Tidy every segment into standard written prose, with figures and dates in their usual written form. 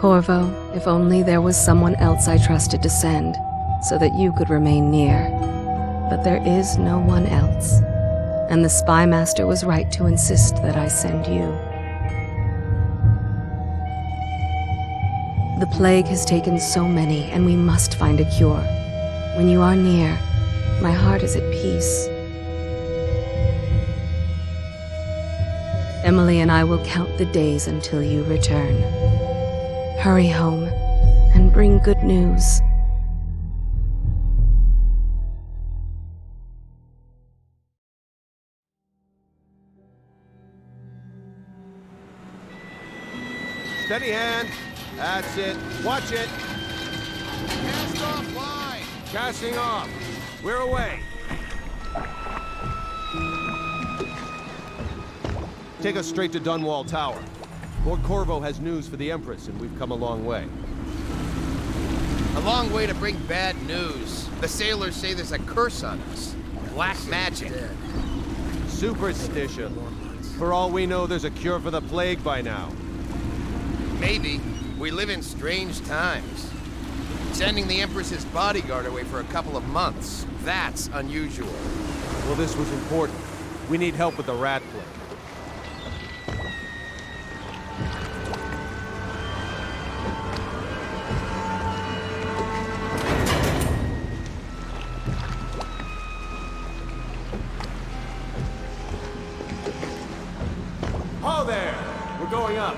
Corvo, if only there was someone else I trusted to send, so that you could remain near. But there is no one else, and the Spy Master was right to insist that I send you. The plague has taken so many, and we must find a cure. When you are near, my heart is at peace. Emily and I will count the days until you return. Hurry home, and bring good news. Steady hand. That's it. Watch it. Cast off line. Casting off. We're away. Take us straight to Dunwall Tower. Lord Corvo has news for the Empress, and we've come a long way. A long way to bring bad news. The sailors say there's a curse on us. Black magic. Superstition. For all we know, there's a cure for the plague by now. Maybe. We live in strange times. Sending the Empress's bodyguard away for a couple of months. That's unusual. Well, this was important. We need help with the rat plague. Oh, there! We're going up.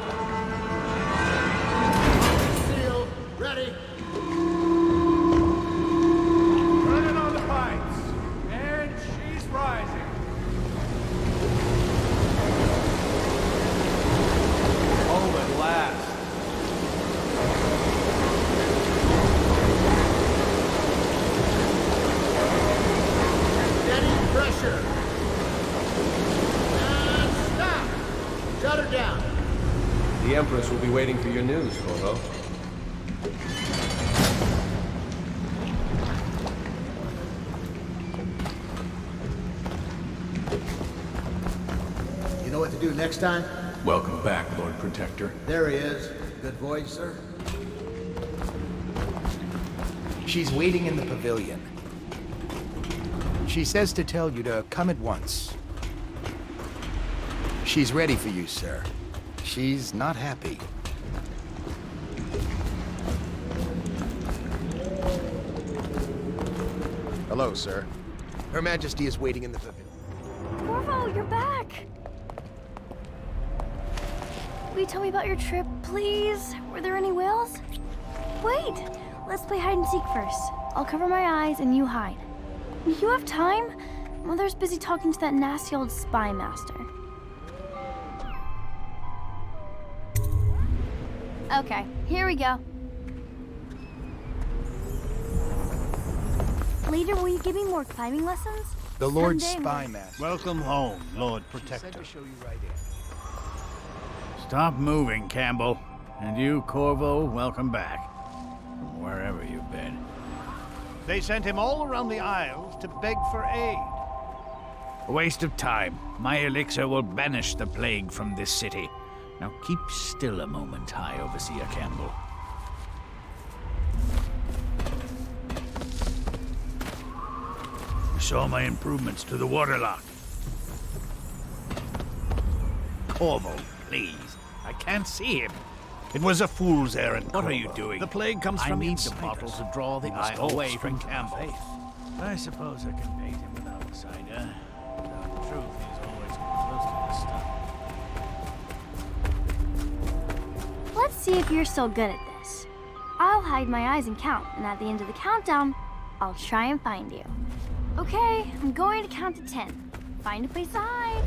Seal, ready. Turning on the pipes. And she's rising. Oh, at last. Steady pressure. And stop. Shut her down. The Empress will be waiting for your news, Corvo. You know what to do next time? Welcome back, Lord Protector. There he is. Good voice, sir. She's waiting in the pavilion. She says to tell you to come at once. She's ready for you, sir. She's not happy. Hello, sir. Her Majesty is waiting in the pavilion. Corvo, you're back! Will you tell me about your trip, please? Were there any whales? Wait! Let's play hide and seek first. I'll cover my eyes and you hide. You have time? Mother's busy talking to that nasty old spy master. Okay, here we go. Later, will you give me more climbing lessons? The Lord Someday, Spy Master. Welcome home, Lord She said Protector. to show you right in. Stop moving, Campbell. And you, Corvo, welcome back. From wherever you've been. They sent him all around the Isles to beg for aid. A waste of time. My elixir will banish the plague from this city. Now keep still a moment, High Overseer Campbell. You saw my improvements to the waterlock. Corvo, please. I can't see him. It was a fool's errand. What are you doing? The plague comes from the bottle to draw the eye away from Campbell. I suppose I can paint him without the cider. Without the truth, he's always close to this stuff. Let's see if you're still good at this. I'll hide my eyes and count, and at the end of the countdown, I'll try and find you. Okay, I'm going to count to 10. Find a place to hide.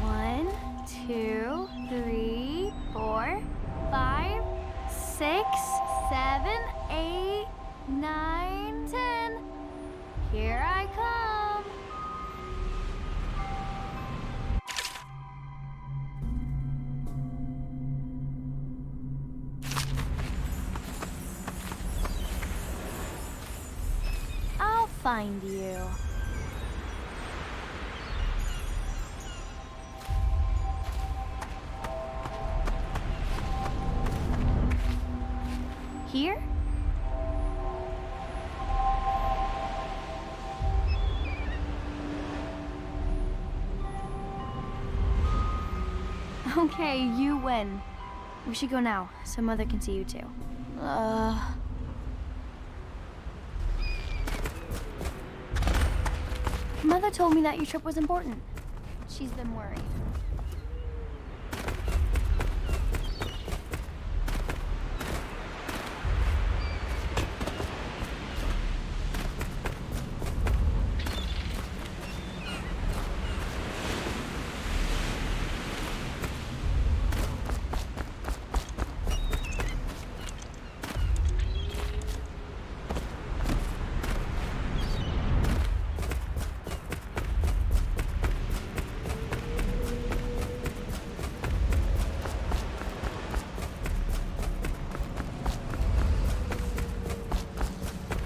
One, two, three, 4, 5, 6, 7, 8, 9, 10. Here I come. find you. Here? Okay, you win. We should go now, so Mother can see you too. Mother told me that your trip was important. She's been worried.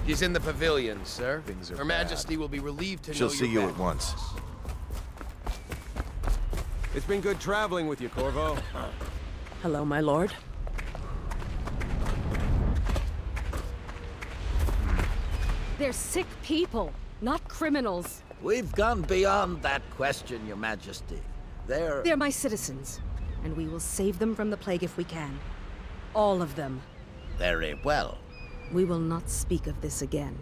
She's in the pavilion, sir. Things are Her bad. Majesty will be relieved to She'll know see you're you back at once. with us. It's been good traveling with you, Corvo. Hello, my lord. They're sick people, not criminals. We've gone beyond that question, Your Majesty. They're my citizens, and we will save them from the plague if we can. All of them. Very well. We will not speak of this again.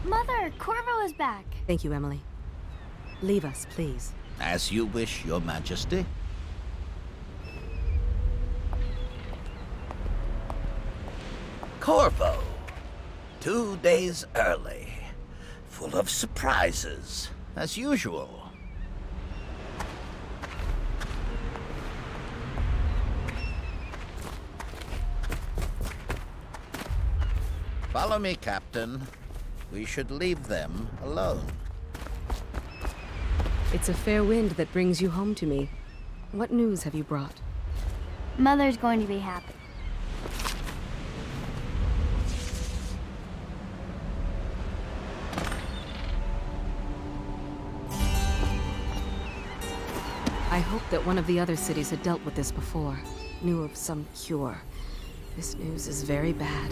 Mother, Corvo is back. Thank you, Emily. Leave us, please. As you wish, Your Majesty. Corvo. 2 days early. Full of surprises, as usual. Follow me, Captain. We should leave them alone. It's a fair wind that brings you home to me. What news have you brought? Mother's going to be happy. I hoped that one of the other cities had dealt with this before, knew of some cure. This news is very bad.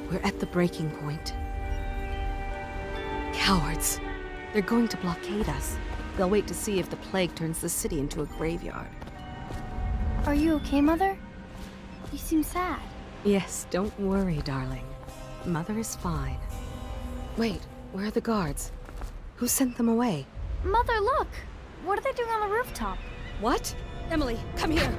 We're at the breaking point. Cowards. They're going to blockade us. They'll wait to see if the plague turns the city into a graveyard. Are you okay, Mother? You seem sad. Yes, don't worry, darling. Mother is fine. Wait, where are the guards? Who sent them away? Mother, look! What are they doing on the rooftop? What? Emily, come here!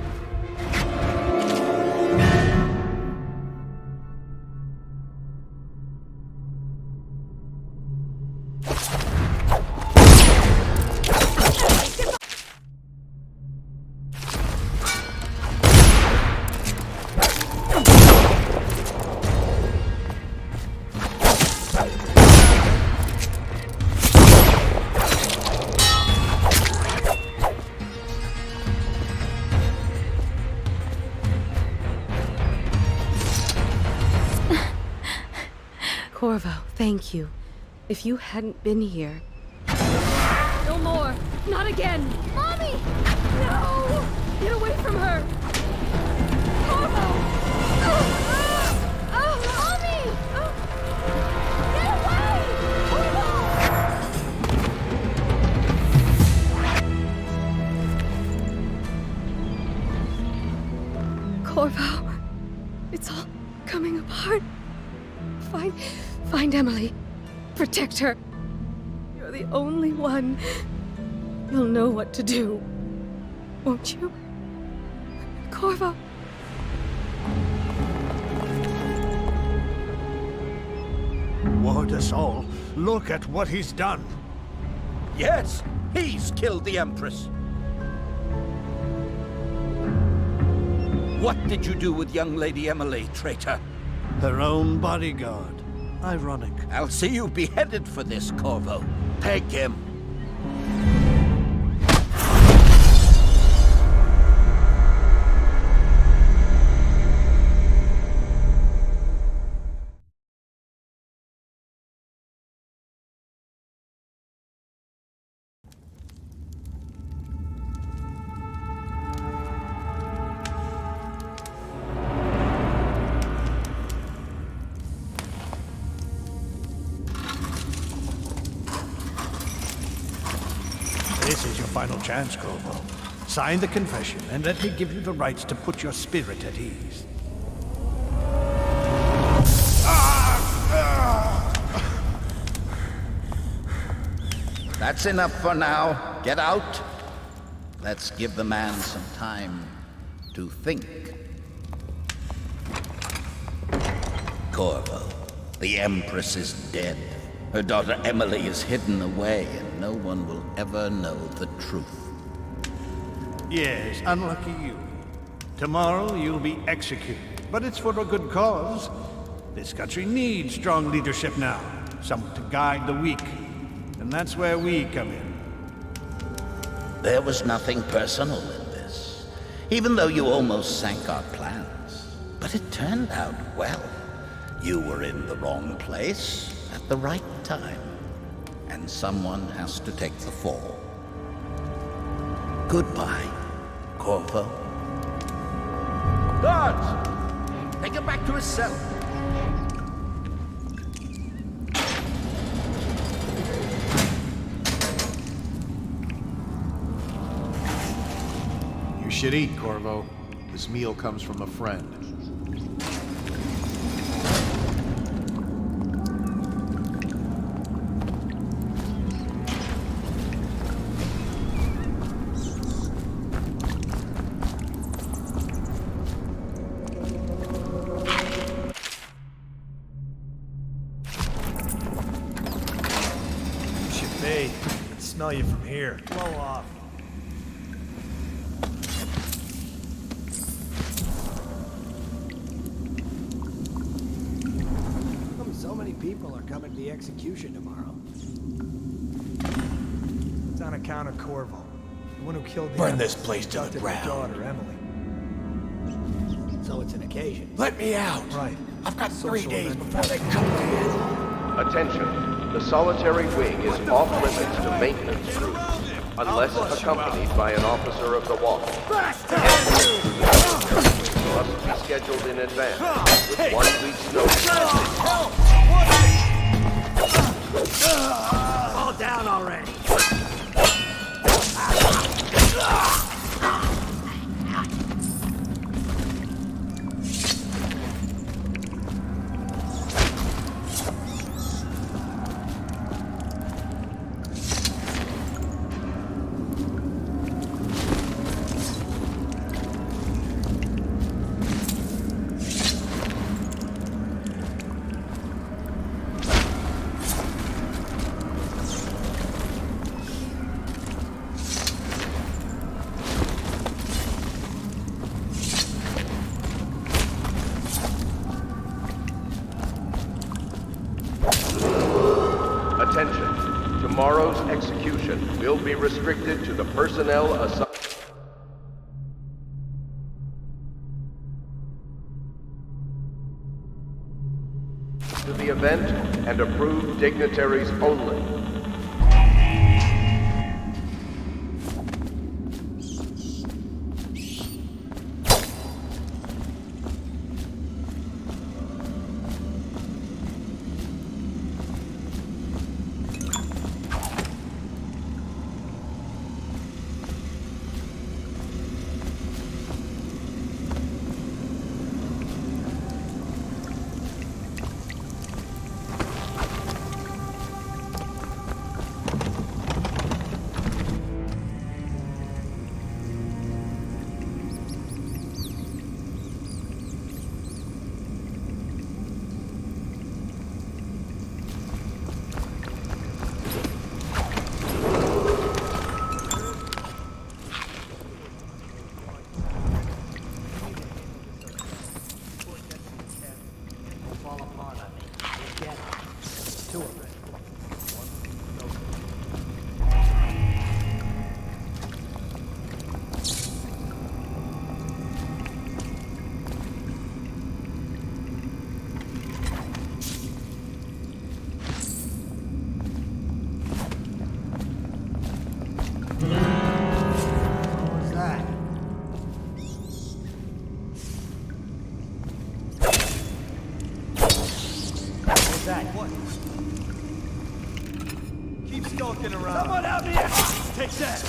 Corvo, thank you. If you hadn't been here... No more! Not again! Mommy! No! Get away from her! Corvo! Mommy! Get away! Corvo, it's all coming apart. Find Emily. Protect her. You're the only one. You'll know what to do. Won't you? Corvo. Ward us all. Look at what he's done. Yes, he's killed the Empress. What did you do with young Lady Emily, traitor? Her own bodyguard. Ironic. I'll see you beheaded for this, Corvo. Take him. final chance, Corvo. Sign the confession, and let me give you the rights to put your spirit at ease. That's enough for now. Get out. Let's give the man some time to think. Corvo, the Empress is dead. Her daughter Emily is hidden away, and no one will ever know the truth. Yes, unlucky you. Tomorrow you'll be executed, but it's for a good cause. This country needs strong leadership now, someone to guide the weak. And that's where we come in. There was nothing personal in this, even though you almost sank our plans. But it turned out well. You were in the wrong place at the right time, and someone has to take the fall. Goodbye, Corvo. Guards! Take him back to his cell. You should eat, Corvo. This meal comes from a friend. Hey, I can smell you from here. Blow off. So many people are coming to the execution tomorrow. It's on account of Corvo, the one who killed the Burn Empress this place to the and abducted ground. her daughter, Emily. So it's an occasion. Let me out! Right. I've got 3 Social days event. before they come in. Attention. The solitary wing is off limits to maintenance routes, unless accompanied by an officer of the watch. Must be scheduled in advance, with 1 week's notice. Fall down already. Attention. Tomorrow's execution will be restricted to the personnel assigned to the event and approved dignitaries only. What? Keep skulking around. Someone out here! Take that!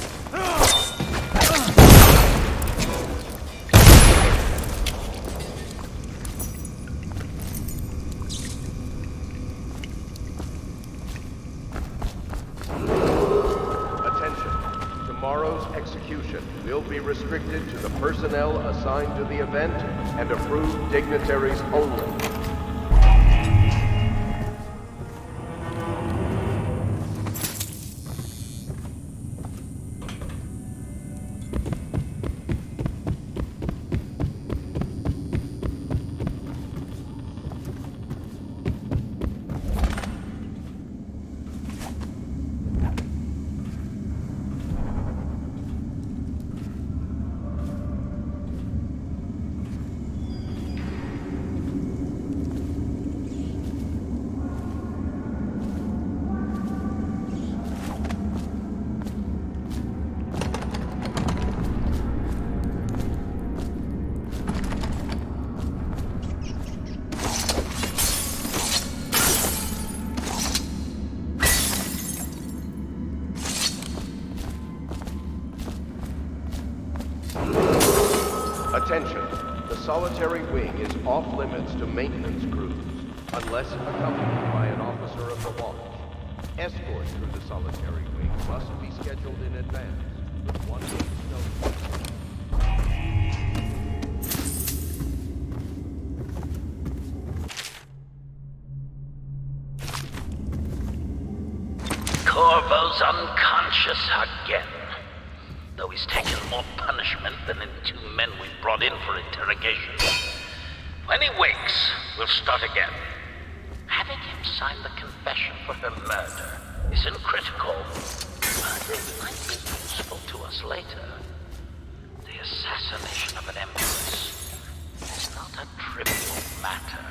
Attention. Tomorrow's execution will be restricted to the personnel assigned to the event and approved dignitaries only. Attention. The solitary wing is off limits to maintenance crews, unless accompanied by an officer of the watch. Escort through the solitary wing must be scheduled in advance, with 1 week's notice. Corvo's unconscious again. Though he's taken more punishment than the 2 men we brought in for interrogation. When he wakes, we'll start again. Having him sign the confession for her murder isn't critical, but it might be useful to us later. The assassination of an empress is not a trivial matter.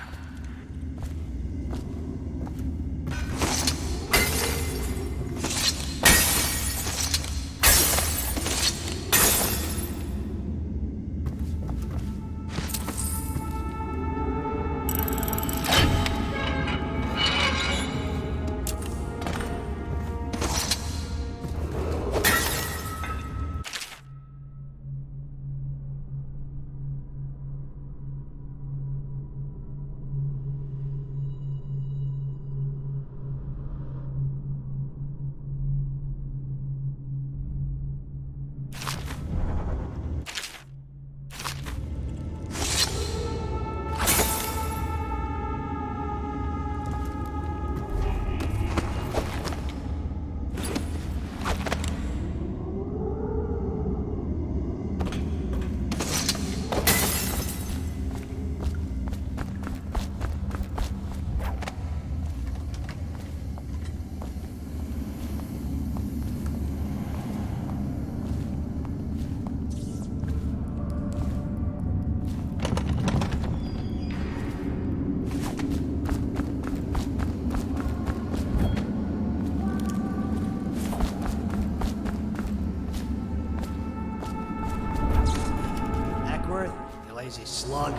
Lazy slug.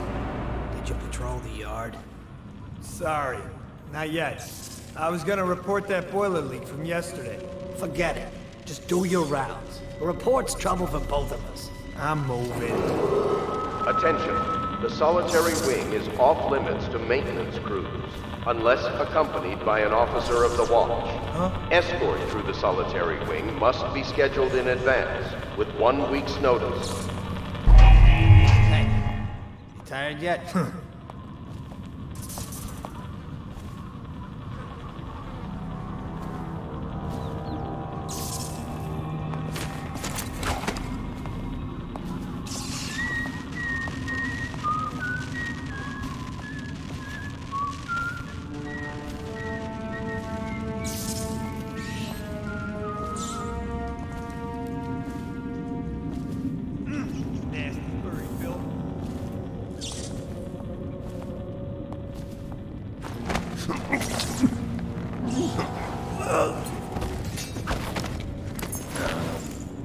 Did you patrol the yard? Sorry, not yet. I was gonna report that boiler leak from yesterday. Forget it. Just do your rounds. A report's trouble for both of us. I'm moving. Attention. The solitary wing is off limits to maintenance crews, unless accompanied by an officer of the watch. Escort through the solitary wing must be scheduled in advance, with 1 week's notice. Hey, you tired yet?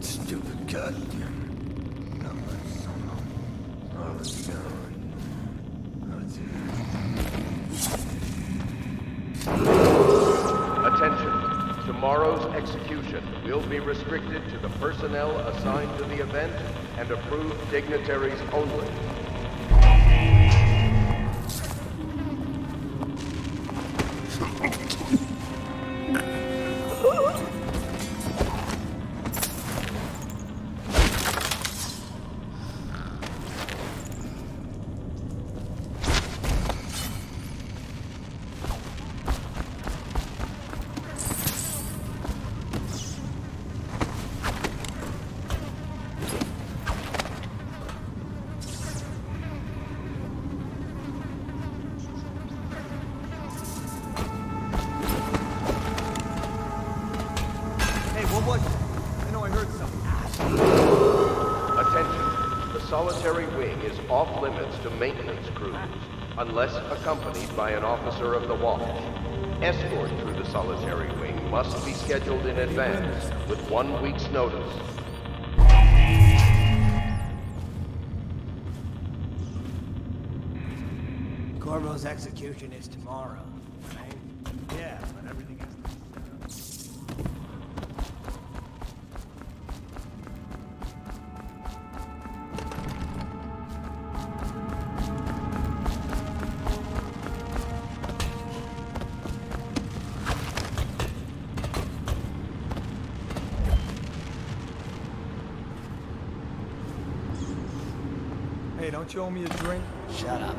Stupid goddamn. Attention. Tomorrow's execution will be restricted to the personnel assigned to the event and approved dignitaries only. Solitary wing is off limits to maintenance crews, unless accompanied by an officer of the watch. Escort through the solitary wing must be scheduled in advance, with 1 week's notice. Corvo's execution is tomorrow, right? Yeah, but everything is... Hey, don't you owe me a drink? Shut up.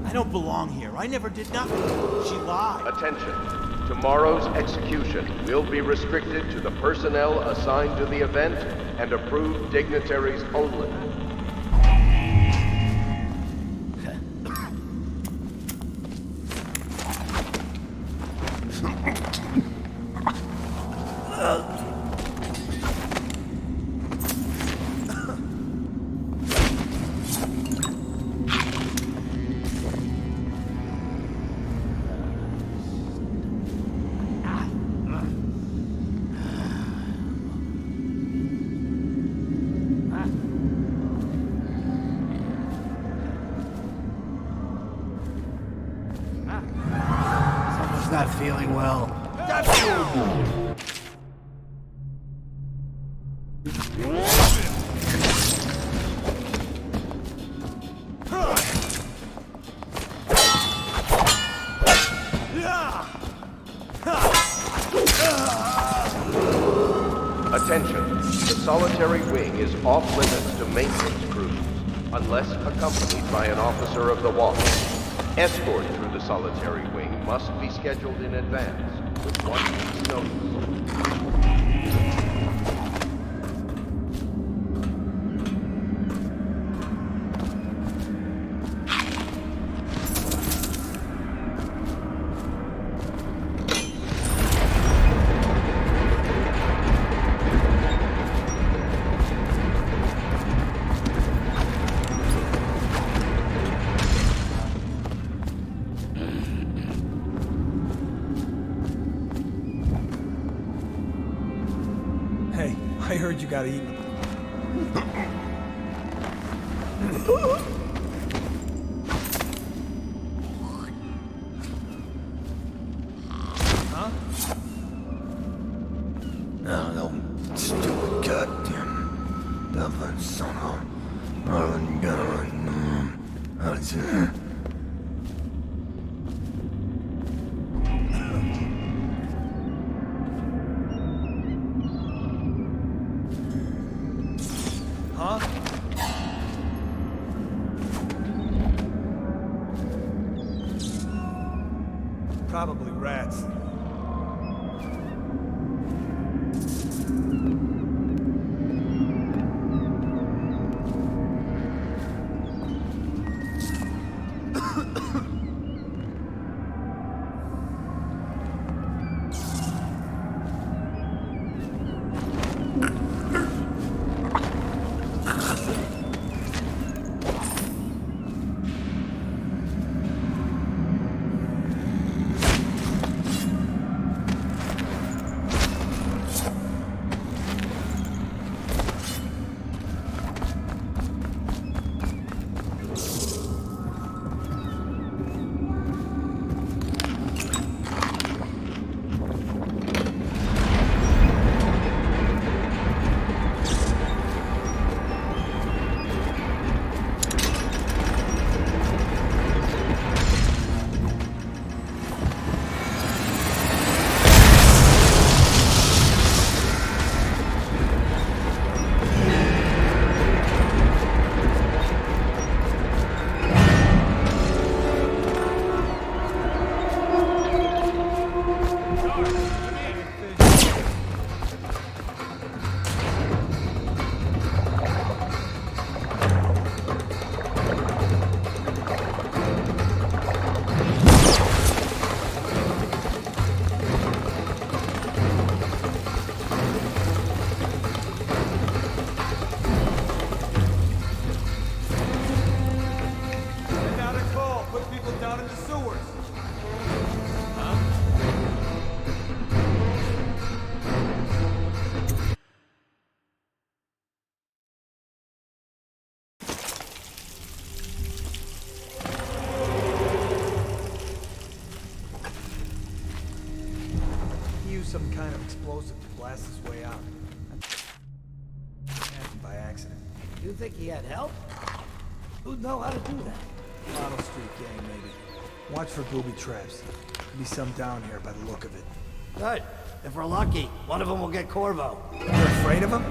I don't belong here. I never did nothing. She lied. Attention. Tomorrow's execution will be restricted to the personnel assigned to the event and approved dignitaries only. Someone's not feeling well. Attention. The solitary wing is off limits to maintenance crews, unless accompanied by an officer of the watch. Escort through the solitary wing must be scheduled in advance, with 1 week's notice. Hey, I heard you gotta eat. Huh? No, stupid goddamn Dublin son of Marlon Gunner. Huh? Probably rats. kind of explosive to blast his way out. Happened by accident. You think he had help? Who'd know how to do that? Bottle Street gang, maybe. Watch for booby traps. Be some down here by the look of it. Good. If we're lucky, one of them will get Corvo. You're afraid of him?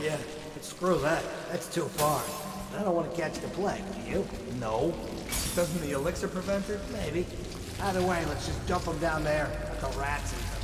Yeah, but screw that. That's too far. I don't want to catch the plague, do you? No. Doesn't the elixir prevent it? Maybe. Either way, let's just dump them down there. Let the rats eat them.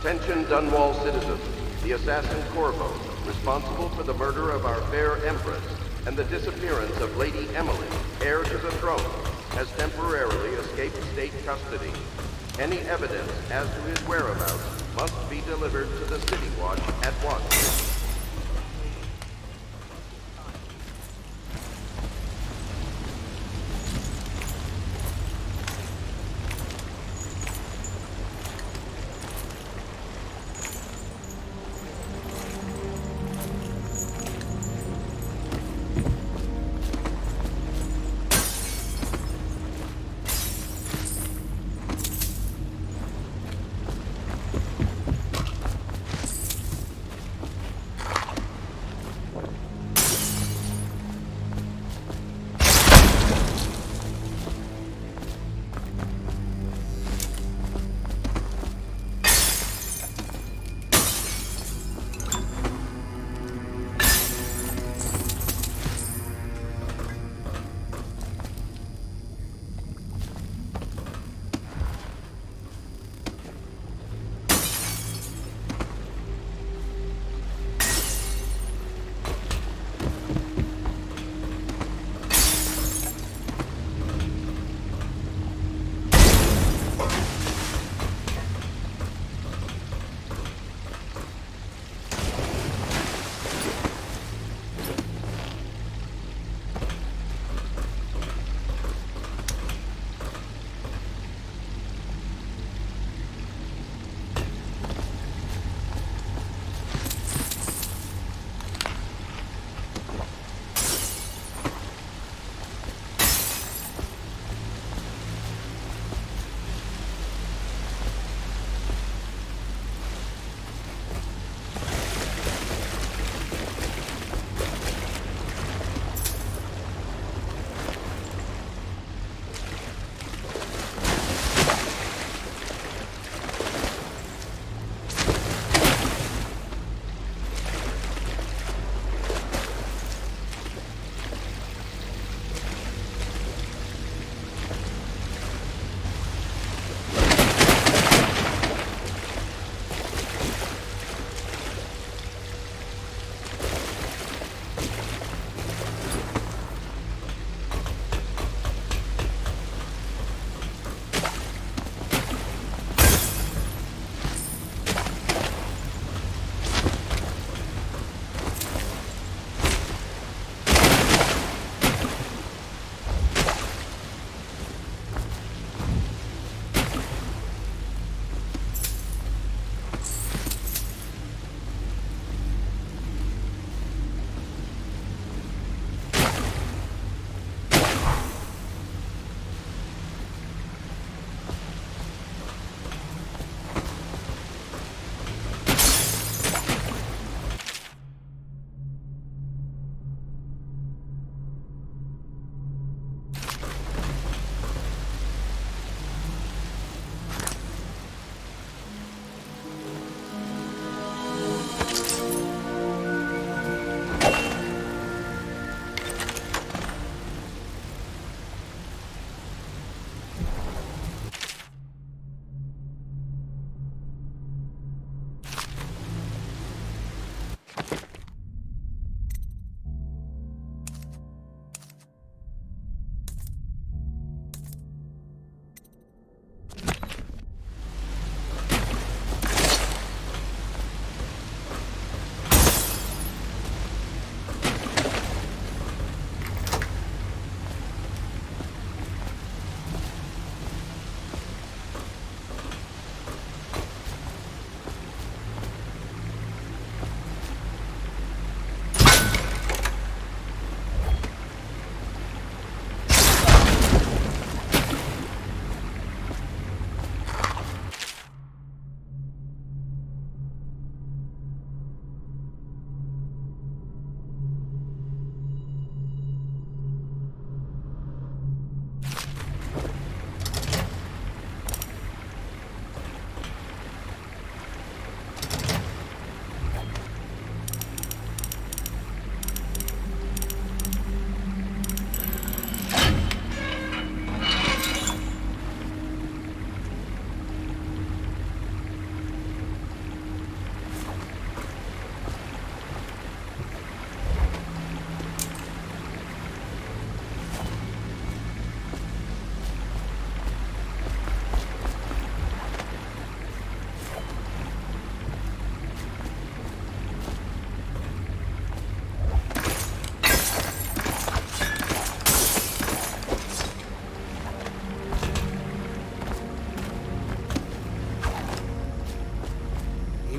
Attention Dunwall citizens. The assassin Corvo, responsible for the murder of our fair Empress and the disappearance of Lady Emily, heir to the throne, has temporarily escaped state custody. Any evidence as to his whereabouts must be delivered to the City Watch at once.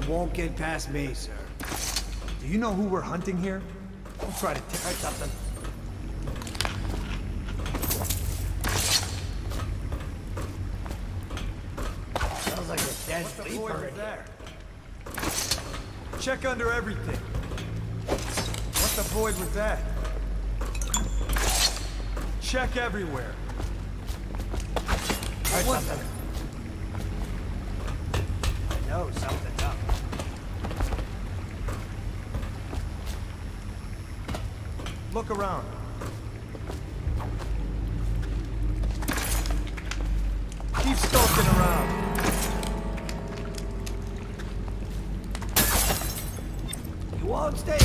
It won't get past me, sir. Do you know who we're hunting here? Don't try to try something. Sounds like a dead sleeper in there. Check under everything. What the void was that? Check everywhere. Try something. I know something's up. Look around. Keep stalking around. You won't stay.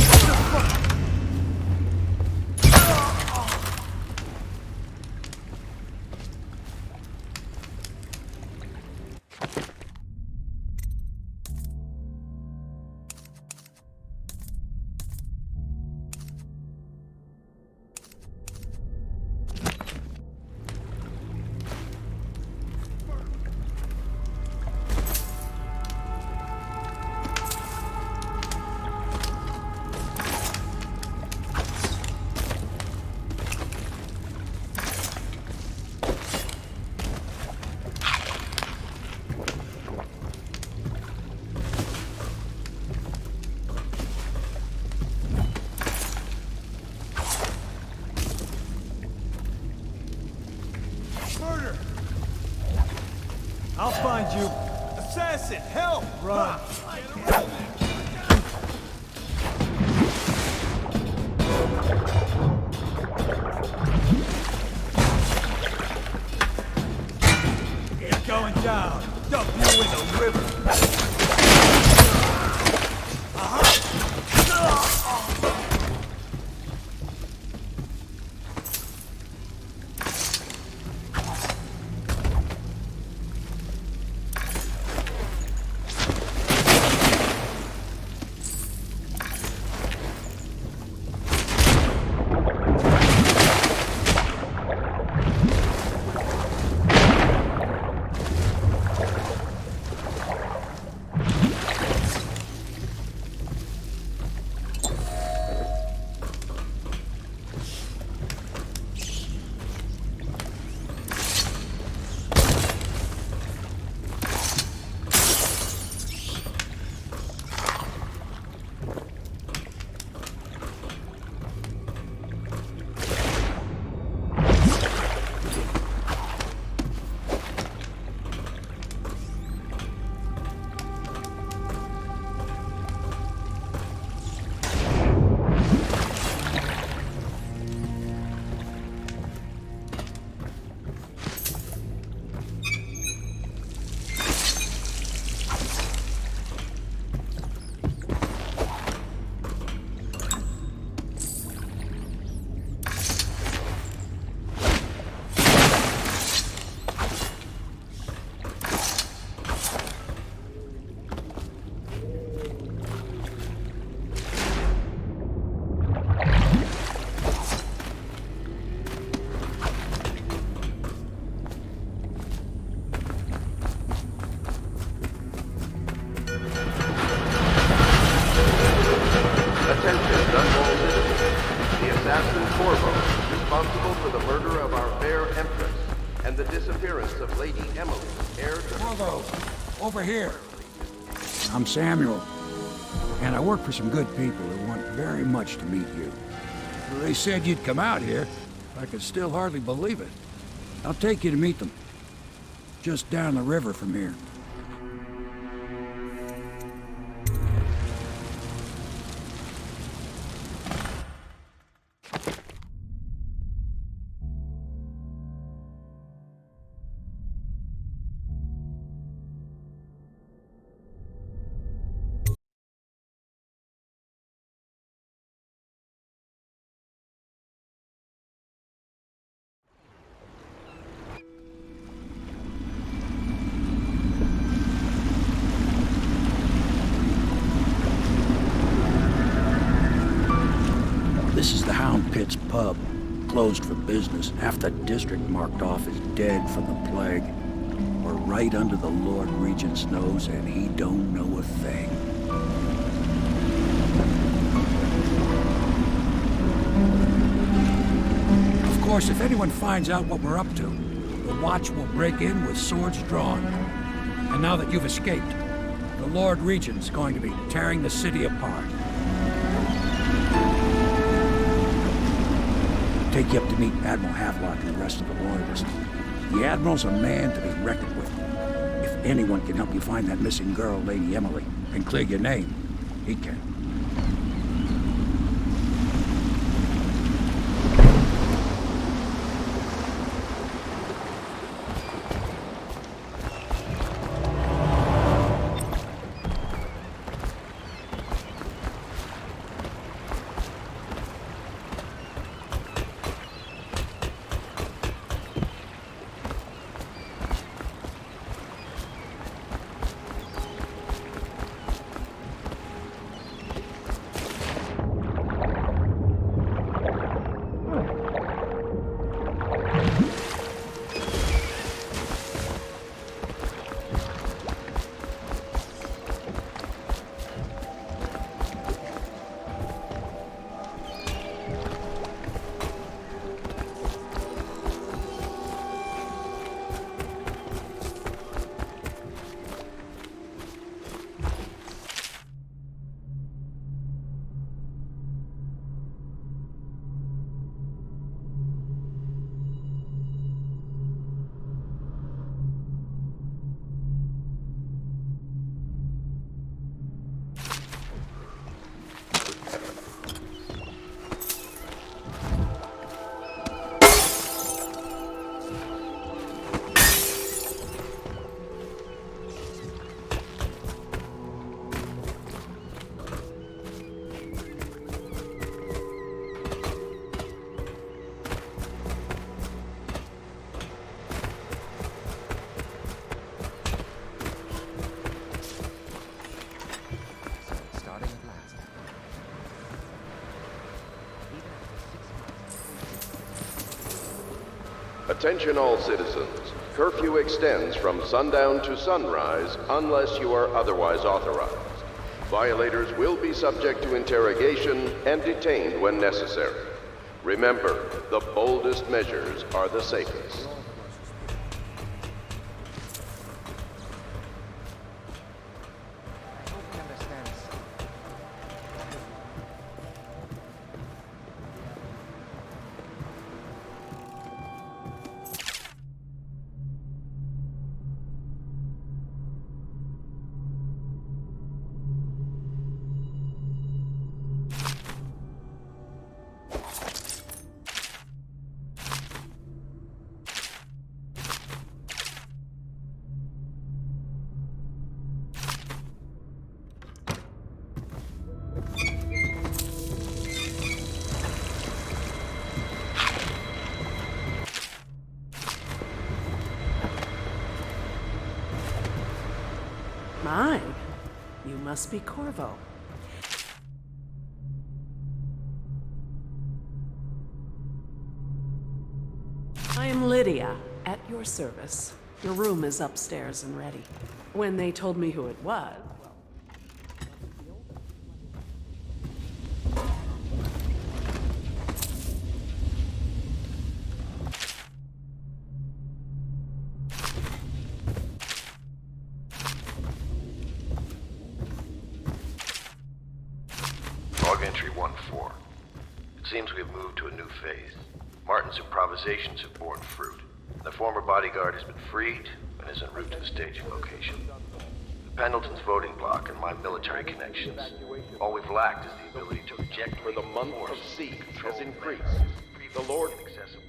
Murder! I'll find you. Assassin, help! Run. It's going down. Dump you in the river. responsible for the murder of our fair Empress and the disappearance of Lady Emily, heir to... Bravo! Over here! I'm Samuel, and I work for some good people who want very much to meet you. They said you'd come out here. I could still hardly believe it. I'll take you to meet them. Just down the river from here. This is the Hound Pit's pub, closed for business. Half the district marked off as dead from the plague. We're right under the Lord Regent's nose, and he don't know a thing. Of course, if anyone finds out what we're up to, the Watch will break in with swords drawn. And now that you've escaped, the Lord Regent's going to be tearing the city apart. Take you up to meet Admiral Havelock and the rest of the Loyalists. The Admiral's a man to be reckoned with. If anyone can help you find that missing girl, Lady Emily, and clear your name, he can. Attention all citizens. Curfew extends from sundown to sunrise unless you are otherwise authorized. Violators will be subject to interrogation and detained when necessary. Remember, the boldest measures are the safest. My, you must be Corvo. I am Lydia, at your service. Your room is upstairs and ready. When they told me who it was, Log entry 1-4. It seems we've moved to a new phase. Martin's improvisations have borne fruit. The former bodyguard has been freed and is en route to the staging location. Pendleton's voting block and my military connections. All we've lacked is the ability to project For the month of siege has increased. The Lord... accessible.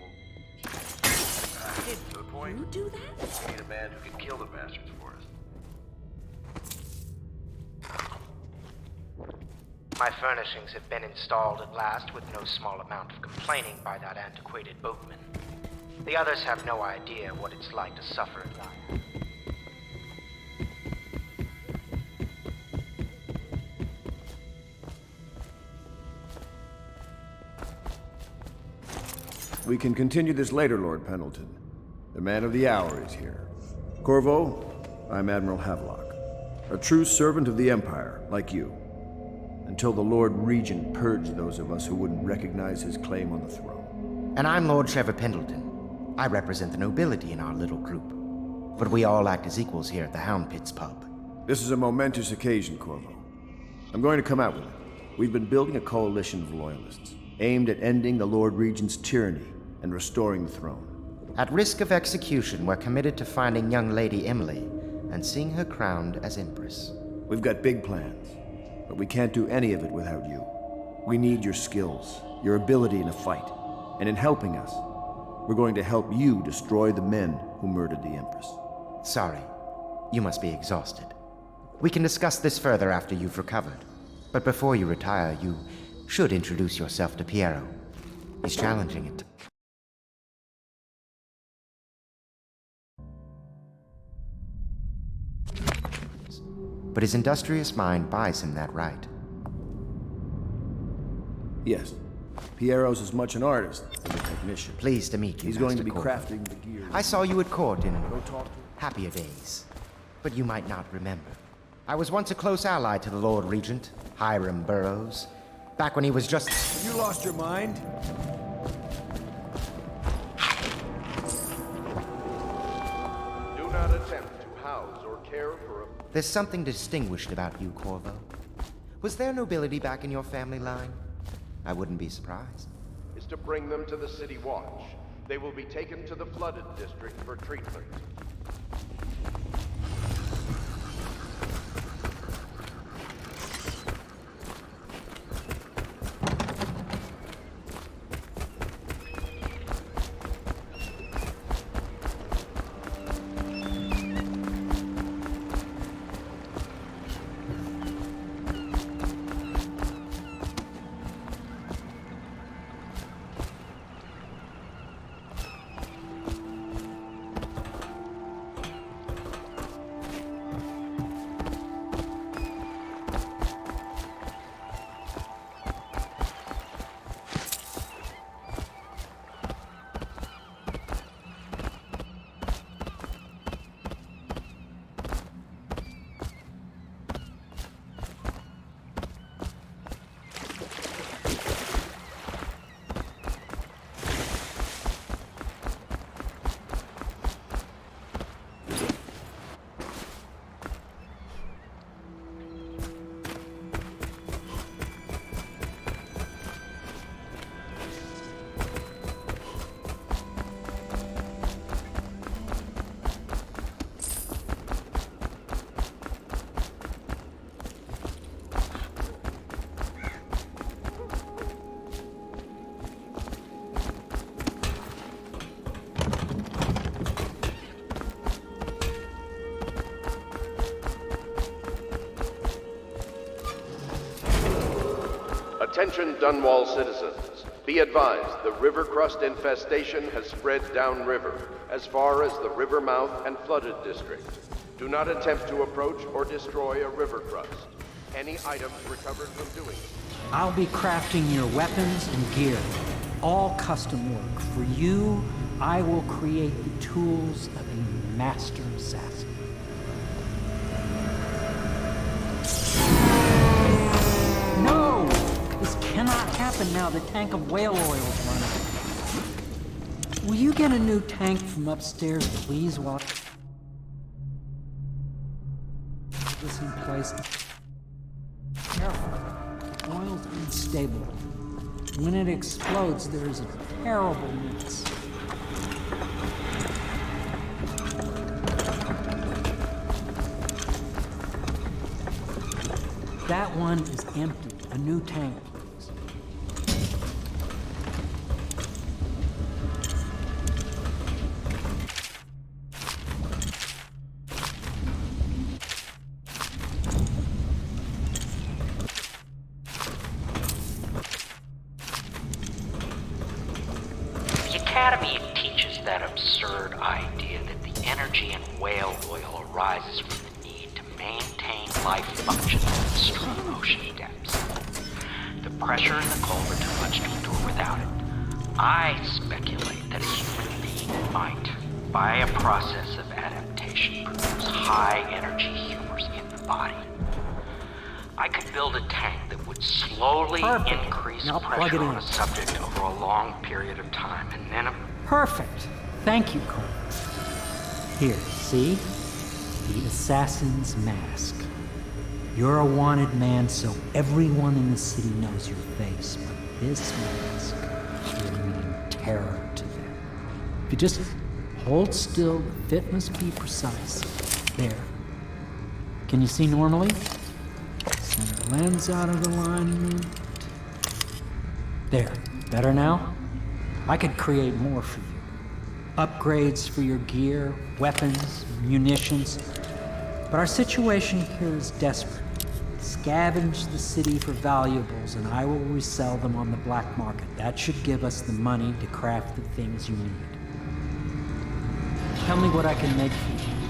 did you do that? We need a man who can kill the bastards for us. My furnishings have been installed at last with no small amount of complaining by that antiquated boatman. The others have no idea what it's like to suffer in life. We can continue this later, Lord Pendleton. The man of the hour is here. Corvo, I'm Admiral Havelock. A true servant of the Empire, like you. Until the Lord Regent purged those of us who wouldn't recognize his claim on the throne. And I'm Lord Trevor Pendleton. I represent the nobility in our little group. But we all act as equals here at the Hound Pits pub. This is a momentous occasion, Corvo. I'm going to come out with it. We've been building a coalition of loyalists, aimed at ending the Lord Regent's tyranny and restoring the throne. At risk of execution, we're committed to finding young Lady Emily and seeing her crowned as Empress. We've got big plans, but we can't do any of it without you. We need your skills, your ability in a fight, and in helping us, we're going to help you destroy the men who murdered the Empress. Sorry, you must be exhausted. We can discuss this further after you've recovered. But before you retire, you should introduce yourself to Piero. He's challenging it. But his industrious mind buys him that right. Yes. Piero's as much an artist as a technician. Pleased to meet you, He's going to be Master Corvo. crafting the gear. I saw you at court in happier days. But you might not remember. I was once a close ally to the Lord Regent, Hiram Burroughs, back when he was just... You lost your mind? Do not attempt to house or care for a... There's something distinguished about you, Corvo. Was there nobility back in your family line? I wouldn't be surprised. Is to bring them to the City Watch. They will be taken to the flooded district for treatment. Attention Dunwall citizens. Be advised, the river crust infestation has spread downriver, as far as the river mouth and flooded district. Do not attempt to approach or destroy a river crust. Any items recovered from doing so. I'll be crafting your weapons and gear. All custom work. For you, I will create the tools of a master assassin. No! This cannot happen now. The tank of whale oil is running. Will you get a new tank from upstairs, please, while this in place? Careful. The oil's unstable. When it explodes, there is a terrible mess. That one is empty. A new tank, please. The Academy teaches that absurd idea that the energy in whale oil arises from the need to maintain life functions at extreme ocean depths. The pressure in the culvert too much to endure without it. I speculate that a human being might, by a process of adaptation, produce high-energy humors in the body. I could build a tank that would slowly Perfect. increase Now plug pressure it on in. a subject over a long period of time, and then Perfect. Thank you, Cole. Here, see? The assassin's mask. You're a wanted man, so everyone in the city knows your face, but this mask will mean terror to them. If you just hold still, the fit must be precise. There. Can you see normally? Center lens out of alignment. There. Better now? I could create more for you. Upgrades for your gear, weapons, munitions. But our situation here is desperate. Scavenge the city for valuables and I will resell them on the black market. That should give us the money to craft the things you need. Tell me what I can make for you.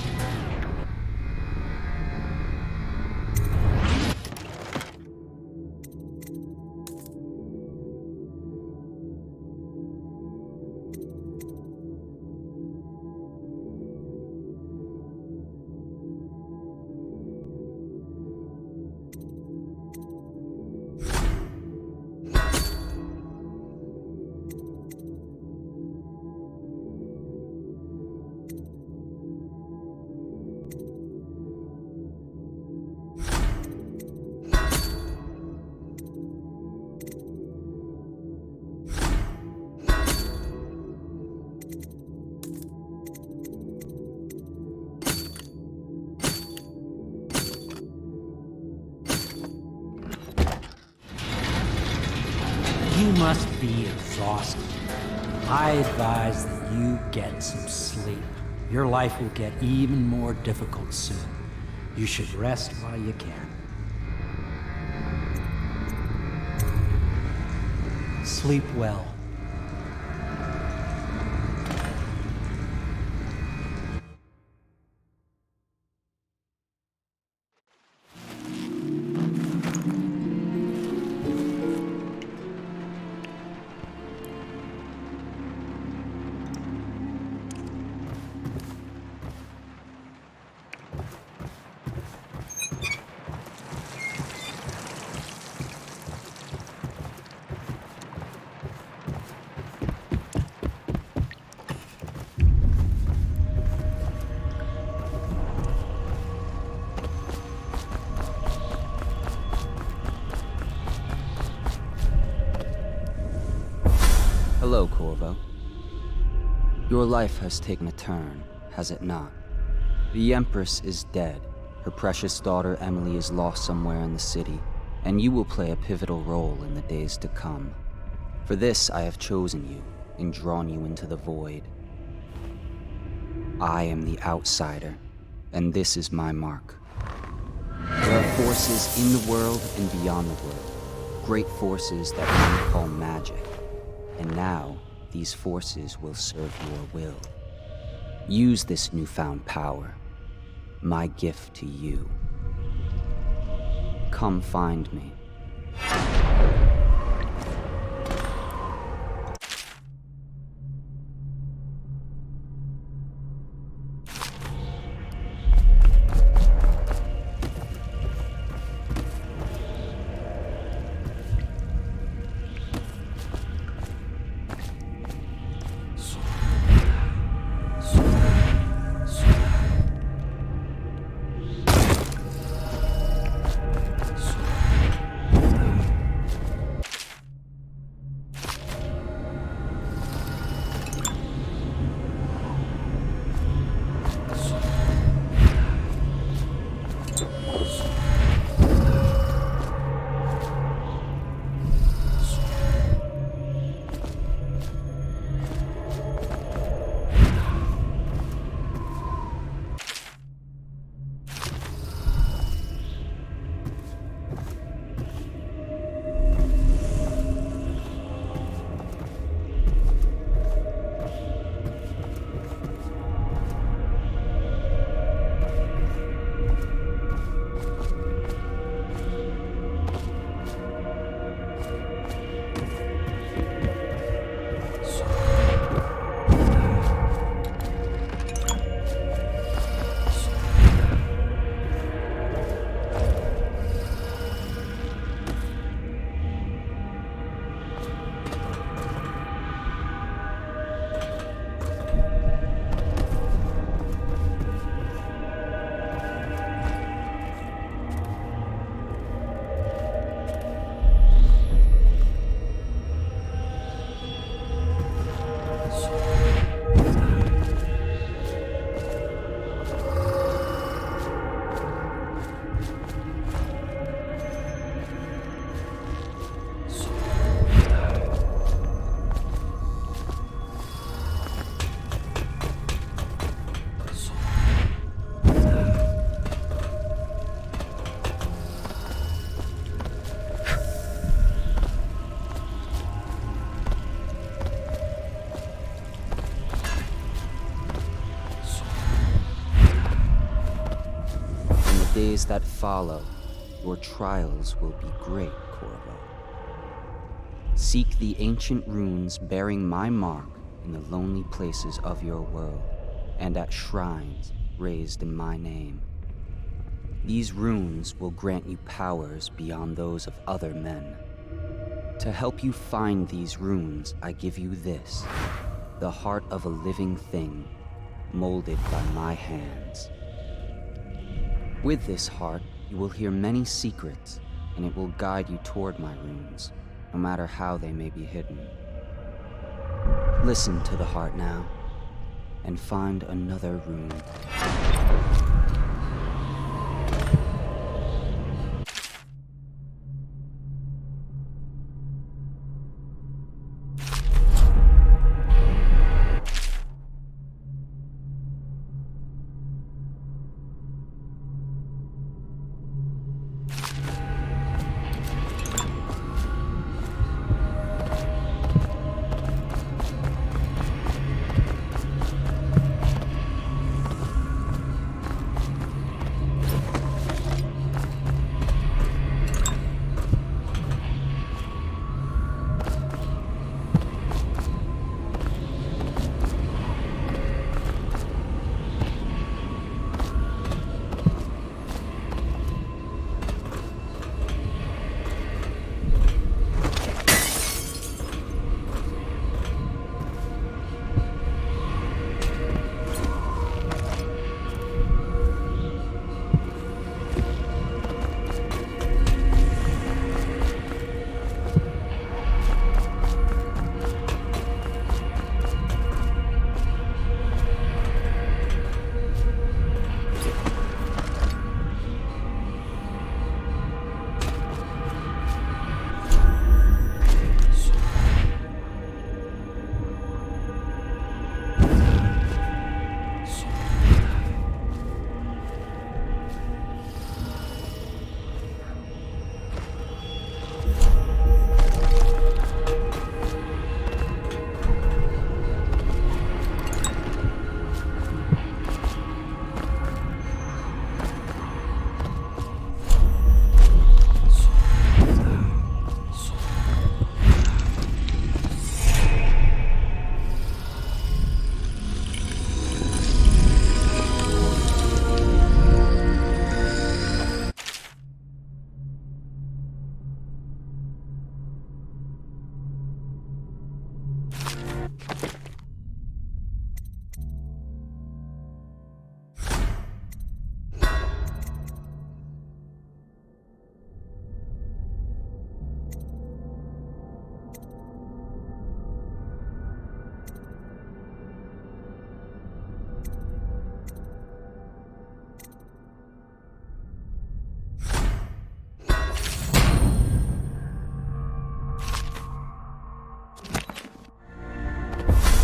You must be exhausted. I advise that you get some sleep. Your life will get even more difficult soon. You should rest while you can. Sleep well. Hello, Corvo. Your life has taken a turn, has it not? The Empress is dead. Her precious daughter Emily is lost somewhere in the city, and you will play a pivotal role in the days to come. For this, I have chosen you and drawn you into the void. I am the outsider, and this is my mark. There are forces in the world and beyond the world, great forces that men call magic. And now, these forces will serve your will. Use this newfound power, my gift to you. Come find me. days that follow, your trials will be great, Corvo. Seek the ancient runes bearing my mark in the lonely places of your world, and at shrines raised in my name. These runes will grant you powers beyond those of other men. To help you find these runes, I give you this, the heart of a living thing, molded by my hands. With this heart, you will hear many secrets, and it will guide you toward my runes, no matter how they may be hidden. Listen to the heart now, and find another rune.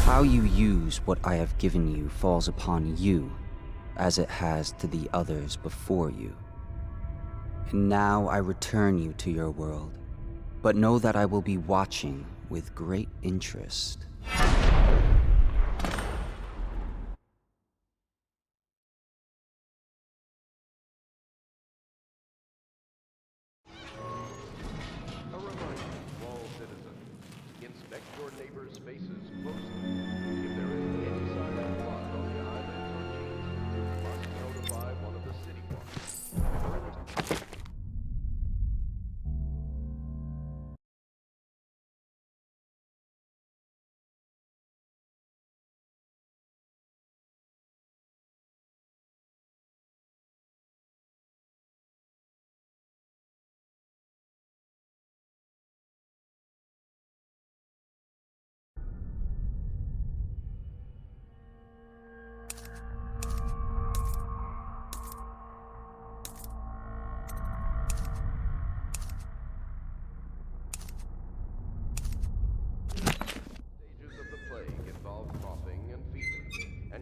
How you use what I have given you falls upon you, as it has to the others before you. And now I return you to your world, but know that I will be watching with great interest. A reminder to all citizens, inspect your neighbors' faces closely. If there is any sign of blood on the islands or cheeks, you must notify one of the city watch.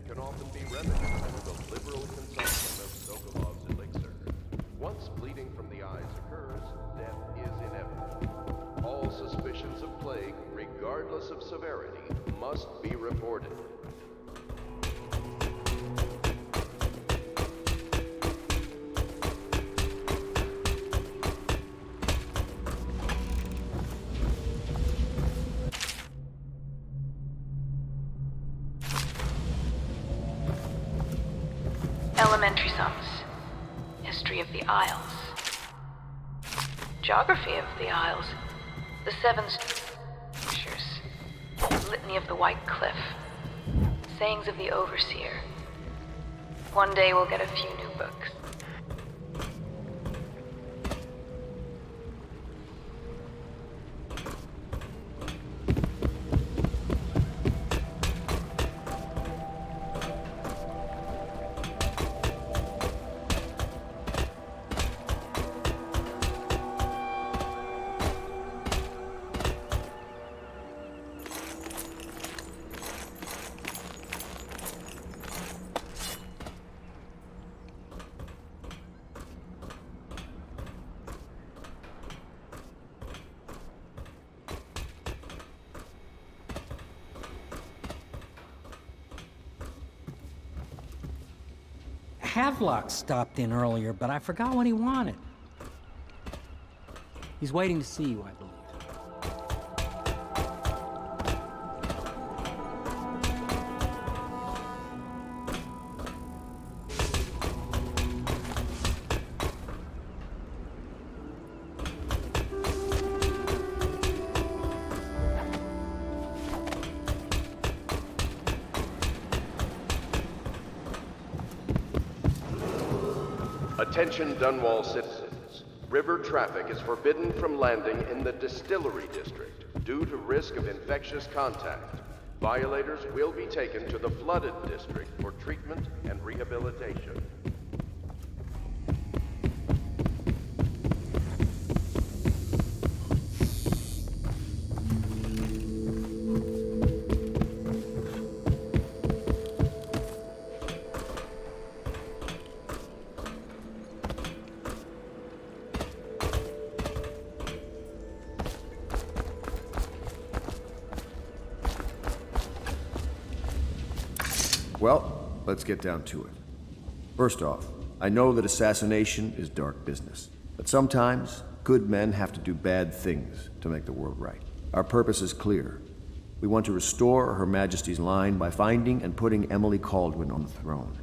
Can often be remedied through the liberal consumption of Sokolov's elixir. Once bleeding from the eyes occurs, death is inevitable. All suspicions of plague, regardless of severity, must be reported. elementary sums. History of the Isles. Geography of the Isles. The Seven Structures. Litany of the White Cliff. Sayings of the Overseer. One day we'll get a few new books. Havelock stopped in earlier, but I forgot what he wanted. He's waiting to see you, I believe. Attention Dunwall citizens. River traffic is forbidden from landing in the Distillery District due to risk of infectious contact. Violators will be taken to the Flooded District for treatment and rehabilitation. Well, let's get down to it. First off, I know that assassination is dark business, but sometimes good men have to do bad things to make the world right. Our purpose is clear. We want to restore Her Majesty's line by finding and putting Emily Kaldwin on the throne.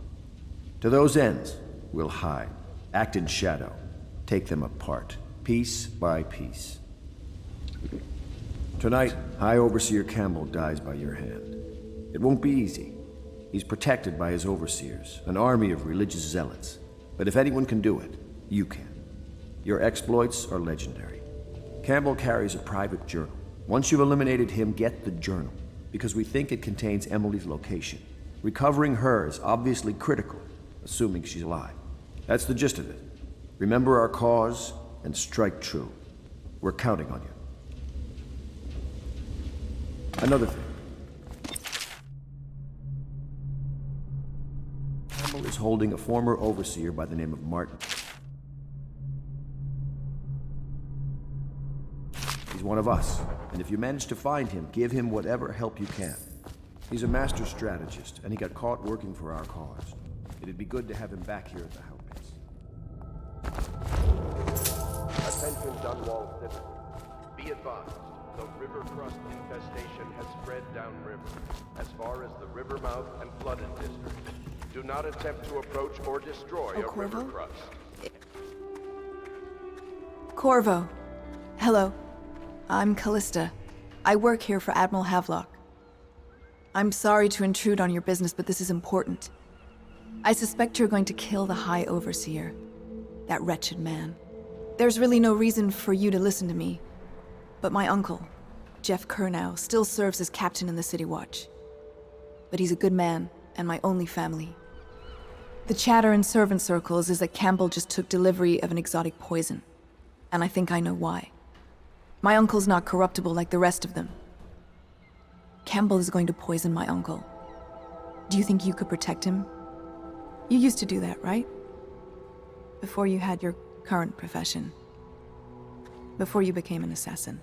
To those ends, we'll hide, act in shadow, take them apart, piece by piece. Tonight, High Overseer Campbell dies by your hand. It won't be easy. He's protected by his overseers, an army of religious zealots. But if anyone can do it, you can. Your exploits are legendary. Campbell carries a private journal. Once you've eliminated him, get the journal, because we think it contains Emily's location. Recovering her is obviously critical, assuming she's alive. That's the gist of it. Remember our cause and strike true. We're counting on you. Another thing. Campbell is holding a former overseer by the name of Martin. He's one of us, and if you manage to find him, give him whatever help you can. He's a master strategist, and he got caught working for our cause. It'd be good to have him back here at the Hellbase. Attention Dunwall citizens. Be advised, the river crust infestation has spread downriver, as far as the river mouth and flooded district. Do not attempt to approach or destroy a river crust. Corvo. Hello. I'm Callista. I work here for Admiral Havelock. I'm sorry to intrude on your business, but this is important. I suspect you're going to kill the High Overseer. That wretched man. There's really no reason for you to listen to me. But my uncle, Jeff Kernow, still serves as captain in the City Watch. But he's a good man, and my only family. The chatter in servant circles is that Campbell just took delivery of an exotic poison. And I think I know why. My uncle's not corruptible like the rest of them. Campbell is going to poison my uncle. Do you think you could protect him? You used to do that, right? Before you had your current profession. Before you became an assassin.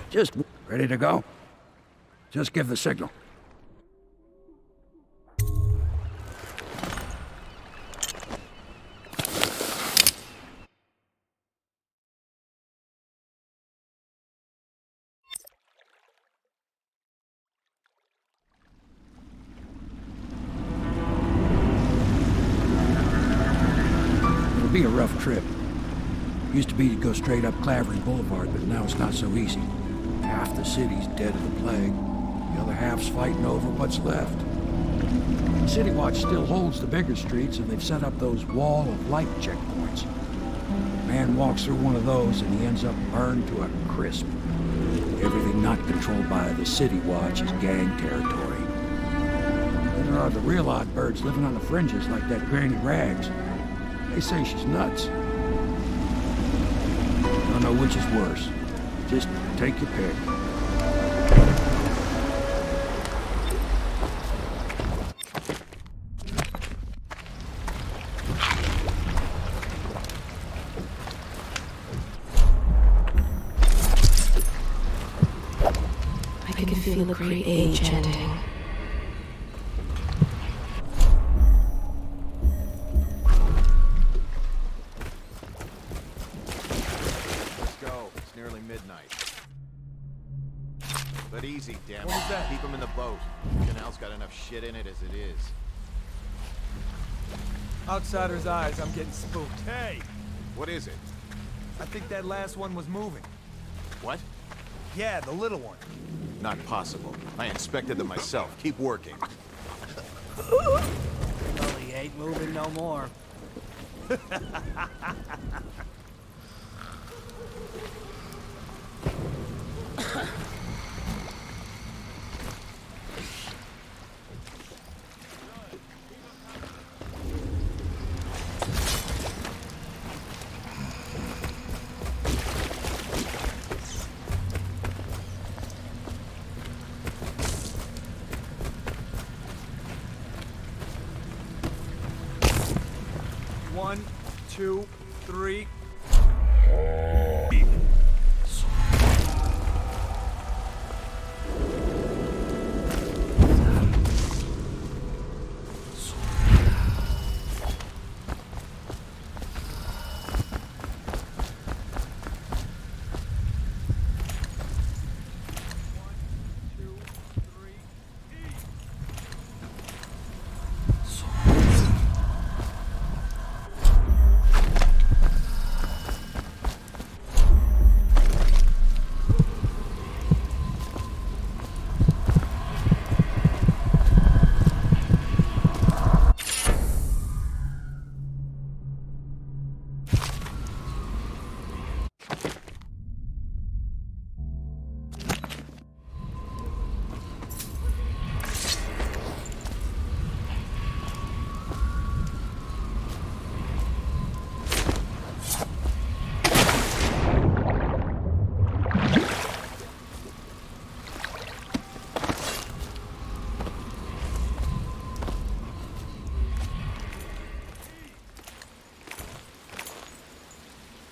Just ready to go? Just give the signal. It'll be a rough trip. Used to be to go straight up Clavering Boulevard, but now it's not so easy. Half the city's dead of the plague. The other half's fighting over what's left. City Watch still holds the bigger streets, and they've set up those wall of light checkpoints. A man walks through one of those, and he ends up burned to a crisp. Everything not controlled by the City Watch is gang territory. Then there are the real odd birds living on the fringes, like that Granny Rags. They say she's nuts. Don't know which is worse. Just take your pick. I can feel a great age ending. But easy, damn it. What was that? Keep him in the boat. Canal's got enough shit in it as it is. Outsider's eyes, I'm getting spooked. Hey! What is it? I think that last one was moving. What? Yeah, the little one. Not possible. I inspected them myself. Keep working. Well, he ain't moving no more. One, two, three.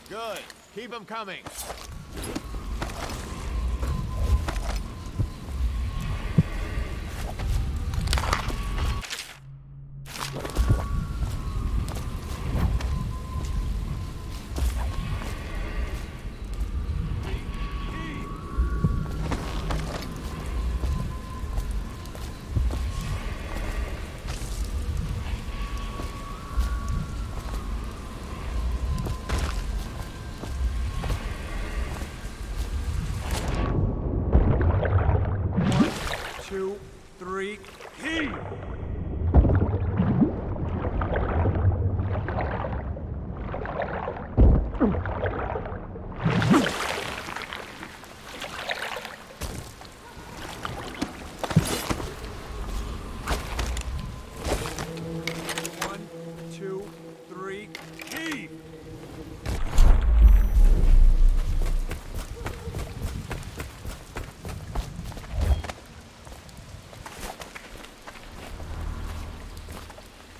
Good. Keep them coming. Two, three, heave! One, two, three, heave!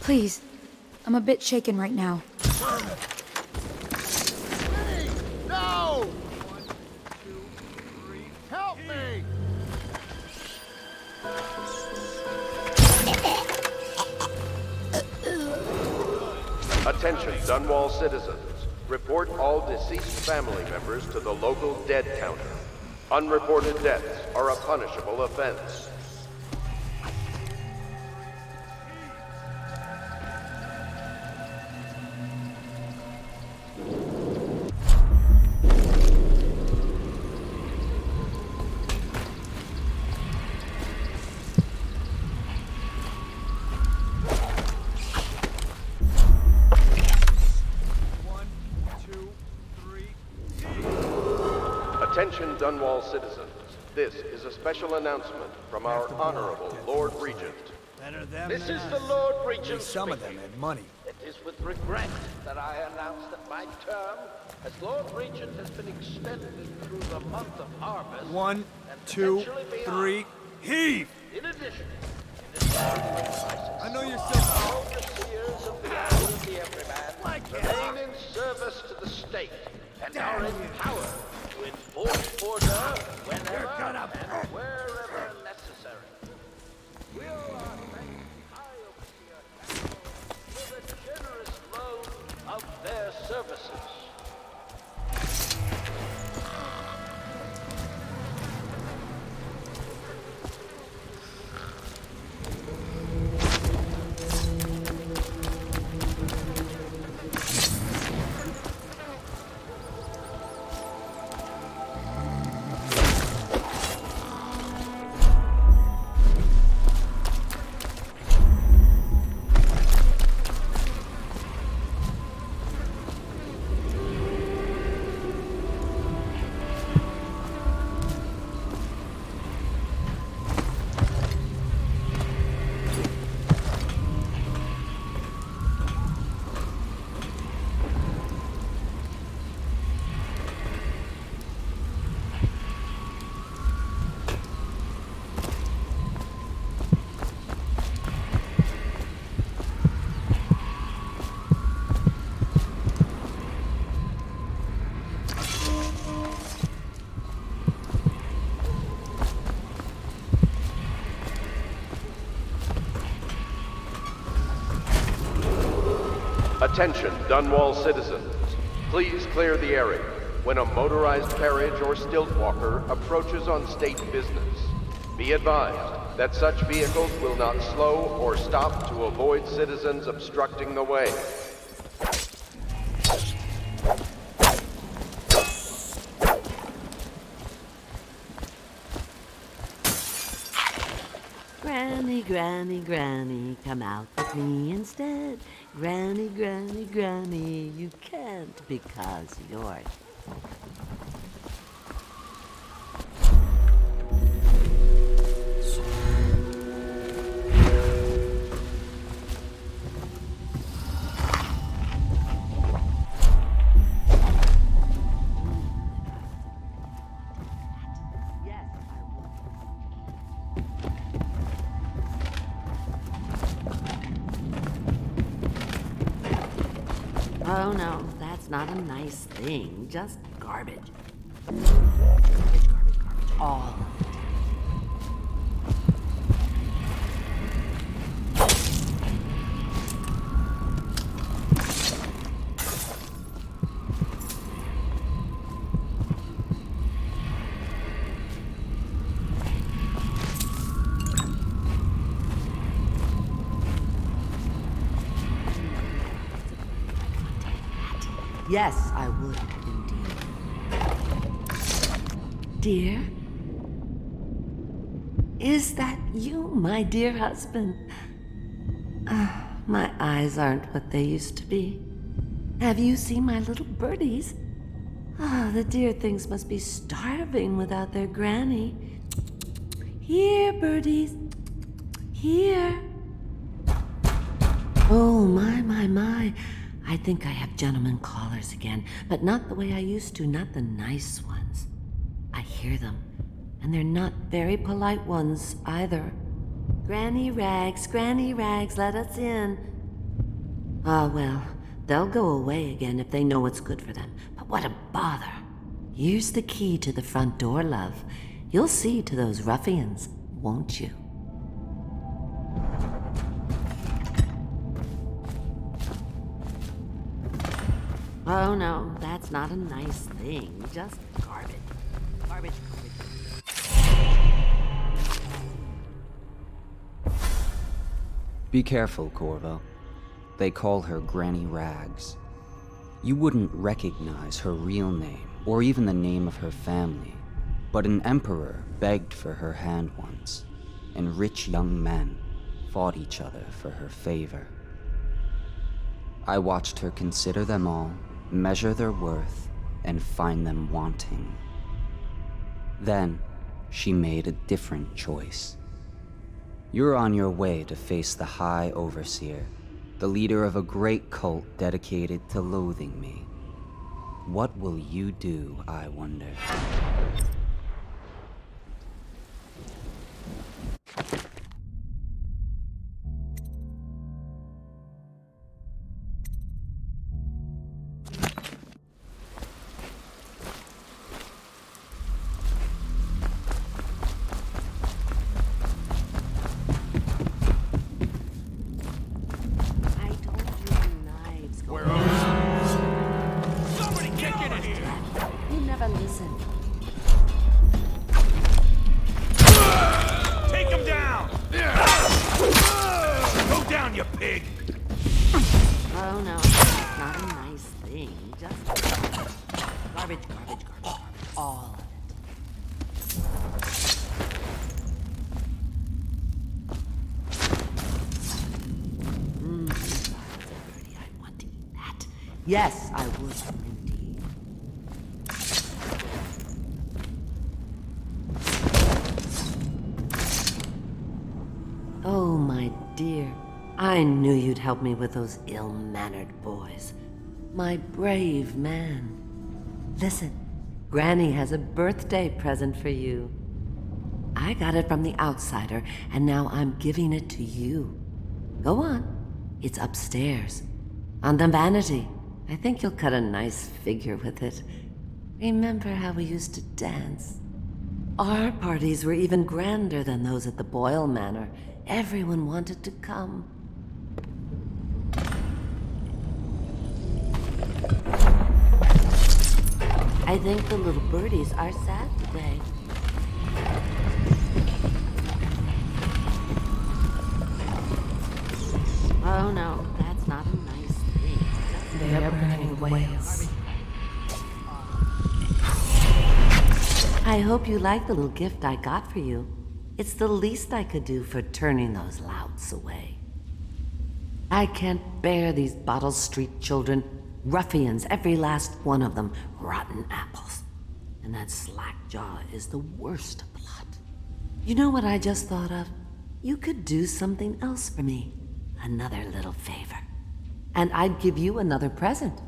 Please, I'm a bit shaken right now. No! Attention, Dunwall citizens. Report all deceased family members to the local dead counter. Unreported deaths are a punishable offense. Attention, Dunwall citizens. This is a special announcement from our Honorable Lord Regent. This is the Lord Regent. Some of them had money. It is with regret that I announce that my term as Lord Regent has been extended through the month of harvest. 1, 2, 3, heave! In addition, in this crisis, I know you're so overseers of the Isle of the Everyman remain in service to the state and are empowered to enforce order whenever and wherever necessary. Will our thank High Overseer for the generous loan of their services. Attention, Dunwall citizens. Please clear the area when a motorized carriage or stilt walker approaches on state business. Be advised that such vehicles will not slow or stop to avoid citizens obstructing the way. Granny, Granny, Granny, come out with me instead. Granny, Granny, Granny, you can't because you're... Oh no, that's not a nice thing. Just garbage. Garbage, garbage, garbage. All of it. Yes, I would, indeed. Dear? Is that you, my dear husband? My eyes aren't what they used to be. Have you seen my little birdies? The dear things must be starving without their granny. Here, birdies. Here. Oh, my. I think I have gentlemen callers again, but not the way I used to, not the nice ones. I hear them, and they're not very polite ones either. Granny Rags, let us in. Ah, well, they'll go away again if they know what's good for them. But what a bother. Here's the key to the front door, love. You'll see to those ruffians, won't you? Oh no, that's not a nice thing. Just garbage. Garbage, garbage. Be careful, Corvo. They call her Granny Rags. You wouldn't recognize her real name, or even the name of her family, but an emperor begged for her hand once, and rich young men fought each other for her favor. I watched her consider them all, measure their worth, and find them wanting. Then, she made a different choice. You're on your way to face the High Overseer, the leader of a great cult dedicated to loathing me. What will you do, I wonder? Yes, I would indeed. Oh, my dear. I knew you'd help me with those ill-mannered boys. My brave man. Listen, Granny has a birthday present for you. I got it from the outsider, and now I'm giving it to you. Go on. It's upstairs. On the vanity. I think you'll cut a nice figure with it. Remember how we used to dance? Our parties were even grander than those at the Boyle Manor. Everyone wanted to come. I think the little birdies are sad today. Oh no, that's not a nice thing. They are burning whales. I hope you like the little gift I got for you. It's the least I could do for turning those louts away. I can't bear these Bottle Street children. Ruffians, every last one of them. Rotten apples. And that Slackjaw is the worst lot. You know what I just thought of? You could do something else for me. Another little favor. And I'd give you another present.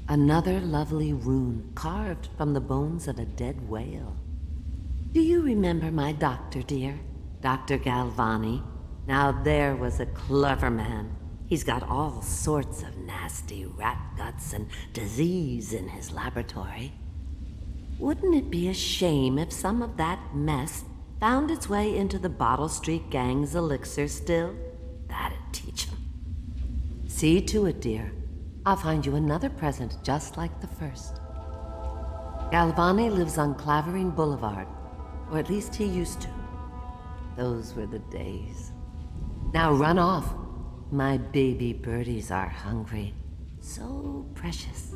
Another lovely rune carved from the bones of a dead whale. Do you remember my doctor, dear? Dr. Galvani? Now there was a clever man. He's got all sorts of nasty rat guts and disease in his laboratory. Wouldn't it be a shame if some of that mess found its way into the Bottle Street Gang's elixir still? That'd teach him. See to it, dear. I'll find you another present just like the first. Galvani lives on Clavering Boulevard, or at least he used to. Those were the days. Now run off. My baby birdies are hungry. So precious.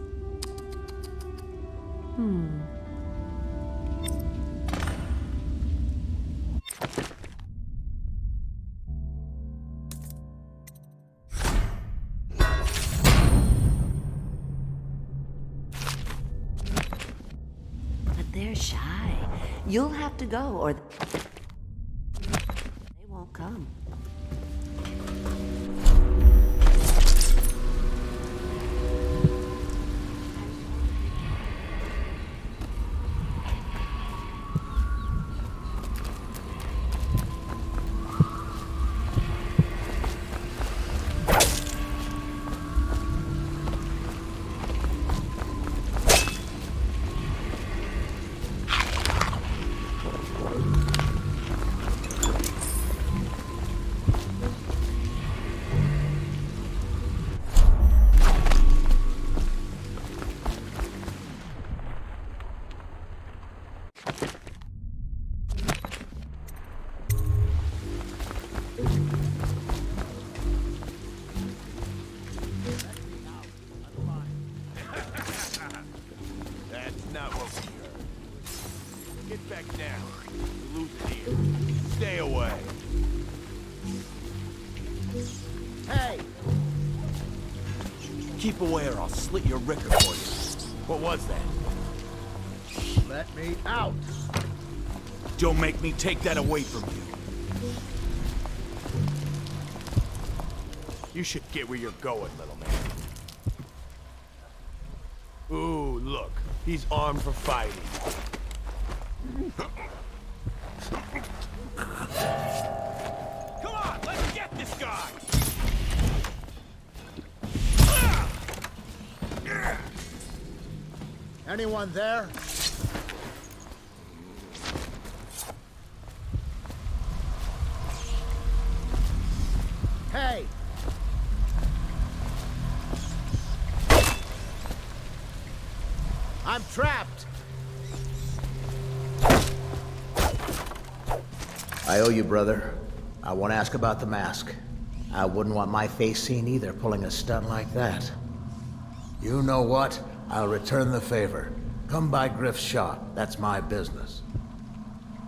But they're shy. You'll have to go, or they won't come. That's not what we heard. Get back down. You're losing here. Stay away. Hey! Keep away or I'll slit your ricker for you. What was that? Let me out! Don't make me take that away from you. You should get where you're going, little man. Ooh, look. He's armed for fighting. Come on, let's get this guy! Anyone there? Hey! I'm trapped! I owe you, brother. I won't ask about the mask. I wouldn't want my face seen either, pulling a stunt like that. You know what? I'll return the favor. Come by Griff's shop. That's my business.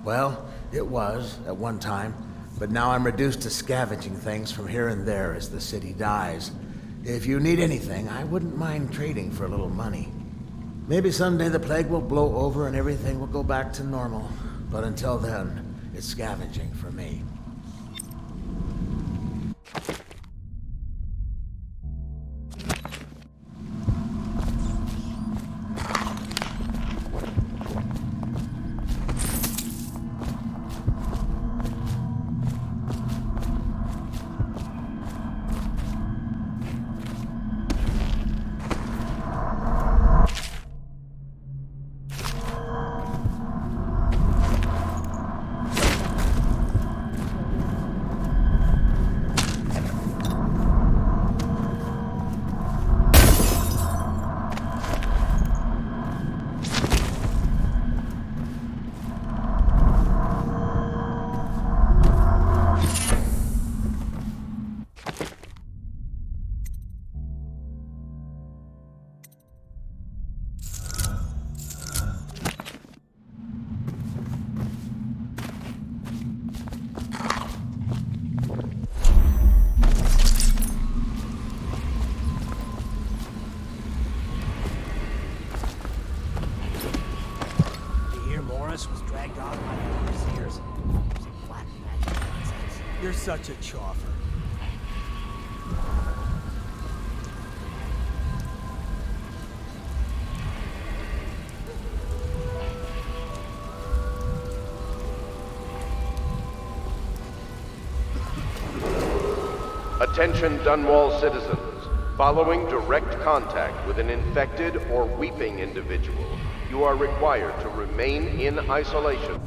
Well, it was, at one time, but now I'm reduced to scavenging things from here and there as the city dies. If you need anything, I wouldn't mind trading for a little money. Maybe someday the plague will blow over and everything will go back to normal. But until then, it's scavenging for me. Was dragged off by the overseers. Some black magic nonsense. You're such a choffer. Attention Dunwall citizens. Following direct contact with an infected or weeping individual, you are required to remain in isolation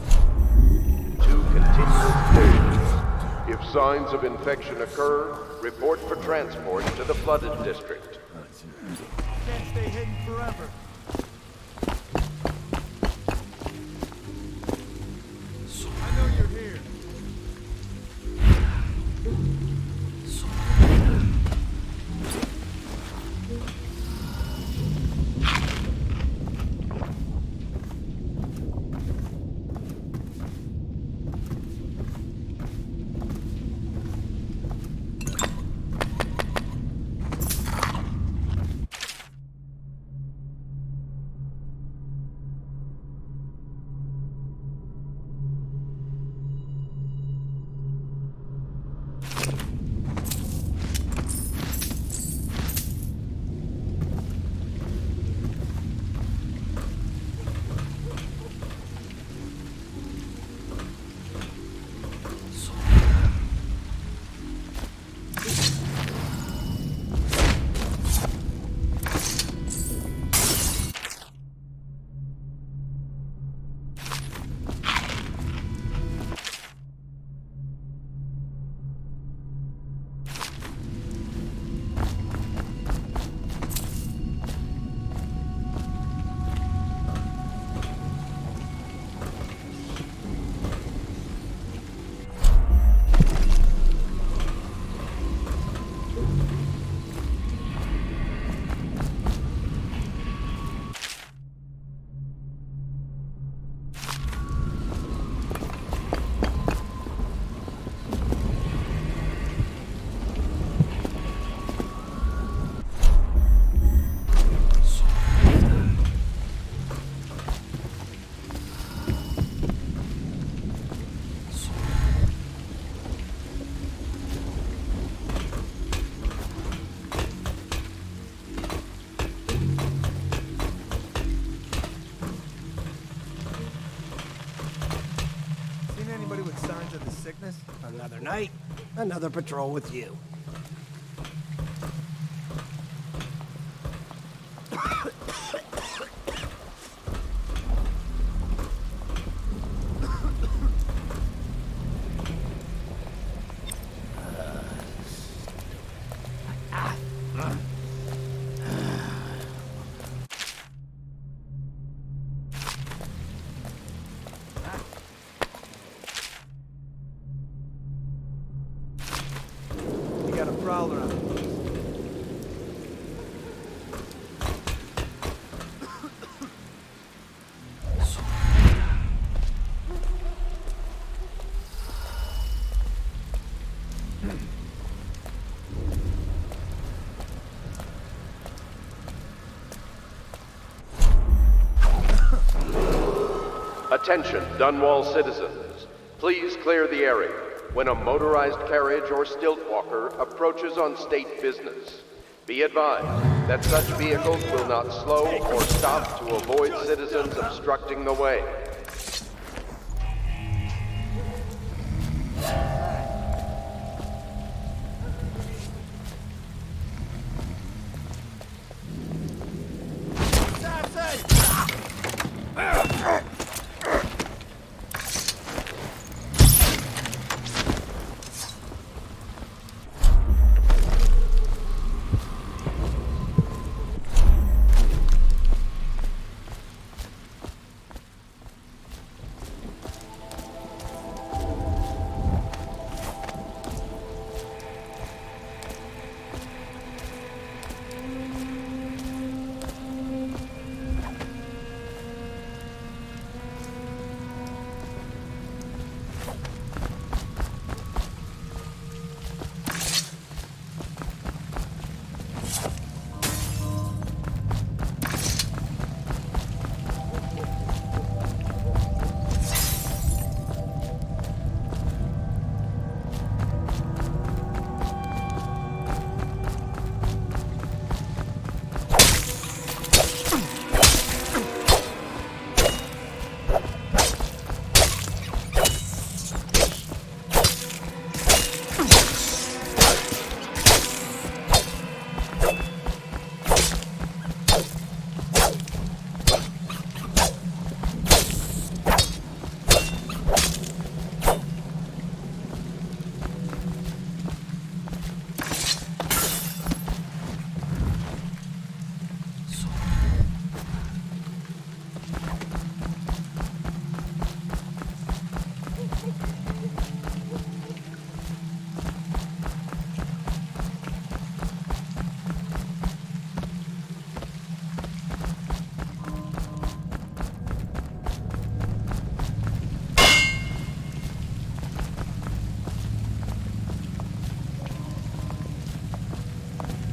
to continue care. If signs of infection occur, report for transport to the flooded district. Can't stay hidden forever. I know you're here. sickness? Another night, another patrol with you. You got a prowler on. Attention, Dunwall citizens. Please clear the area when a motorized carriage or stilt walker approaches on state business. Be advised that such vehicles will not slow or stop to avoid citizens obstructing the way.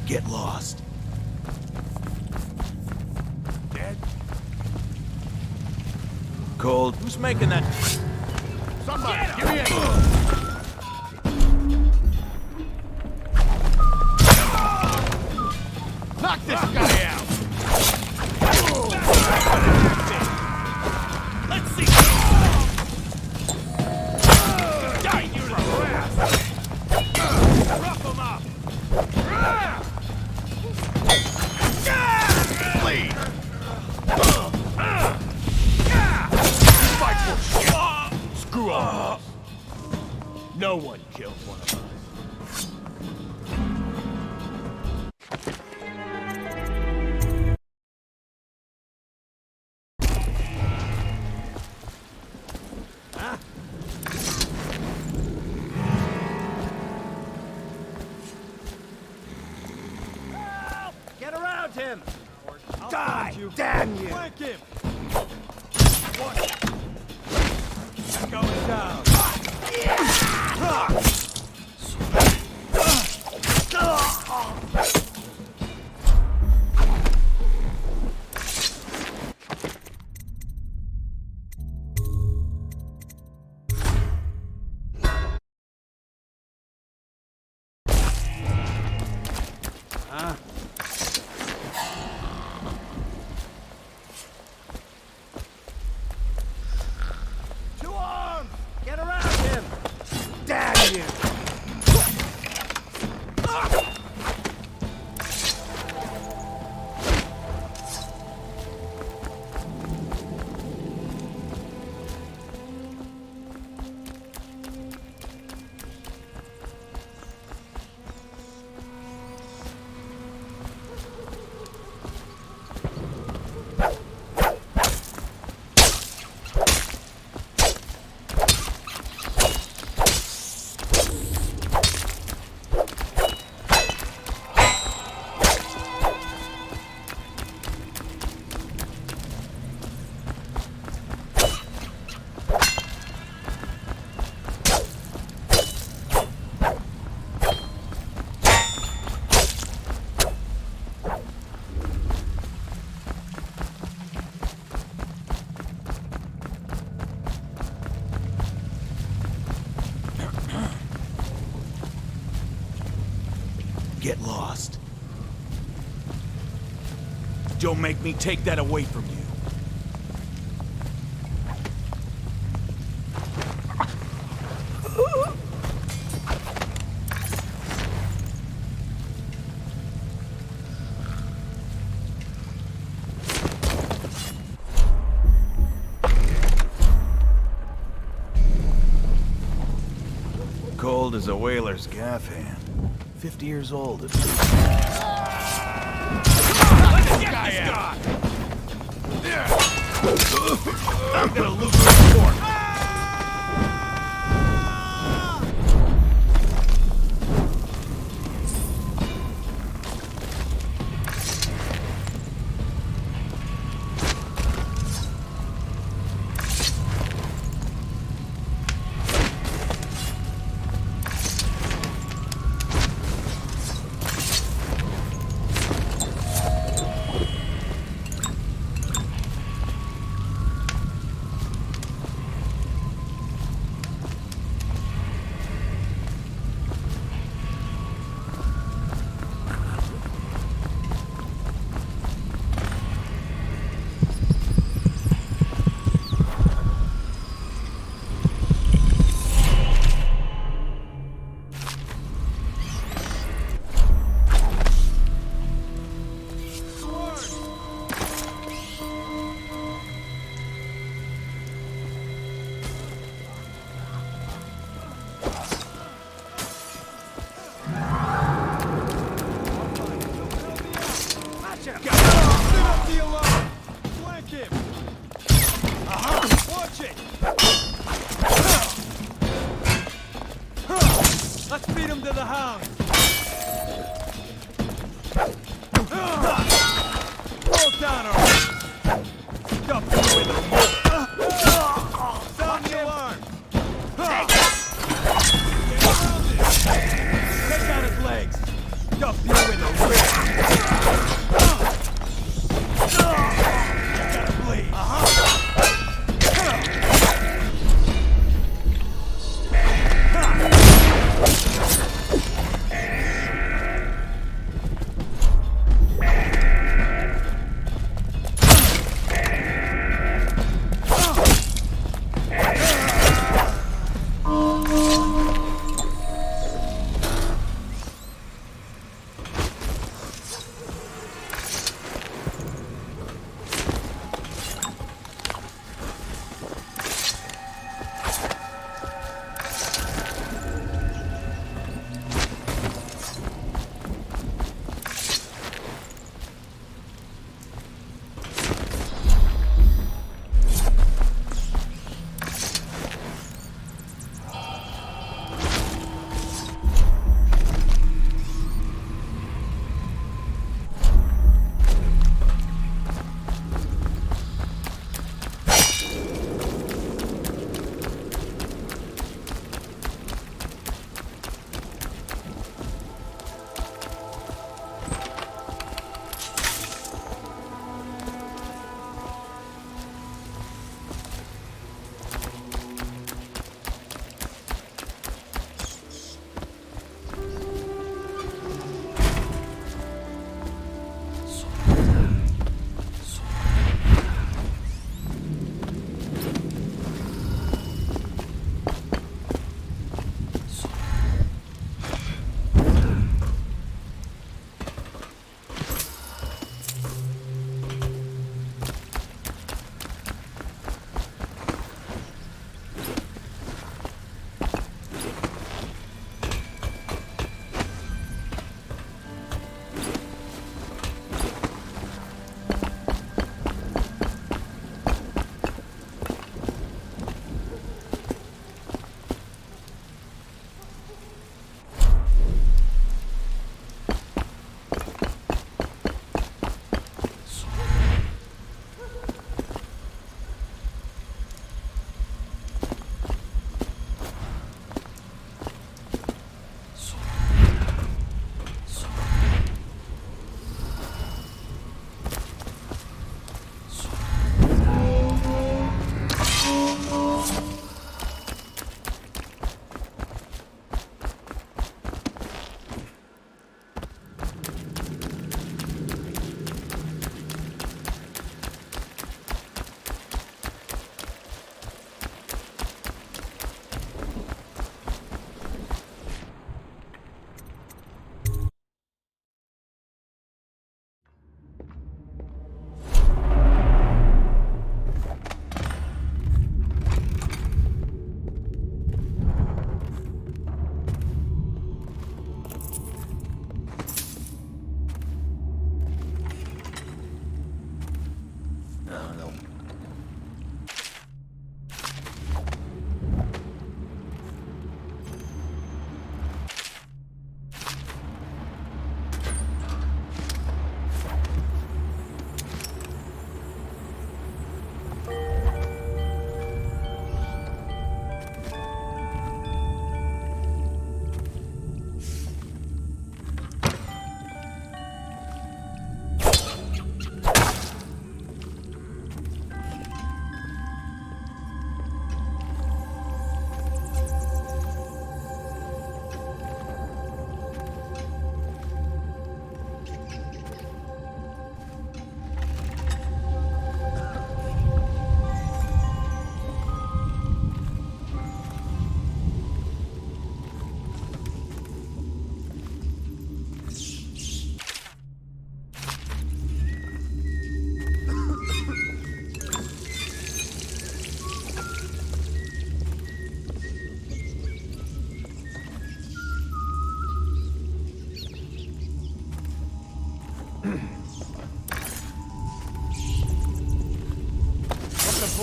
Get lost. Dead? Cold. Who's making that? Somebody, give me a... Knock this guy out! Let's see! Die, you grass! Rough him up! Flee! Fight for shit! Screw off! No one killed one of us. Get around him! Die! Damn you! Flank him! What? Going down. get lost. Don't make me take that away from you. Cold as a whaler's gaff hand. 50 years old. Let this guy out! I'm gonna lose the support. Let's beat him to the hound! Roll down, alright! Dump you in the water! Sound the alarm! Take out his legs! Dump you in the rear! You gotta bleed!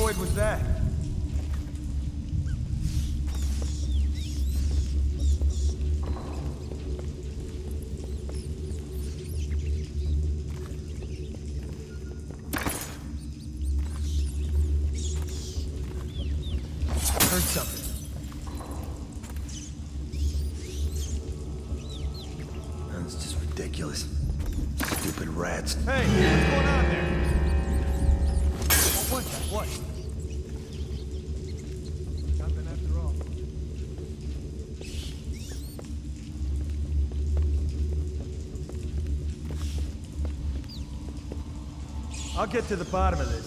droid was that? Heard something. That's just ridiculous. Stupid rats. Hey, what's going on there? What? Nothing after all. I'll get to the bottom of this.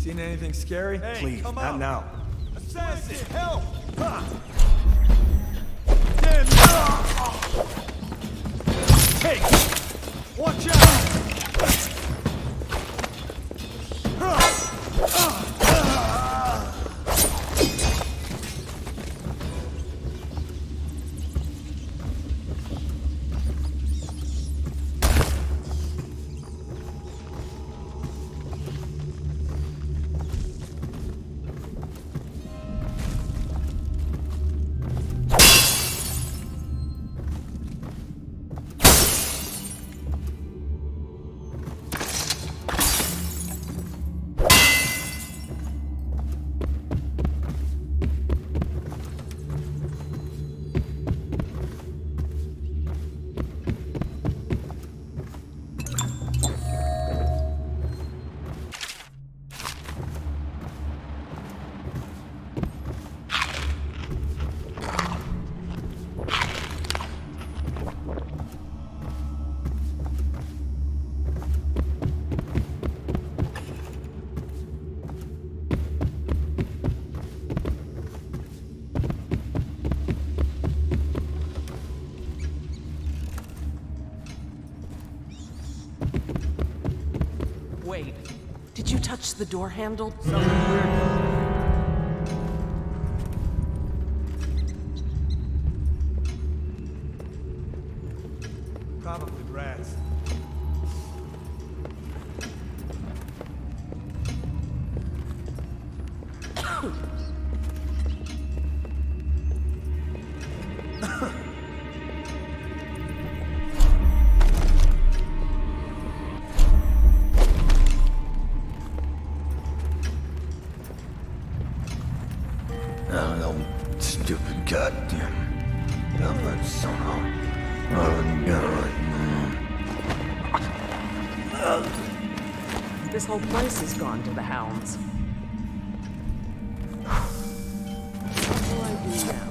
Seen anything scary? Hey, Please, come not out. now. Assassin, help! Ha! Damn! Hey! Watch out! Wait, did you touch the door handle? Something weird. Probably rats. Oh, stupid goddamn. That son This whole place has gone to the hounds. What do I do now?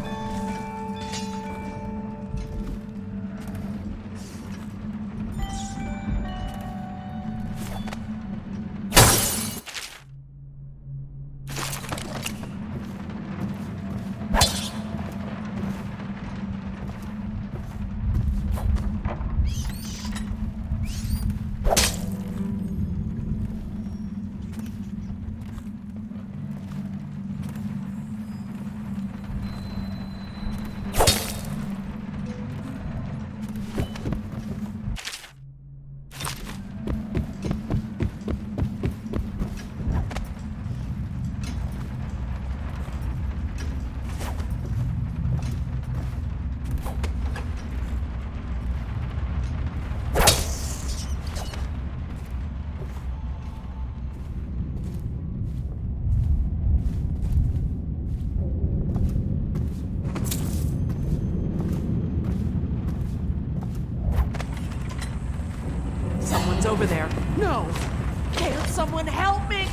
Someone's over there. No! Can't someone help me?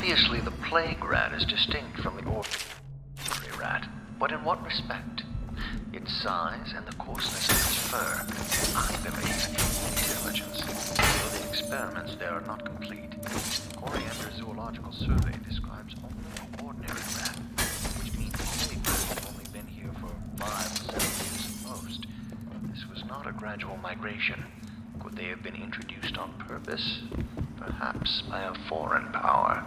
Obviously, the plague rat is distinct from the ordinary rat, but in what respect? Its size and the coarseness of its fur. I believe intelligence. Though the experiments there are not complete. Coriander Zoological Survey describes only an ordinary rat, which means the plague rat has only been here for 5 or 7 years at most. This was not a gradual migration. Could they have been introduced on purpose? Perhaps by a foreign power.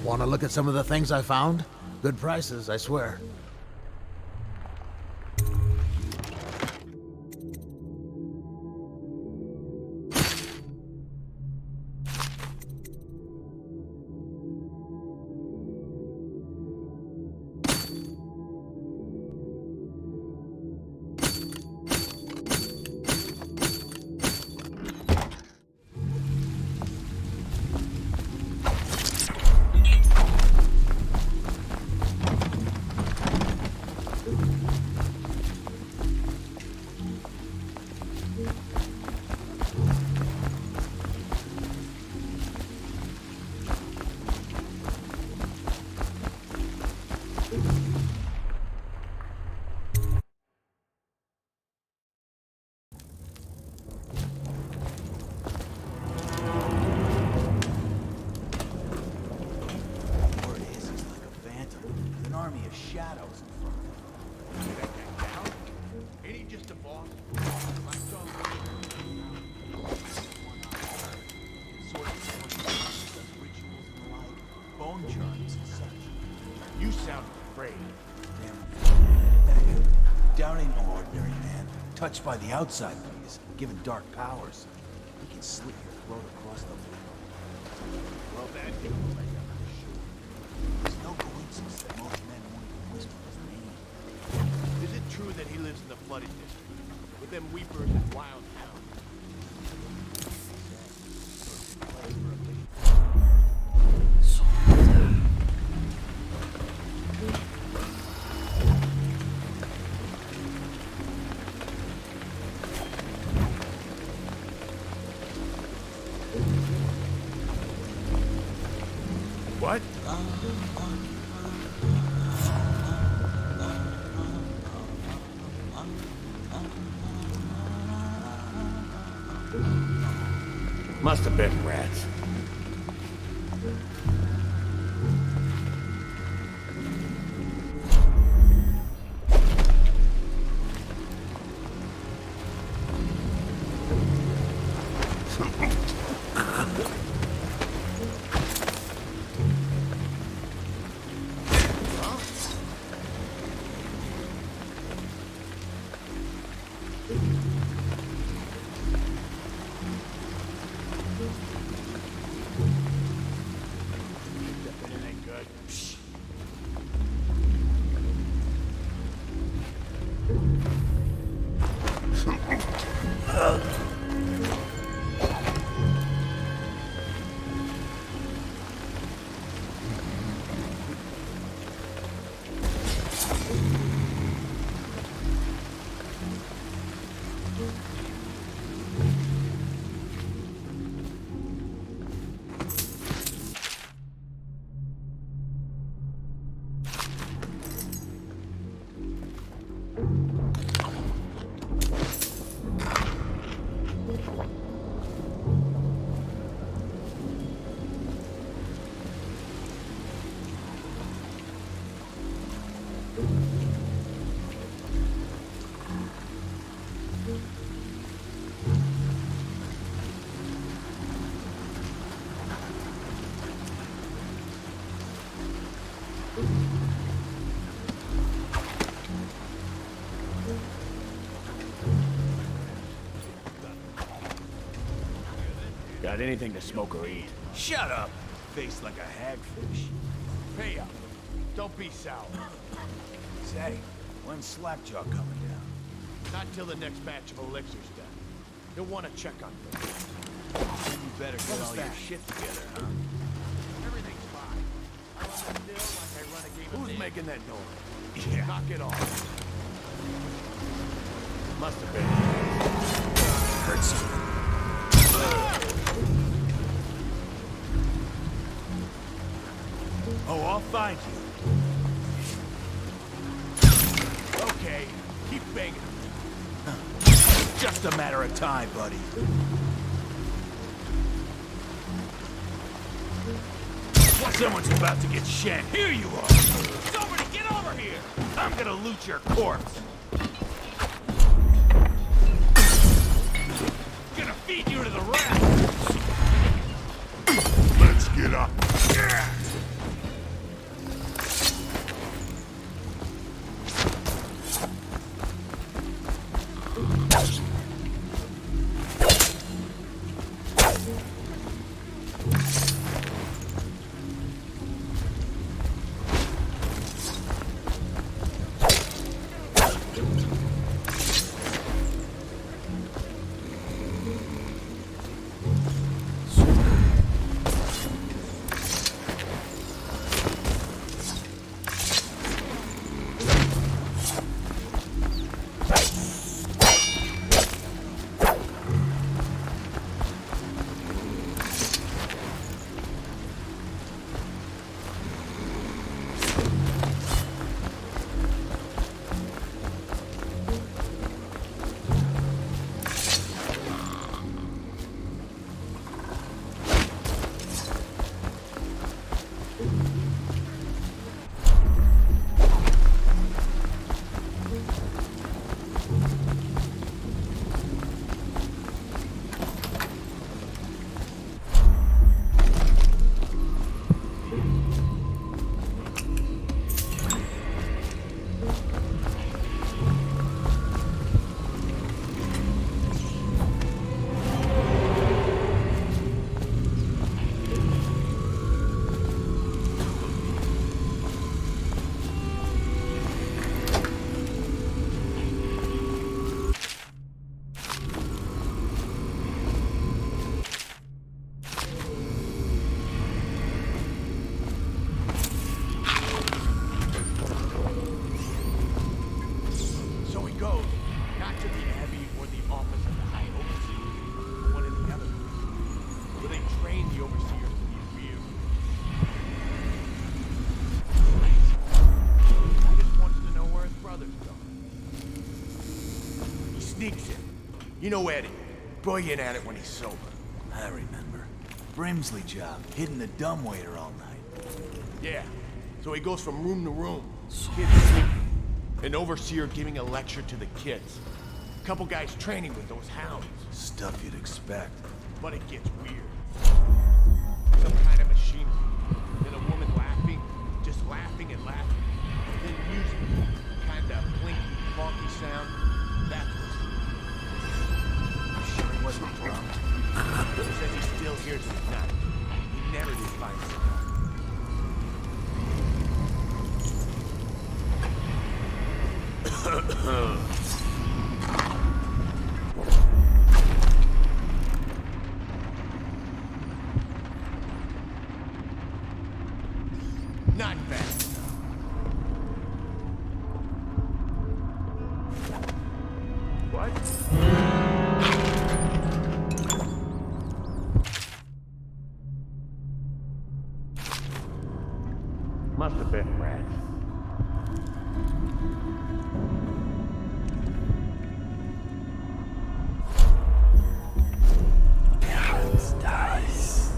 Want to look at some of the things I found? Good prices, I swear. Touched by the outside things, given dark powers, he can slit your throat across the world. Well, that goes like I'm sure. It's no coincidence that most men won't even whisper his name. Is it true that he lives in the flooded district, with them weepers and wild hounds? What? Must have been rats. Got anything to smoke or eat? Shut up! Face like a hagfish. Pay up. Don't be sour. Say, when's Slackjaw coming down? Not till the next batch of elixirs done. You'll want to check on them. Then you better get all your shit together, huh? Everything's fine. I run the deal like I run a game of Who's making that noise? Yeah. Knock it off. Must have been. Heard something. Oh, I'll find you. Okay, keep banging. Just a matter of time, buddy. Someone's about to get shanked. Here you are! Somebody get over here! I'm gonna loot your corpse. Gonna feed you to the rats. Let's get up. Yeah. You know Eddie. Brilliant at it when he's sober. I remember. Brimsley job, hitting the dumbwaiter all night. Yeah. So he goes from room to room. Kids sleeping. An overseer giving a lecture to the kids. A couple guys training with those hounds. Stuff you'd expect. But it gets weird. Some kind of machinery. Then a woman laughing. Just laughing and laughing. And then music. Kinda blinky, funky sound. That's what's weird. I'm sure he wasn't drunk. He says he still hears it at night. He never did find it. Not bad. What? Must have been rats. Dice.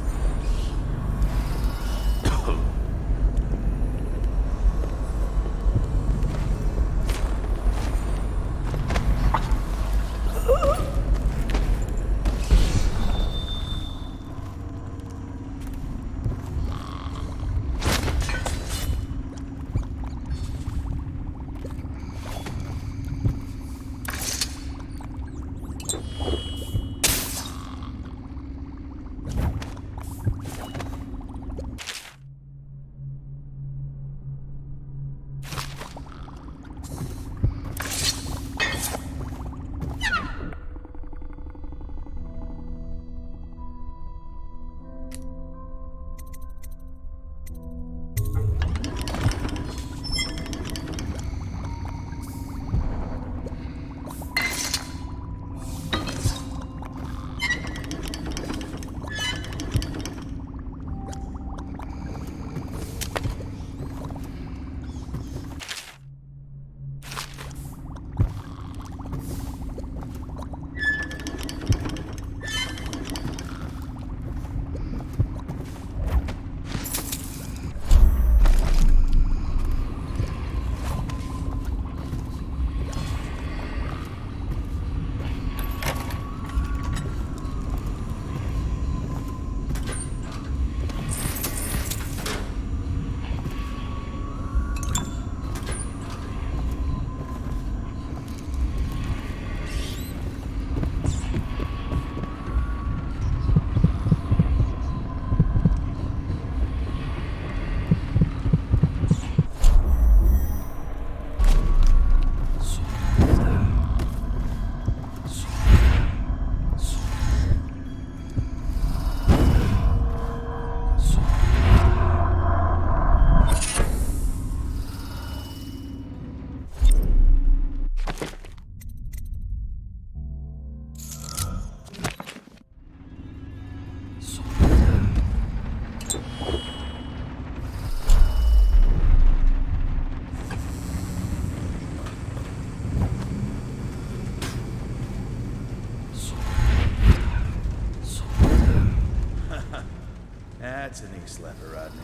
That's an knee slapper, Rodney.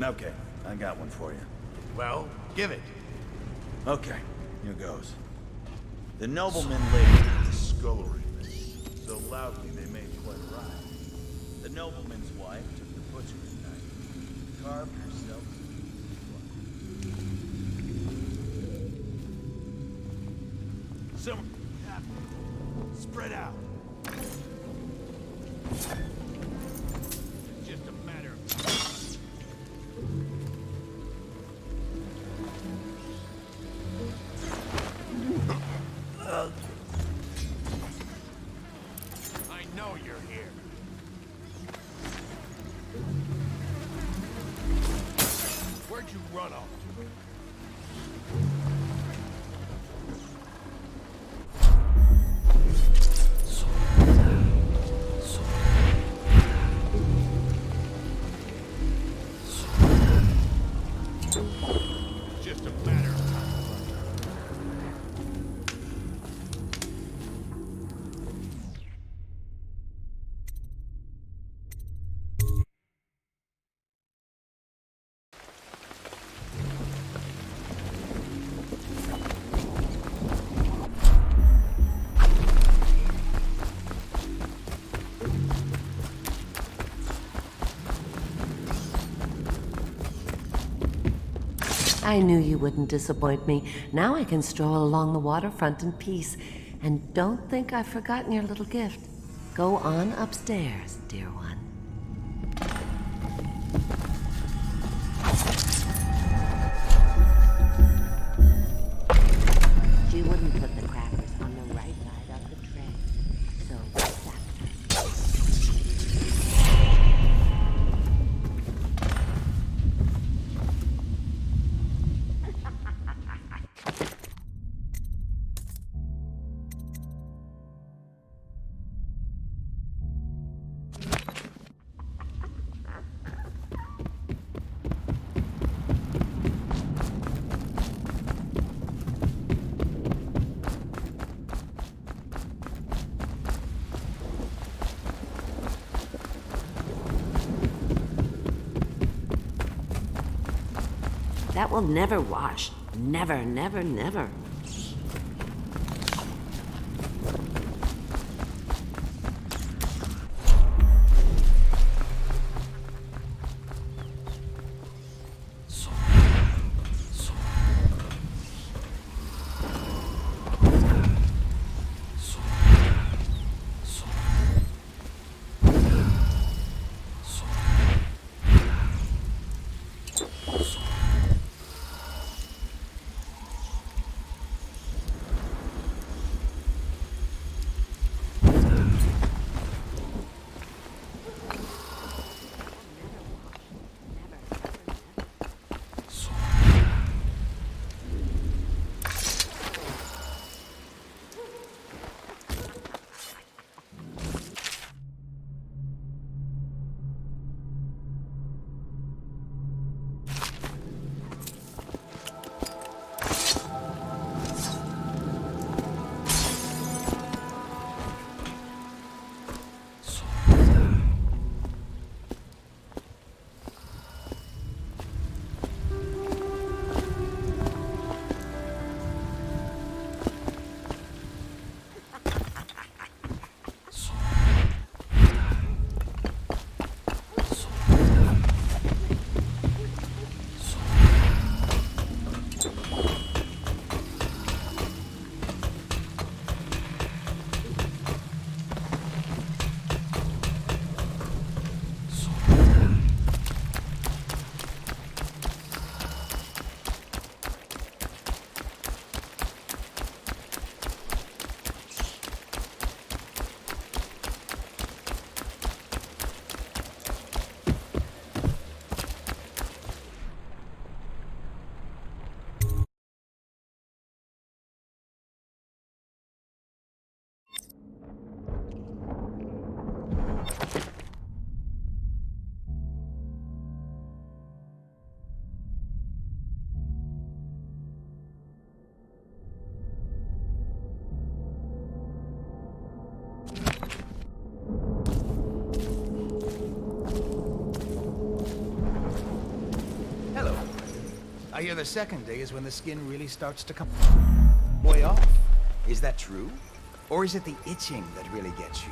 Okay, I got one for you. Well, give it. Okay, here goes. The nobleman laid the scullery so loudly they made quite a riot. The nobleman's wife took the butcher's knife, carved herself to some spread out. It's just a matter of I know you're here. Where'd you run off It's just a matter of time. I knew you wouldn't disappoint me. Now I can stroll along the waterfront in peace. And don't think I've forgotten your little gift. Go on upstairs, dear one. She wouldn't put the crackers on the right side of the tray. So that's that will never wash. Never, never, never. I hear the second day is when the skin really starts to come way off. Is that true? Or is it the itching that really gets you?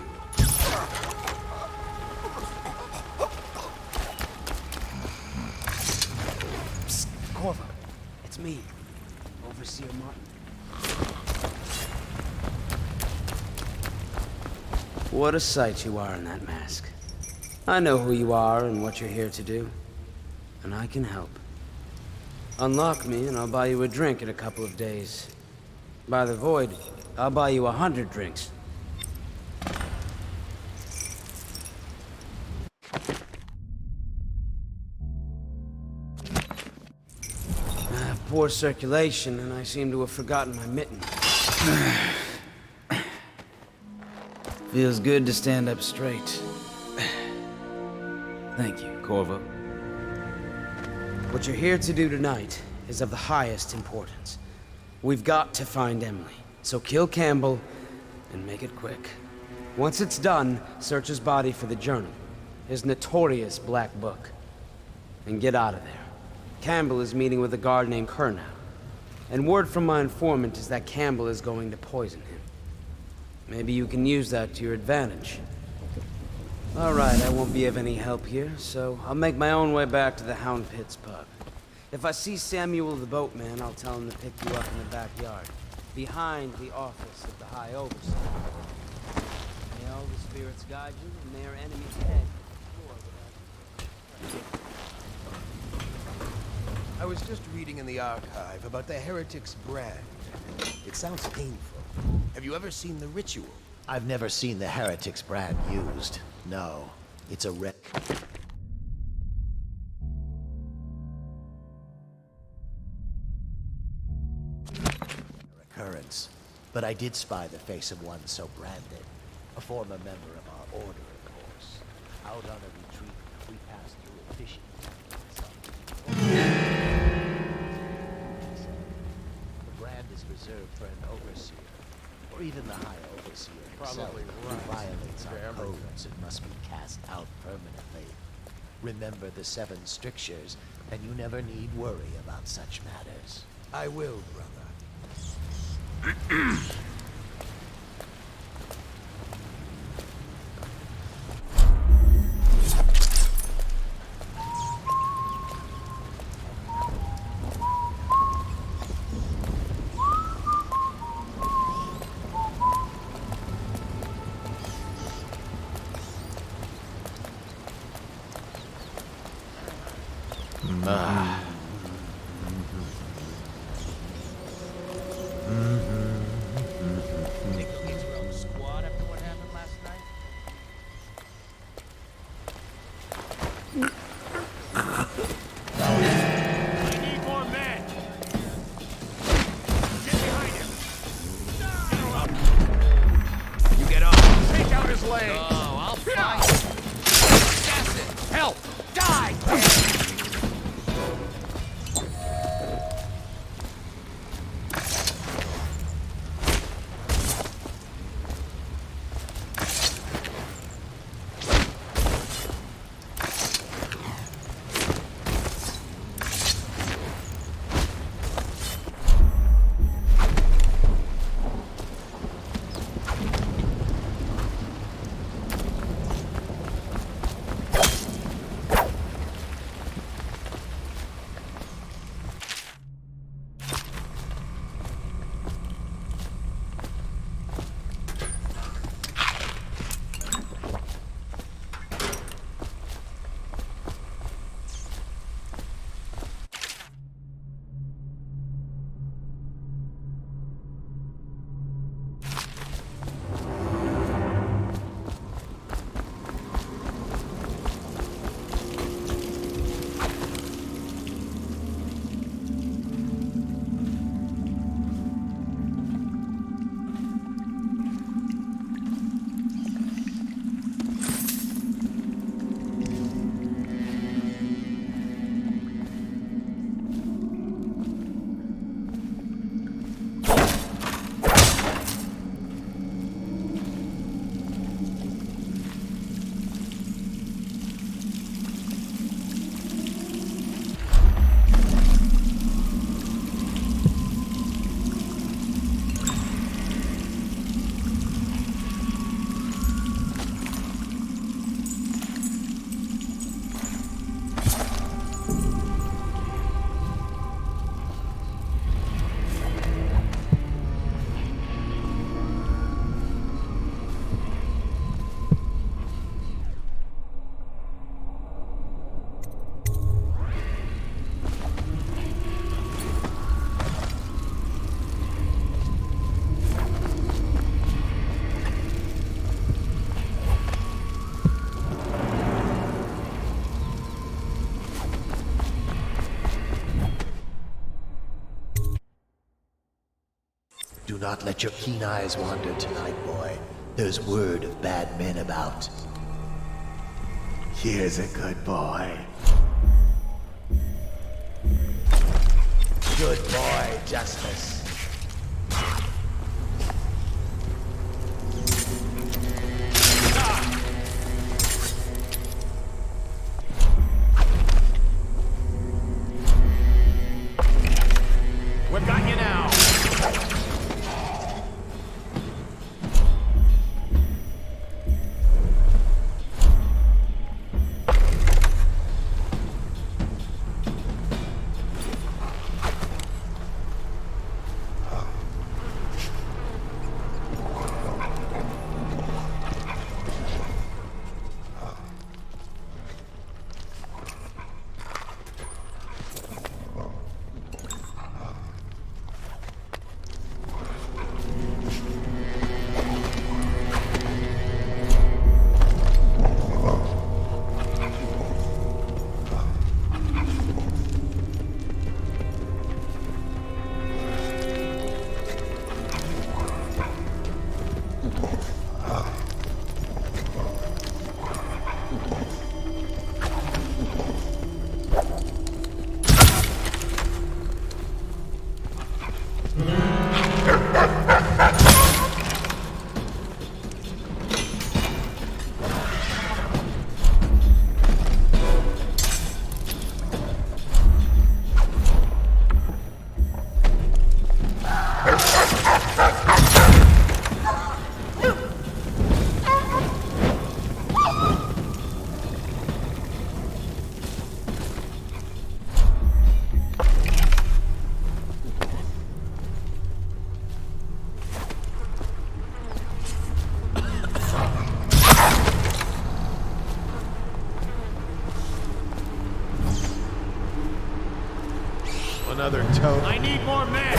Psst, Corvo. It's me, Overseer Martin. What a sight you are in that mask. I know who you are and what you're here to do. And I can help. Unlock me and I'll buy you a drink in a couple of days. By the Void, I'll buy you 100 drinks. I have poor circulation and I seem to have forgotten my mitten. Feels good to stand up straight. Thank you, Corvo. What you're here to do tonight is of the highest importance. We've got to find Emily, so kill Campbell and make it quick. Once it's done, search his body for the journal, his notorious black book, and get out of there. Campbell is meeting with a guard named Kernow, and word from my informant is that Campbell is going to poison him. Maybe you can use that to your advantage. All right, I won't be of any help here, so I'll make my own way back to the Hound Pits pub. If I see Samuel the boatman, I'll tell him to pick you up in the backyard, behind the office of the High Overseer. May all the spirits guide you, and may our enemies head. I was just reading in the archive about the Heretic's brand. It sounds painful. Have you ever seen the ritual? I've never seen the Heretic's brand used. No, it's a occurrence. But I did spy the face of one so branded. A former member of our order, of course. Out on a retreat, we passed through a fishing The brand is reserved for an overseer, or even the High Overseer himself, who violates our codes and must be cast out permanently. Remember the 7 strictures, and you never need worry about such matters. I will, brother. Do not let your keen eyes wander tonight, boy. There's word of bad men about. Here's a good boy. Good boy, Justice. We've got you now. Another toad. I need more men!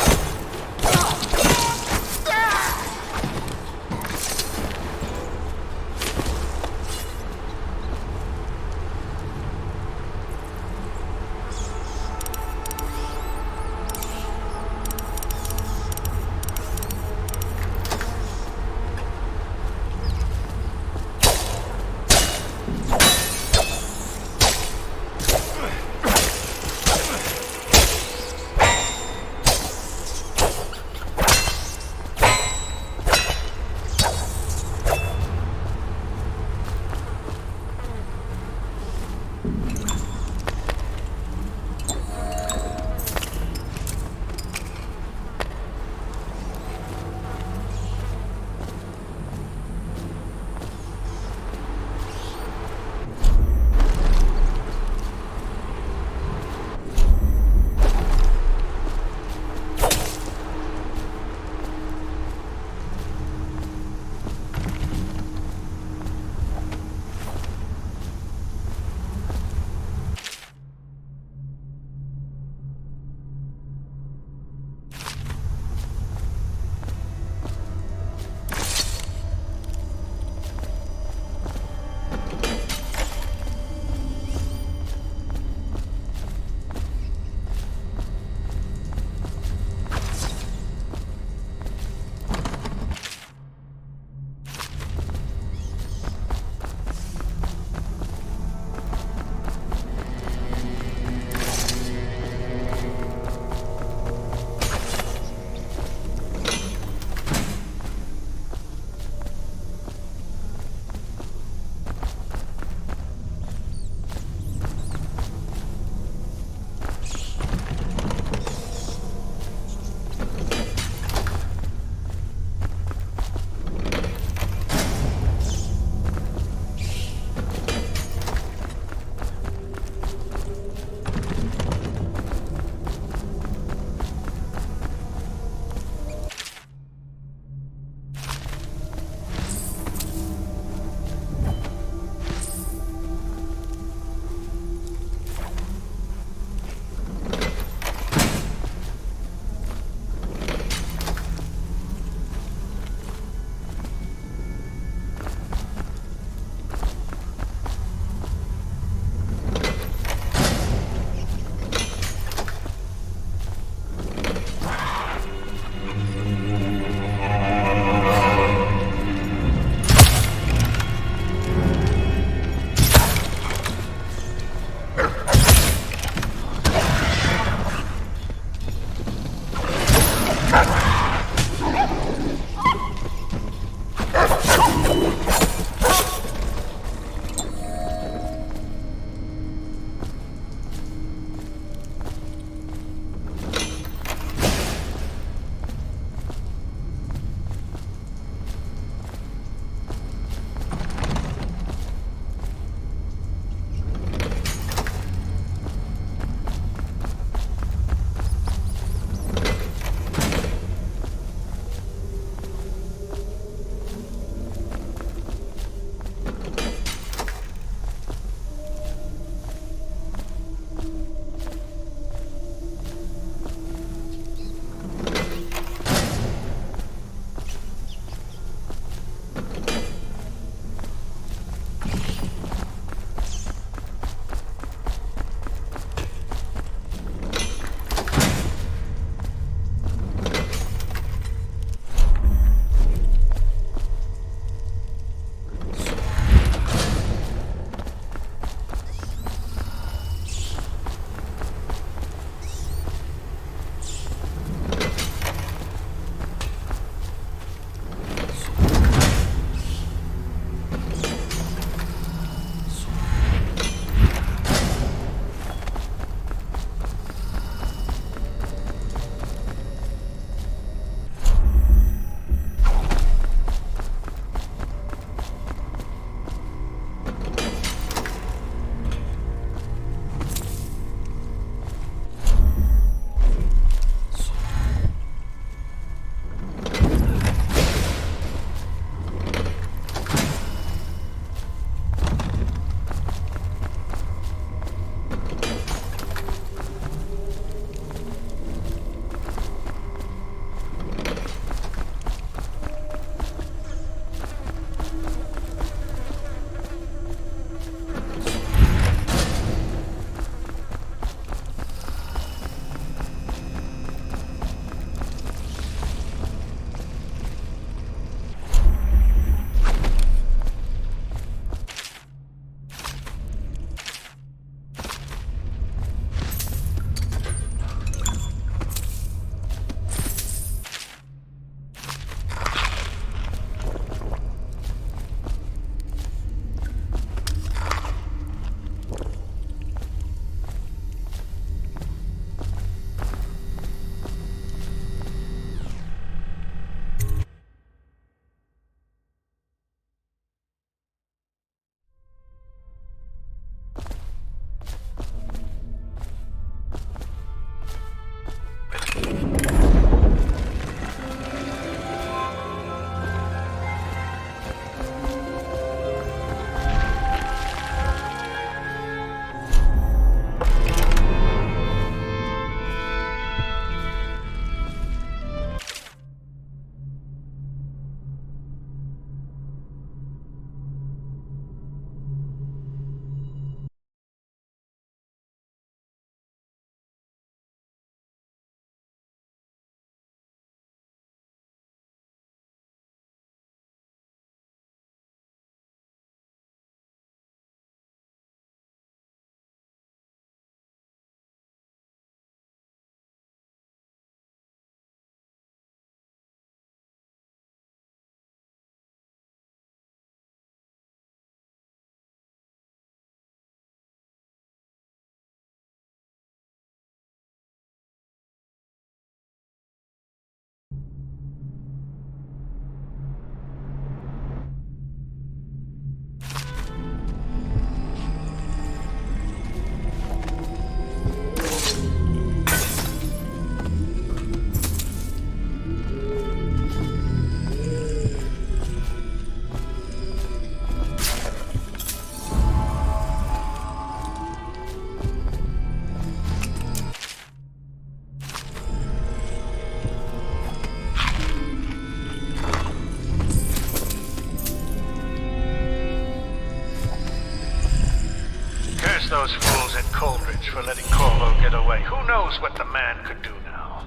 Curse those fools at Coldridge for letting Corvo get away. Who knows what the man could do now?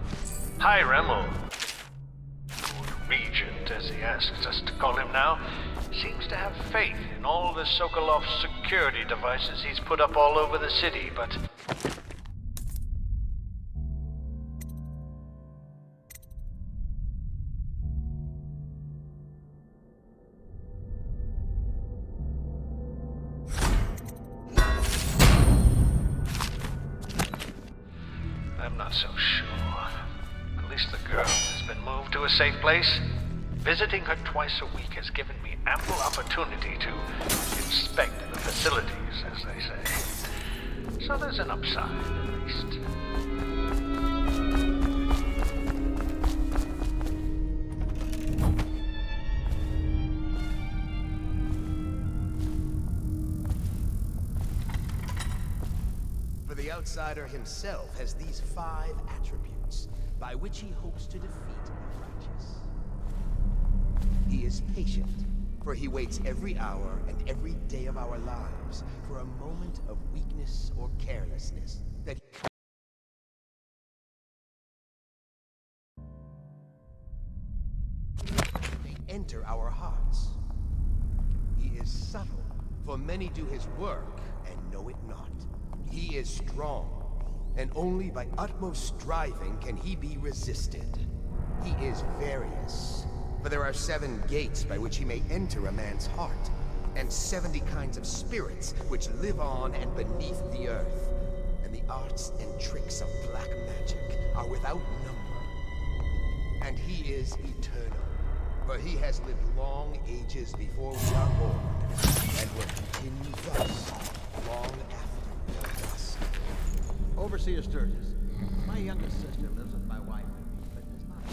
Hiram, or Regent, as he asks us to call him now, seems to have faith in all the Sokolov's security devices he's put up all over the city, but... I'm not so sure. At least the girl has been moved to a safe place. Visiting her twice a week has given me ample opportunity to inspect the facilities, as they say. So there's an upside, at least. For the outsider himself has these 5 attributes by which he hopes to defeat the righteous. He is patient, for he waits every hour and every day of our lives for a moment of weakness or carelessness that may enter our hearts. He is subtle, for many do his work and know it not. He is strong, and only by utmost striving can he be resisted. He is various, for there are 7 gates by which he may enter a man's heart, and 70 kinds of spirits which live on and beneath the earth. And the arts and tricks of black magic are without number. And he is eternal, for he has lived long ages before we are born, and will continue thus long after we are dust. Overseer Sturgis, my youngest sister lives with my wife and me, but does not...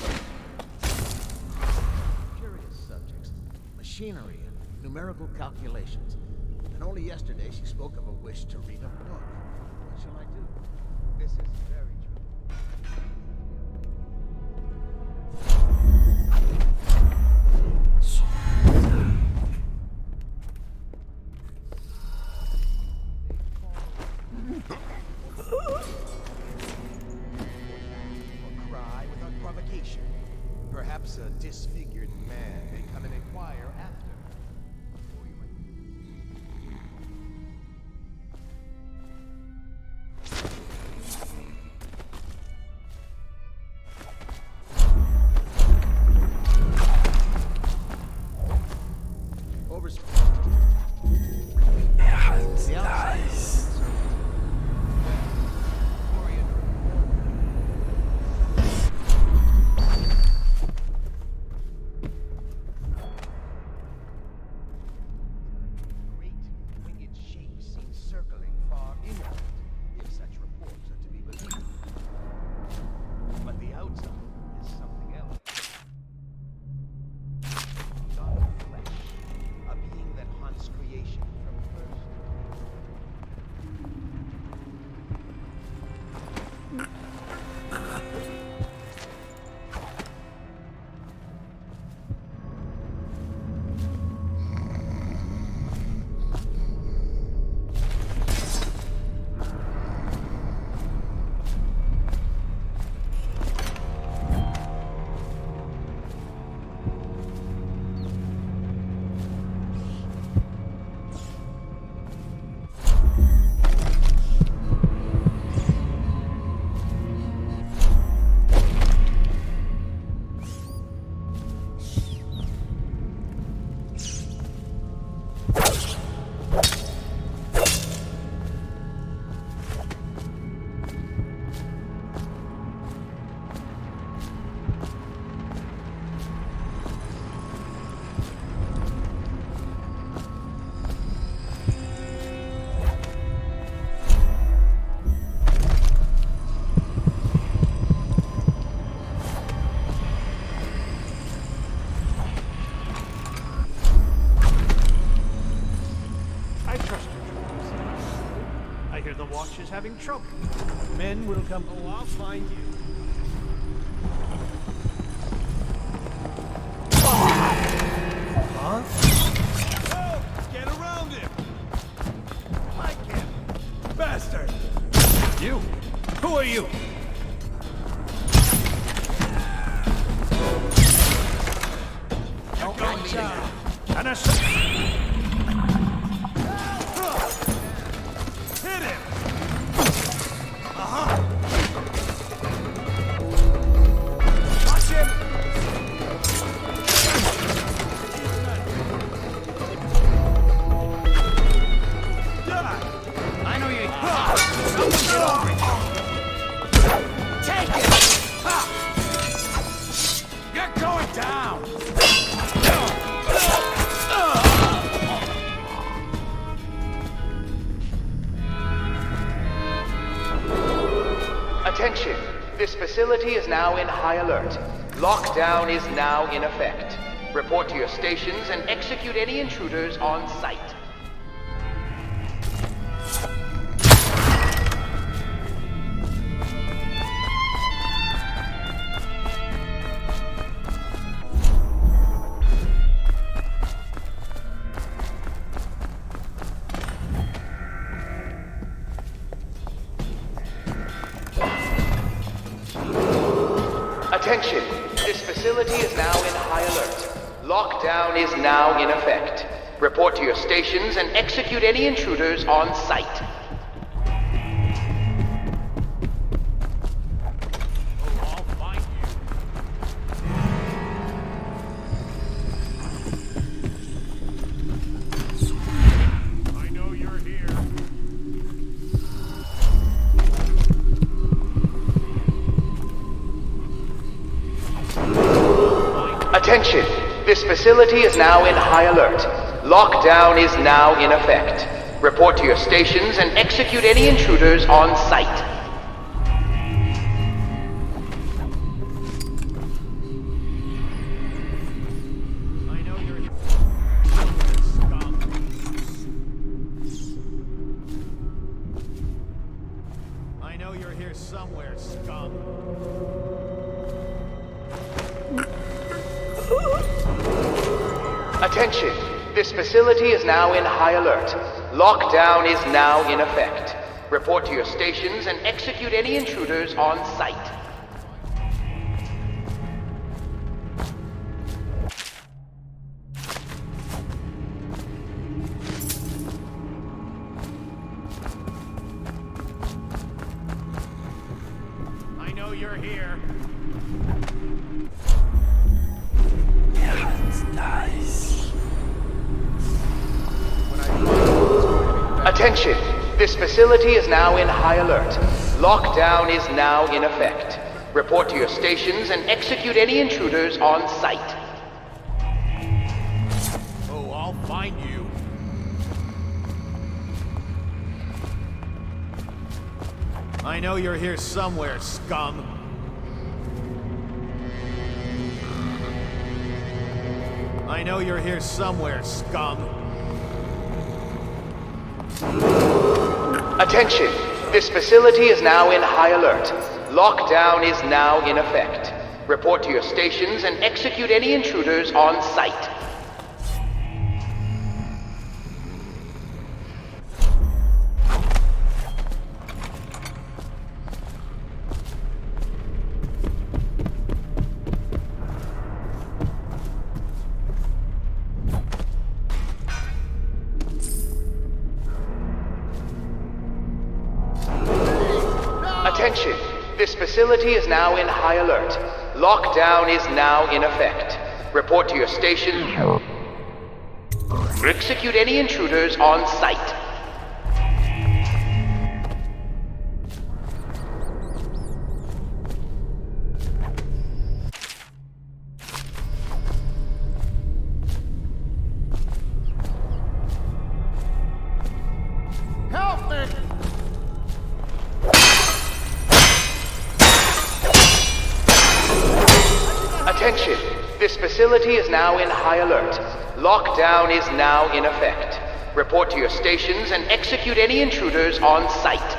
Curious subjects, machinery and numerical calculations. And only yesterday she spoke of a wish to read a book. What shall I do? This is very true. Or cry without provocation. Perhaps a disfigured man may come and inquire after. Is having trouble. Men will come. Oh, I'll find you. Huh? Oh, get around him! I can't. You? Who are you? You're going down. And hit him! Uh-huh. Watch him! I know you. Someone get over it. Take it. You're going down. Attention. This facility is now in high alert. Lockdown is now in effect. Report to your stations and execute any intruders on site. Attention, this facility is now in high alert. Lockdown is now in effect. Report to your stations and execute any intruders on site. Attention! This facility is now in high alert. Lockdown is now in effect. Report to your stations and execute any intruders on site. I know you're here somewhere, scum. Attention! This facility is now in high alert. Lockdown is now in effect. Report to your stations and execute any intruders on site. I know you're here. Attention! This facility is now in high alert. Lockdown is now in effect. Report to your stations and execute any intruders on site. Oh, I'll find you. I know you're here somewhere, scum. I know you're here somewhere, scum. Attention! This facility is now in high alert. Lockdown is now in effect. Report to your stations and execute any intruders on site. Attention! This facility is now in high alert. Lockdown is now in effect. Report to your station. Execute any intruders on site. Help me! Attention! This facility is now in high alert. Lockdown is now in effect. Report to your stations and execute any intruders on site.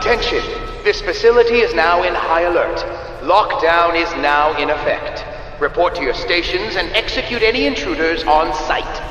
Attention! This facility is now in high alert. Lockdown is now in effect. Report to your stations and execute any intruders on sight.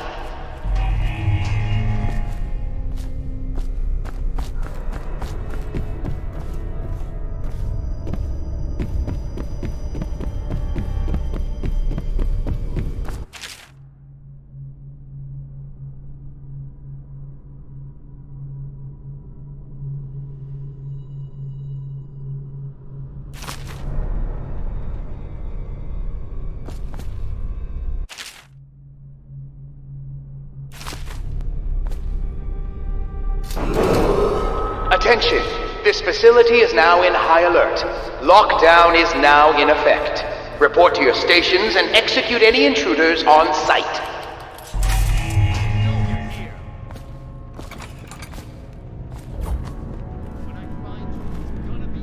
Attention! This facility is now in high alert. Lockdown is now in effect. Report to your stations and execute any intruders on sight.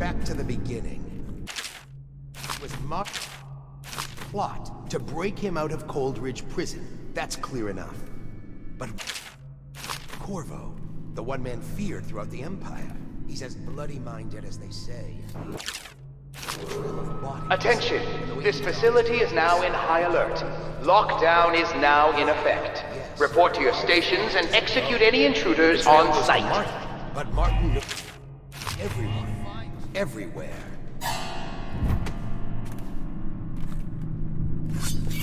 Back to the beginning. It was Mark's plot to break him out of Coldridge Prison. That's clear enough. But Corvo, the one man feared throughout the Empire, he's as bloody-minded as they say. Attention! This facility is now in high alert. Lockdown is now in effect. Report to your stations and execute any intruders on sight. But Martin knew everyone, everywhere.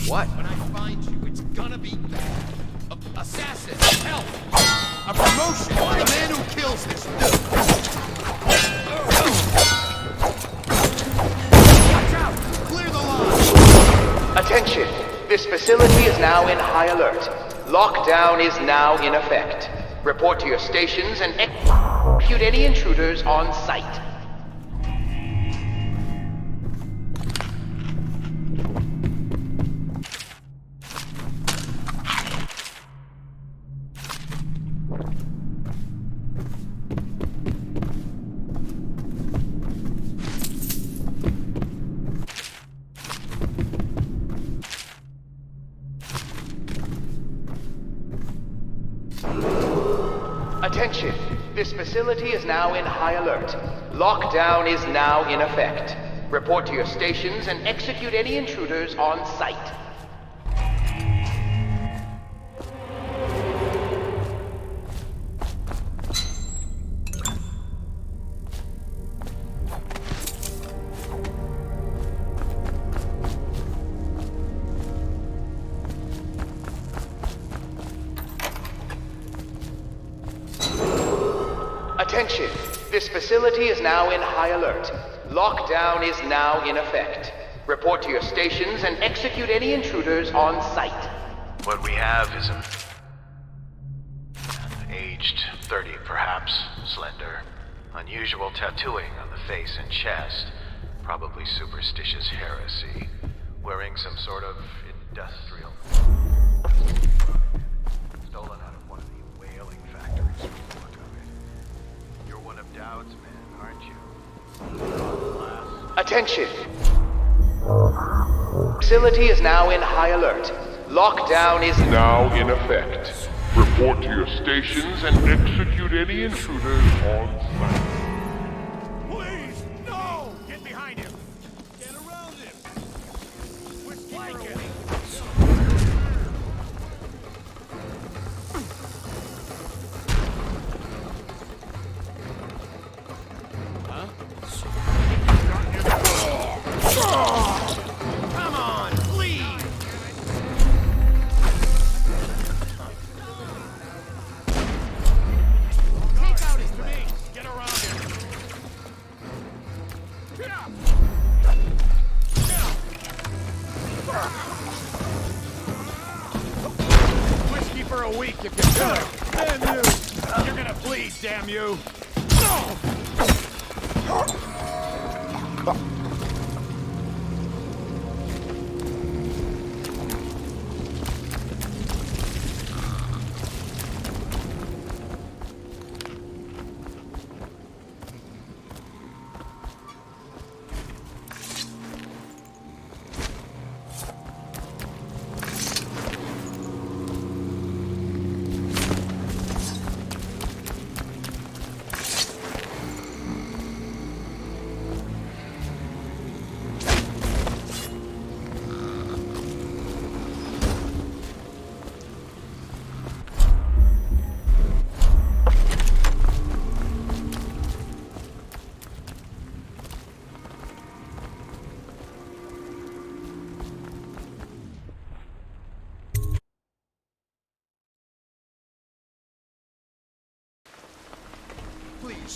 What? When I find you, it's gonna be assassin, help, a promotion, the man who kills this dude. Watch out! Clear the line! Attention! This facility is now in high alert. Lockdown is now in effect. Report to your stations and execute any intruders on sight. Attention! This facility is now in high alert. Lockdown is now in effect. Report to your stations and execute any intruders on sight. Attention! This facility is now in high alert. Lockdown is now in effect. Report to your stations and execute any intruders on sight. What we have is aged 30 perhaps, slender. Unusual tattooing on the face and chest. Probably superstitious heresy. Wearing some sort of industrial... Stolen out of one of the whaling factories from the look of it. You're one of Dowd's men, aren't you? Attention! Facility is now in high alert. Lockdown is now in effect. Report to your stations and execute any intruders on sight. Please, no! Get behind him! Get around him! Whiskey for a week. Come on, please! Take out his mace! Get around him! Whiskey for a week if you could! Damn you! You're gonna bleed, damn you!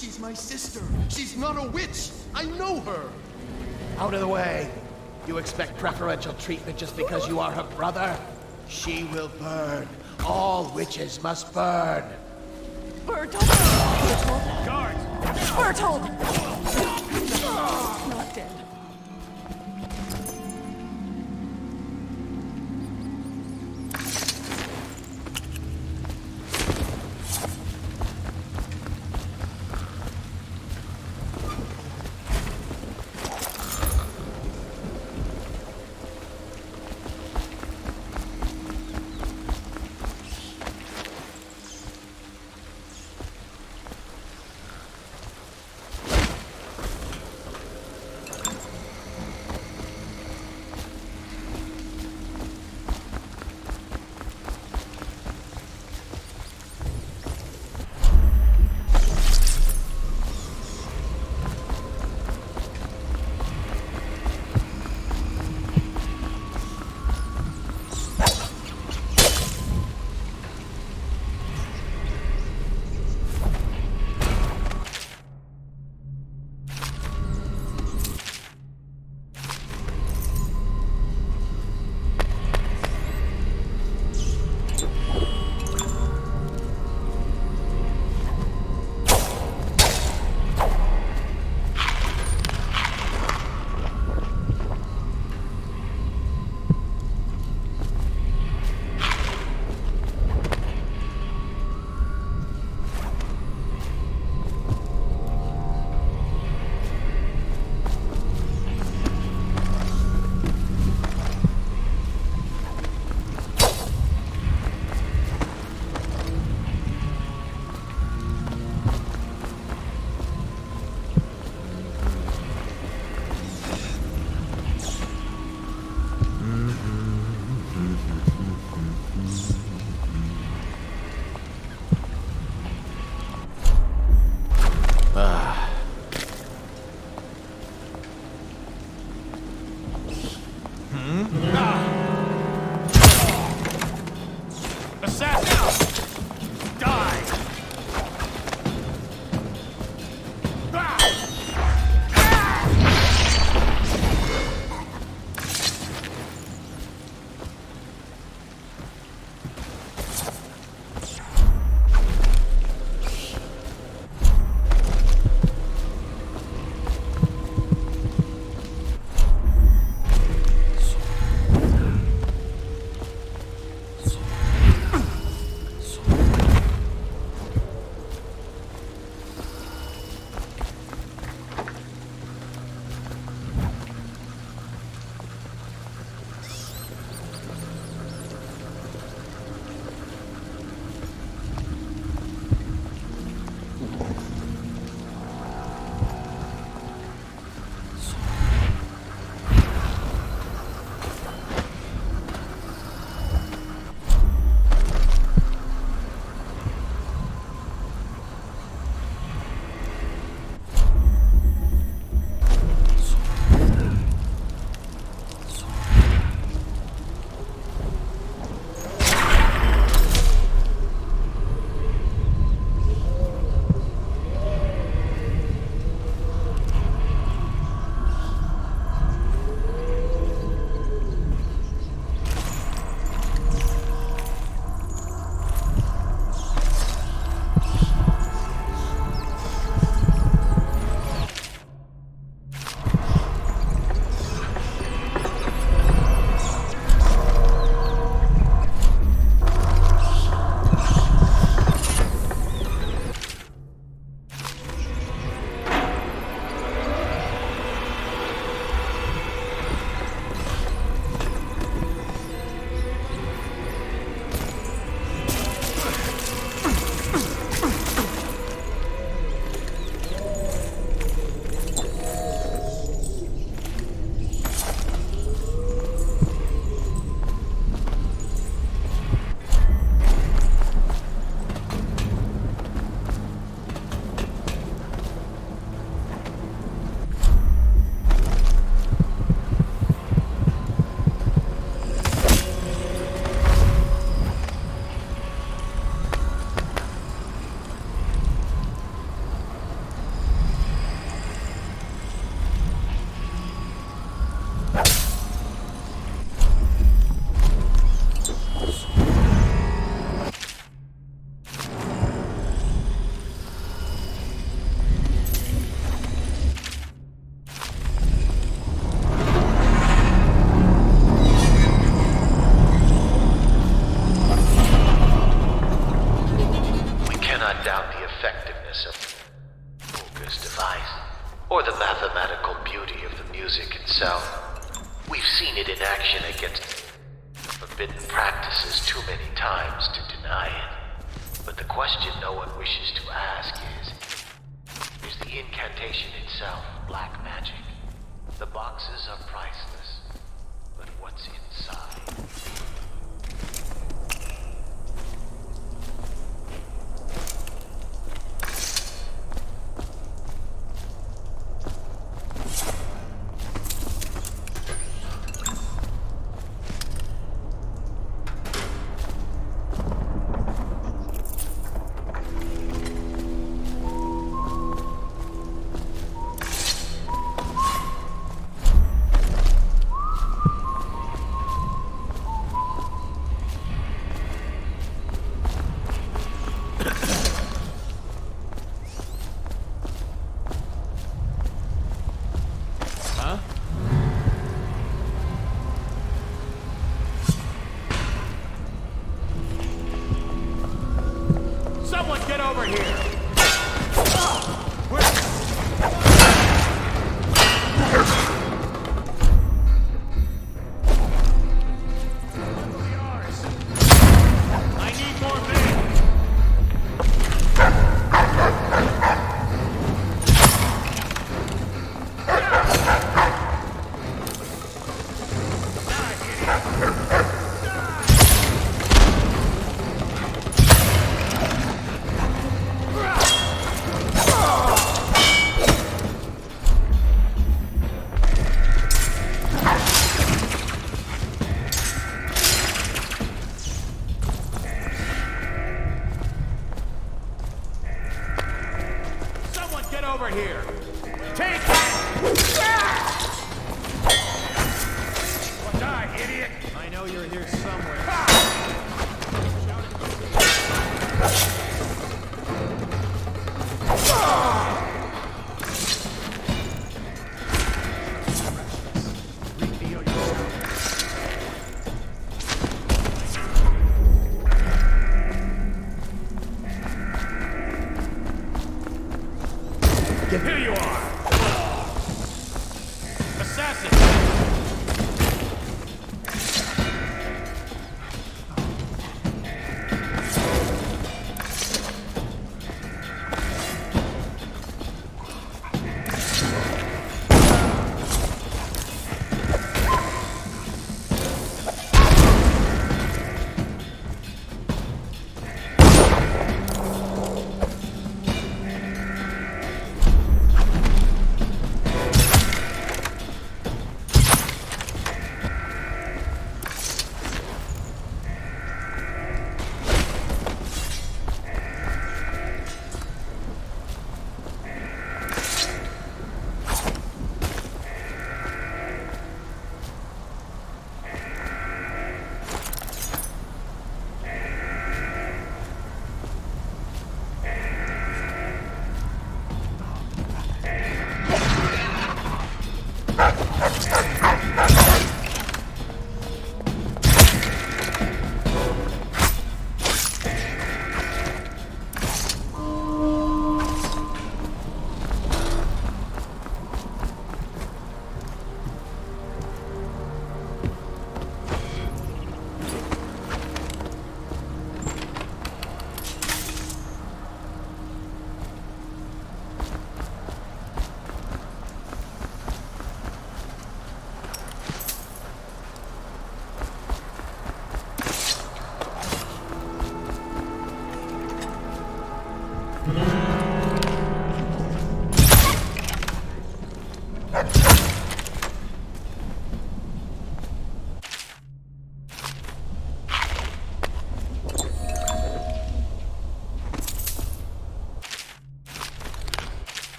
She's my sister. She's not a witch. I know her. Out of the way. You expect preferential treatment just because you are her brother? She will burn. All witches must burn. Bertold! Bertold! Guards! Bertold! Not dead. forbidden practices too many times to deny it. But the question no one wishes to ask is the incantation itself black magic? The boxes are priceless, but what's inside? Someone get over here! I need more men! Someone get over here! Take it! Well, die, idiot! I know you're here somewhere. Here you are! Assassin!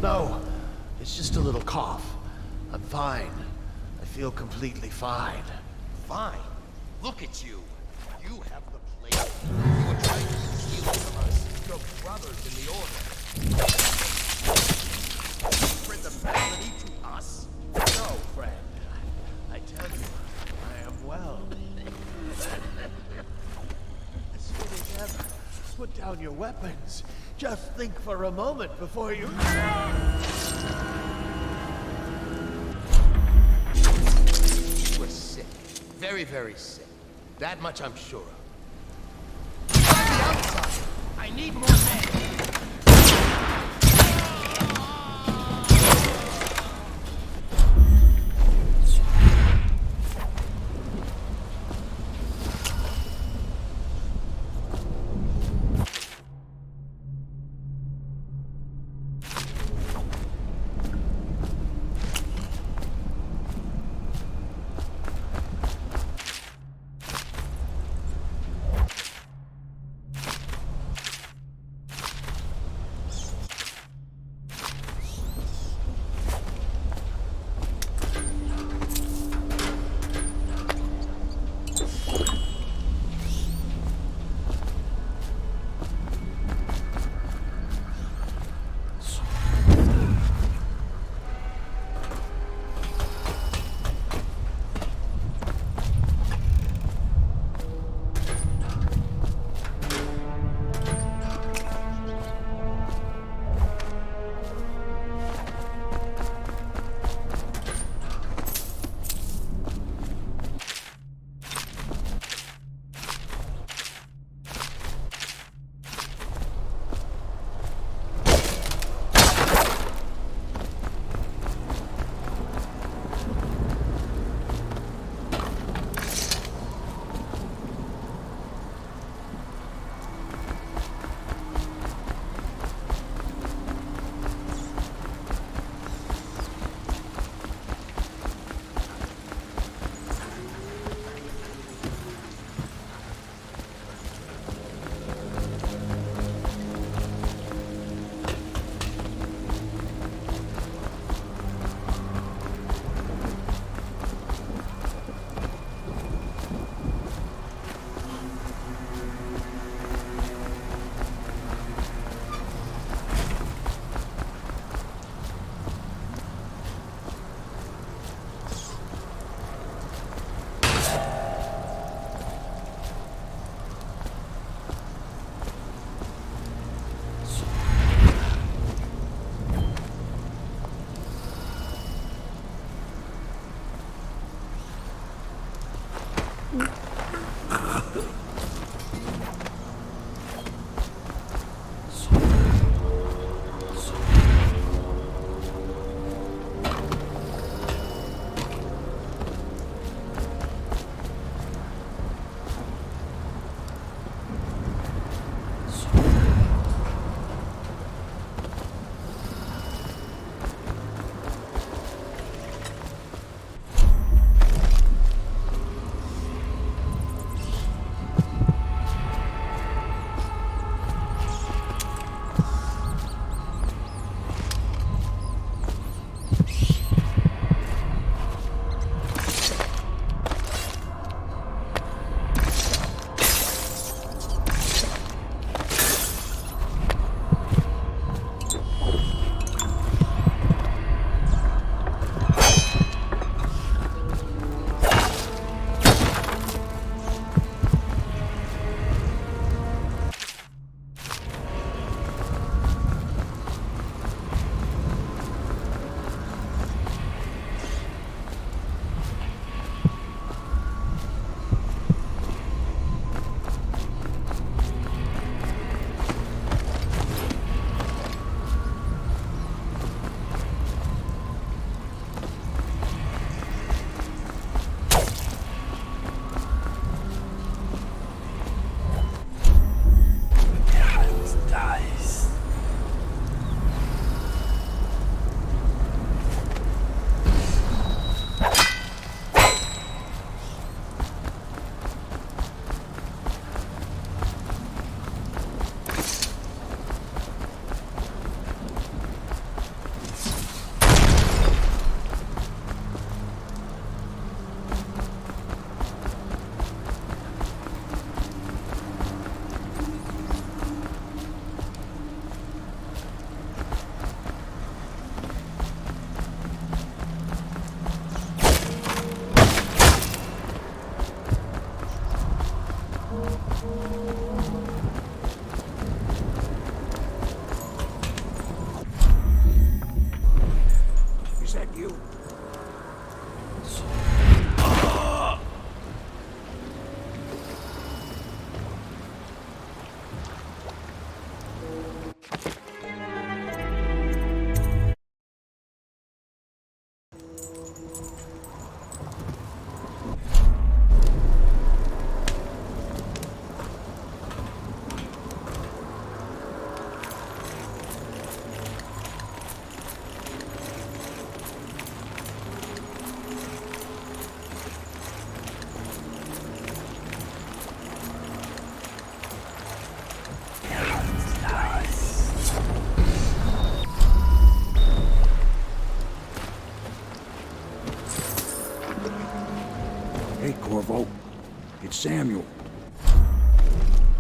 No, it's just a little cough. I'm fine. I feel completely fine. Fine. Look at you. You have the plague. You were trying to steal it from us, your brothers in the Order. Spread the malady to us? No, friend. I tell you, I am well. As good as ever. Put down your weapons. Just think for a moment before you... You were sick. Very, very sick. That much I'm sure of. On the outside! I need more men! Samuel.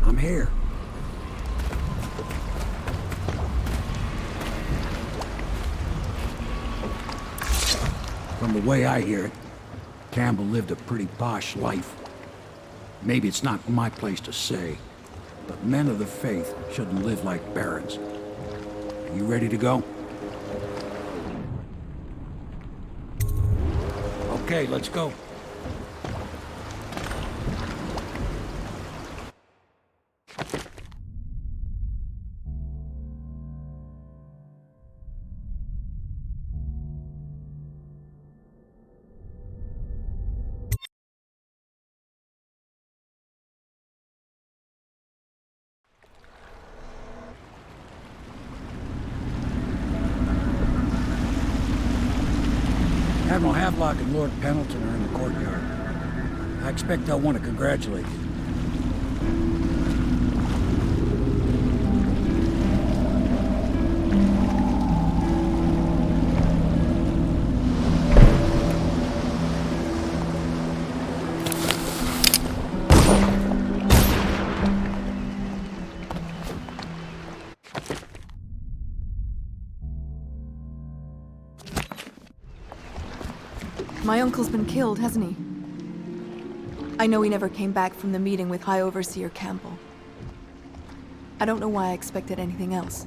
I'm here. From the way I hear it, Campbell lived a pretty posh life. Maybe it's not my place to say, but men of the faith shouldn't live like barons. Are you ready to go? Okay, let's go. Admiral Havelock and Lord Pendleton are in the courtyard. I expect they'll want to congratulate you. My uncle's been killed, hasn't he? I know he never came back from the meeting with High Overseer Campbell. I don't know why I expected anything else.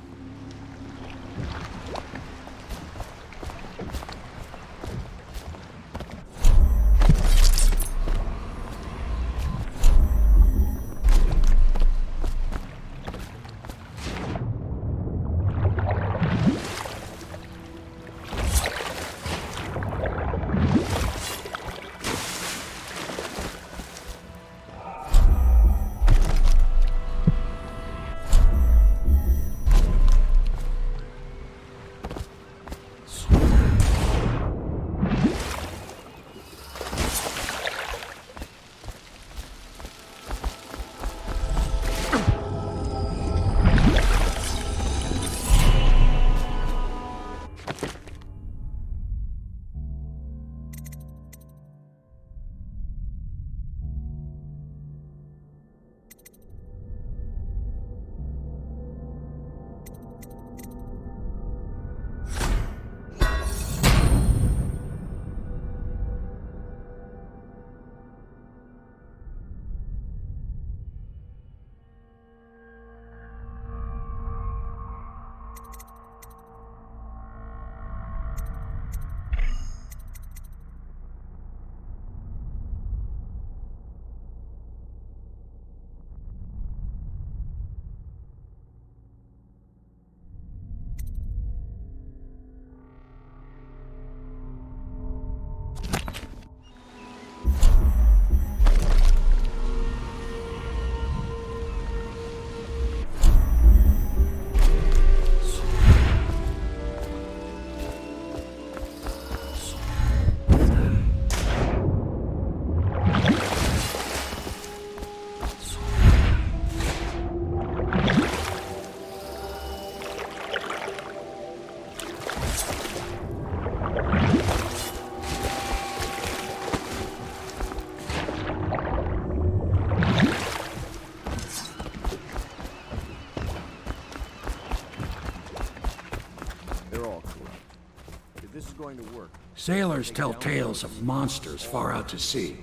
Sailors tell tales of monsters far out to sea.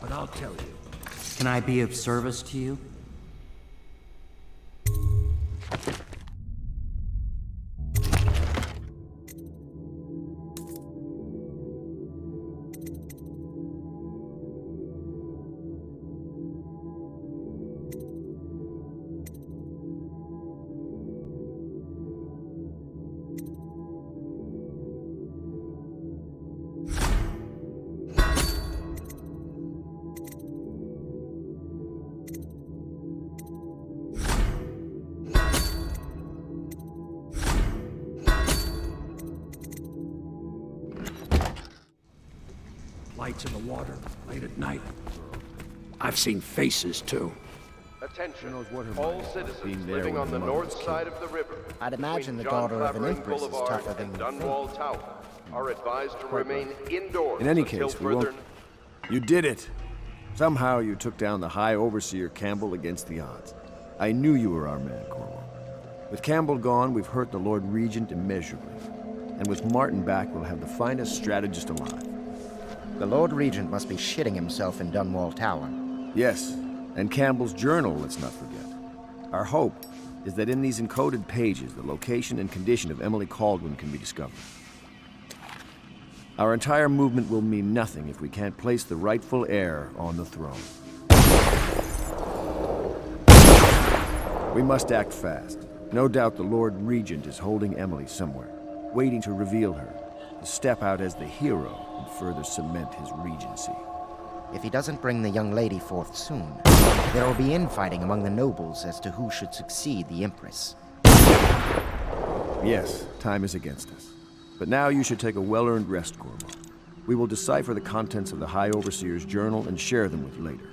But I'll tell you. Can I be of service to you? Lights in the water, late at night. I've seen faces, too. Attention, all citizens living on the north side of the river. I'd imagine the between John daughter of an Clavering empress is Boulevard tougher than and you think. Dunwall Tower are advised to remain indoors In any until case, we further... won't... You did it. Somehow you took down the High Overseer Campbell against the odds. I knew you were our man, Corvo. With Campbell gone, we've hurt the Lord Regent immeasurably. And with Martin back, we'll have the finest strategist alive. The Lord Regent must be shitting himself in Dunwall Tower. Yes, and Campbell's journal, let's not forget. Our hope is that in these encoded pages, the location and condition of Emily Kaldwin can be discovered. Our entire movement will mean nothing if we can't place the rightful heir on the throne. We must act fast. No doubt the Lord Regent is holding Emily somewhere, waiting to reveal her, to step out as the hero and further cement his regency. If he doesn't bring the young lady forth soon, there will be infighting among the nobles as to who should succeed the Empress. Yes, time is against us. But now you should take a well-earned rest, Corvo. We will decipher the contents of the High Overseer's journal and share them with you later.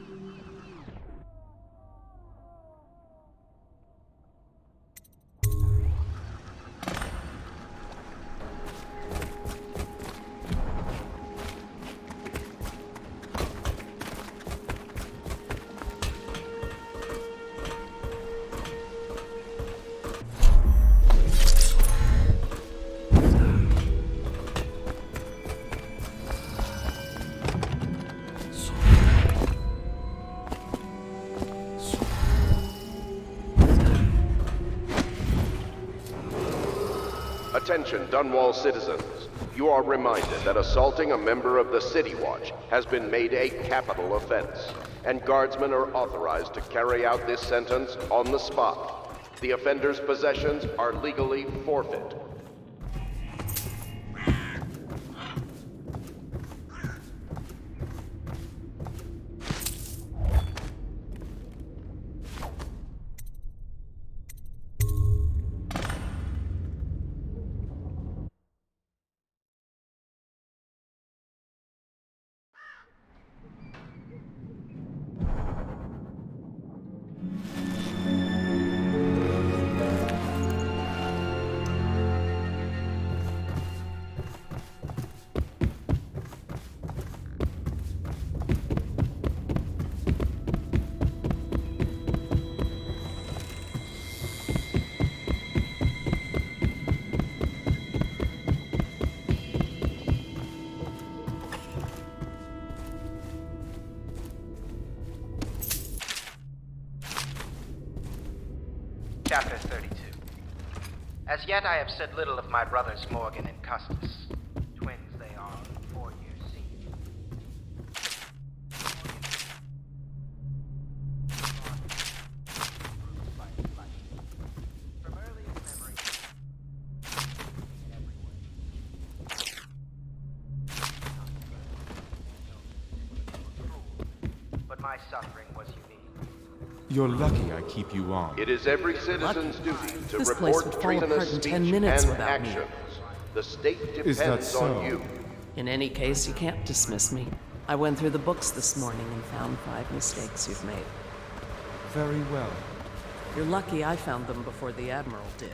Attention, Dunwall citizens. You are reminded that assaulting a member of the City Watch has been made a capital offense, and guardsmen are authorized to carry out this sentence on the spot. The offender's possessions are legally forfeit. Chapter 32. As yet I have said little of my brothers Morgan and Custis. Twins they are, 4 years senior. From earliest memory, but my suffering was unique. You're lucky I keep you on. It is every citizen's duty to This place report would fall apart treasonous in speech 10 minutes and without me. actions. The state Is that depends so? on you. In any case, you can't dismiss me. I went through the books this morning and found 5 mistakes you've made. Very well. You're lucky I found them before the Admiral did.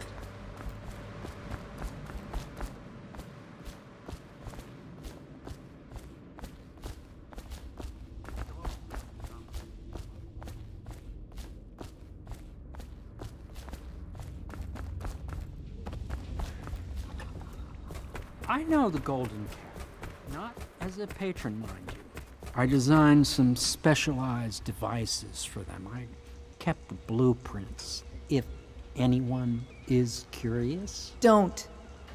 I know the Golden Cat, not as a patron, mind you. I designed some specialized devices for them. I kept the blueprints, if anyone is curious. Don't.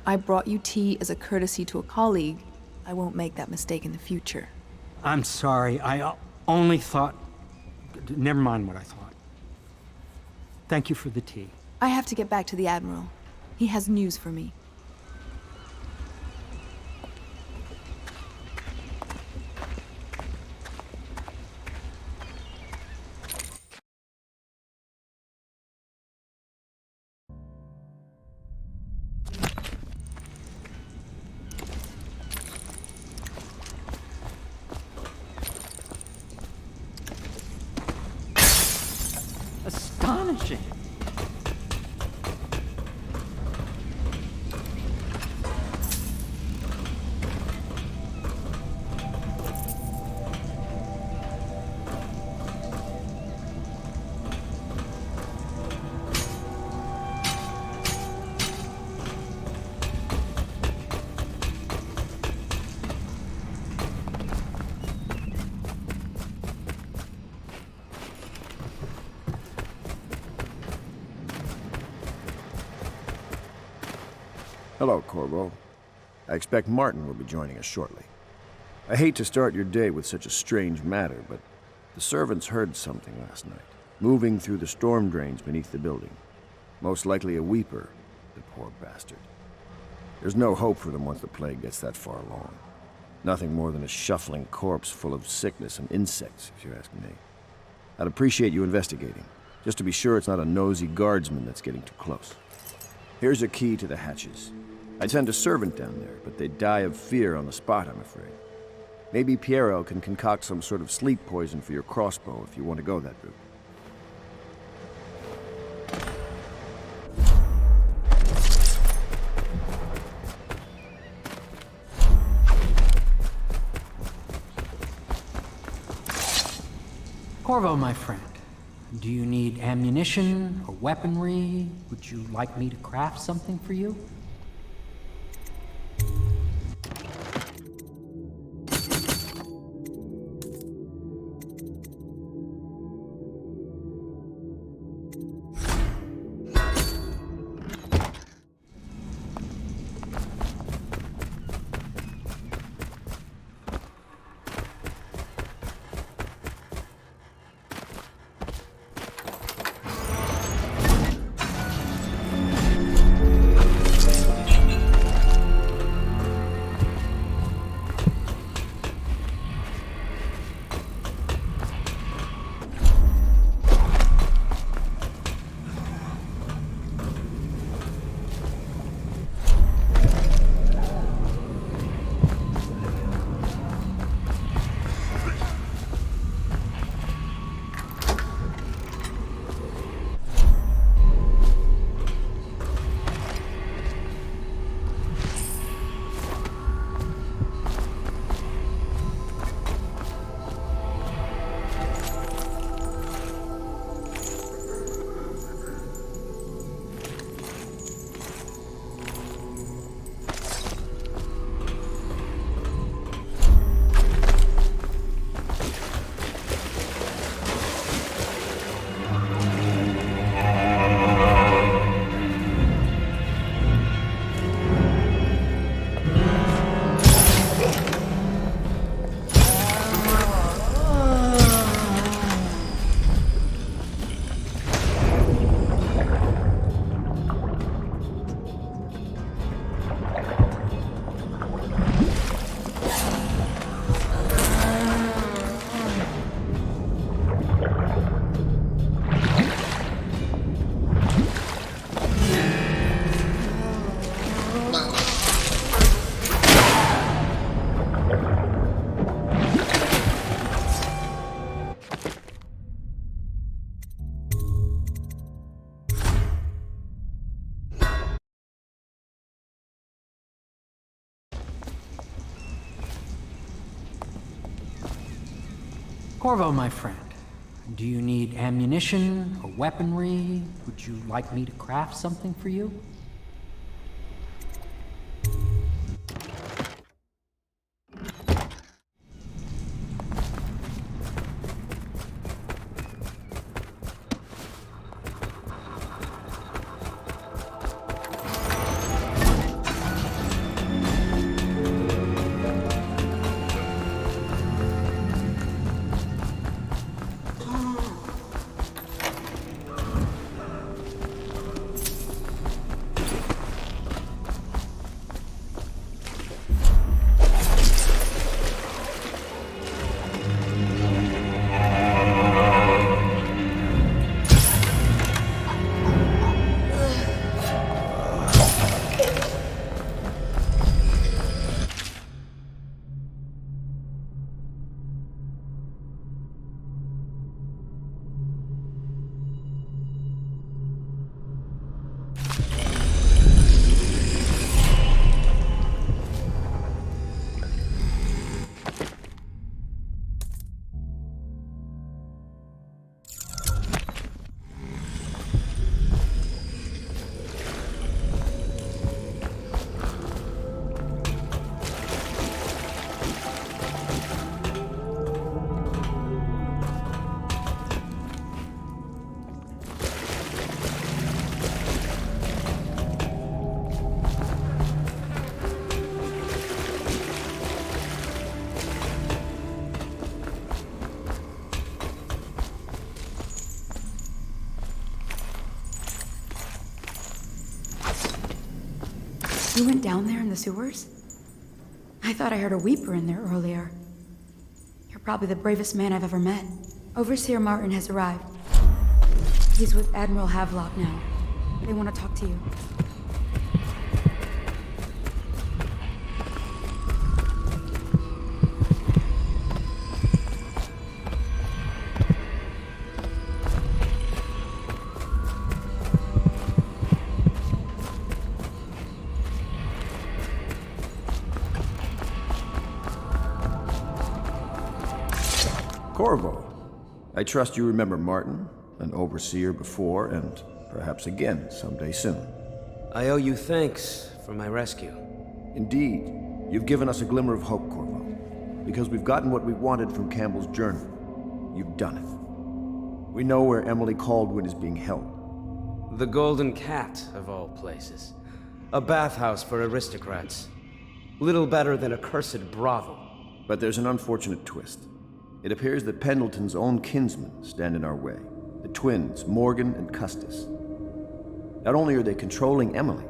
I brought you tea as a courtesy to a colleague. I won't make that mistake in the future. I'm sorry, I only thought... Never mind what I thought. Thank you for the tea. I have to get back to the Admiral. He has news for me. Astonishing! Hello, Corvo. I expect Martin will be joining us shortly. I hate to start your day with such a strange matter, but the servants heard something last night, moving through the storm drains beneath the building. Most likely a weeper, the poor bastard. There's no hope for them once the plague gets that far along. Nothing more than a shuffling corpse full of sickness and insects, if you ask me. I'd appreciate you investigating, just to be sure it's not a nosy guardsman that's getting too close. Here's a key to the hatches. I'd send a servant down there, but they'd die of fear on the spot, I'm afraid. Maybe Piero can concoct some sort of sleep poison for your crossbow if you want to go that route. Corvo, my friend, do you need ammunition or weaponry? Would you like me to craft something for you? Corvo, my friend, do you need ammunition or weaponry? Would you like me to craft something for you? You went down there in the sewers? I thought I heard a weeper in there earlier. You're probably the bravest man I've ever met. Overseer Martin has arrived. He's with Admiral Havelock now. They want to talk to you. Corvo, I trust you remember Martin, an overseer before, and perhaps again someday soon. I owe you thanks for my rescue. Indeed. You've given us a glimmer of hope, Corvo. Because we've gotten what we wanted from Campbell's journal. You've done it. We know where Emily Caldwin is being held. The Golden Cat, of all places. A bathhouse for aristocrats. Little better than a cursed brothel. But there's an unfortunate twist. It appears that Pendleton's own kinsmen stand in our way. The twins, Morgan and Custis. Not only are they controlling Emily,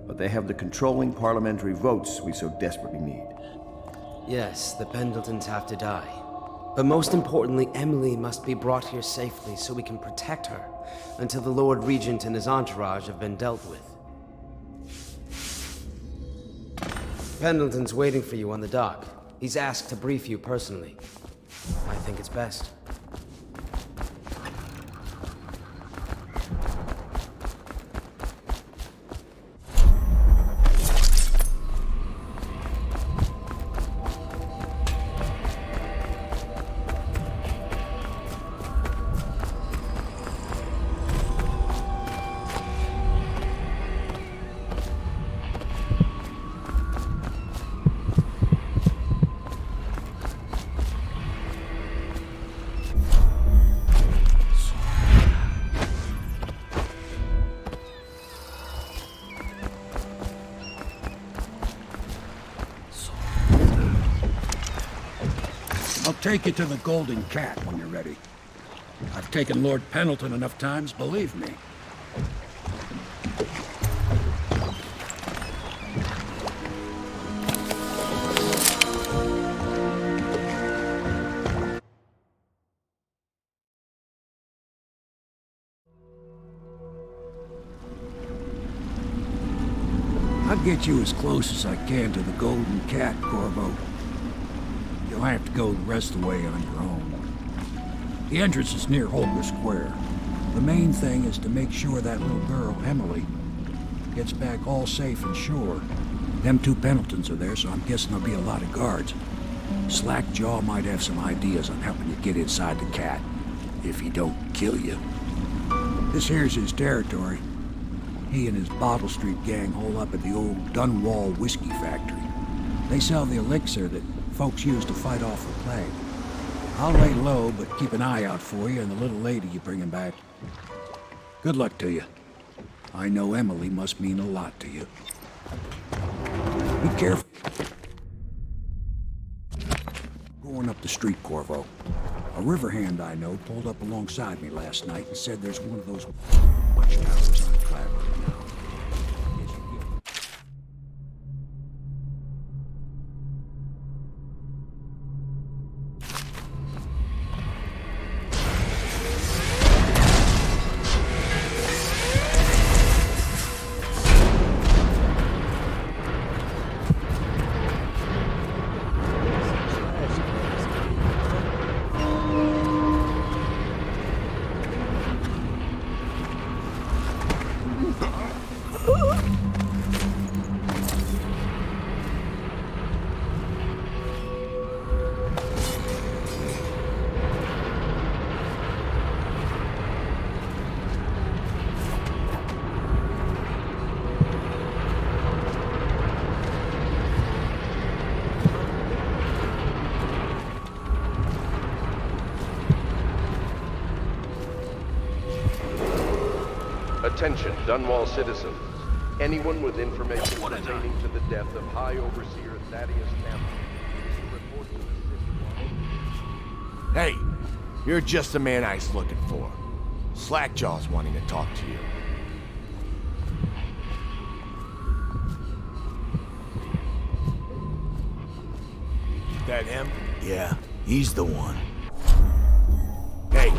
but they have the controlling parliamentary votes we so desperately need. Yes, the Pendletons have to die. But most importantly, Emily must be brought here safely so we can protect her until the Lord Regent and his entourage have been dealt with. Pendleton's waiting for you on the dock. He's asked to brief you personally. I think it's best. I'll take you to the Golden Cat when you're ready. I've taken Lord Pendleton enough times, believe me. I'll get you as close as I can to the Golden Cat, Corvo. You'll have to go the rest of the way on your own. The entrance is near Holger Square. The main thing is to make sure that little girl, Emily, gets back all safe and sure. Them two Pendletons are there, so I'm guessing there'll be a lot of guards. Slackjaw might have some ideas on helping you get inside the cat, if he don't kill you. This here's his territory. He and his Bottle Street gang hole up at the old Dunwall whiskey factory. They sell the elixir that folks use to fight off the plague. I'll lay low, but keep an eye out for you and the little lady you're bringing back. Good luck to you. I know Emily must mean a lot to you. Be careful. Going up the street, Corvo. A river hand I know pulled up alongside me last night and said there's one of those watchtowers on Clavering now. Attention, Dunwall citizens. Anyone with information pertaining to the death of High Overseer Thaddeus Campbell is to report to the city. Hey, you're just the man I was looking for. Slackjaw's wanting to talk to you. That him? Yeah, he's the one. Hey,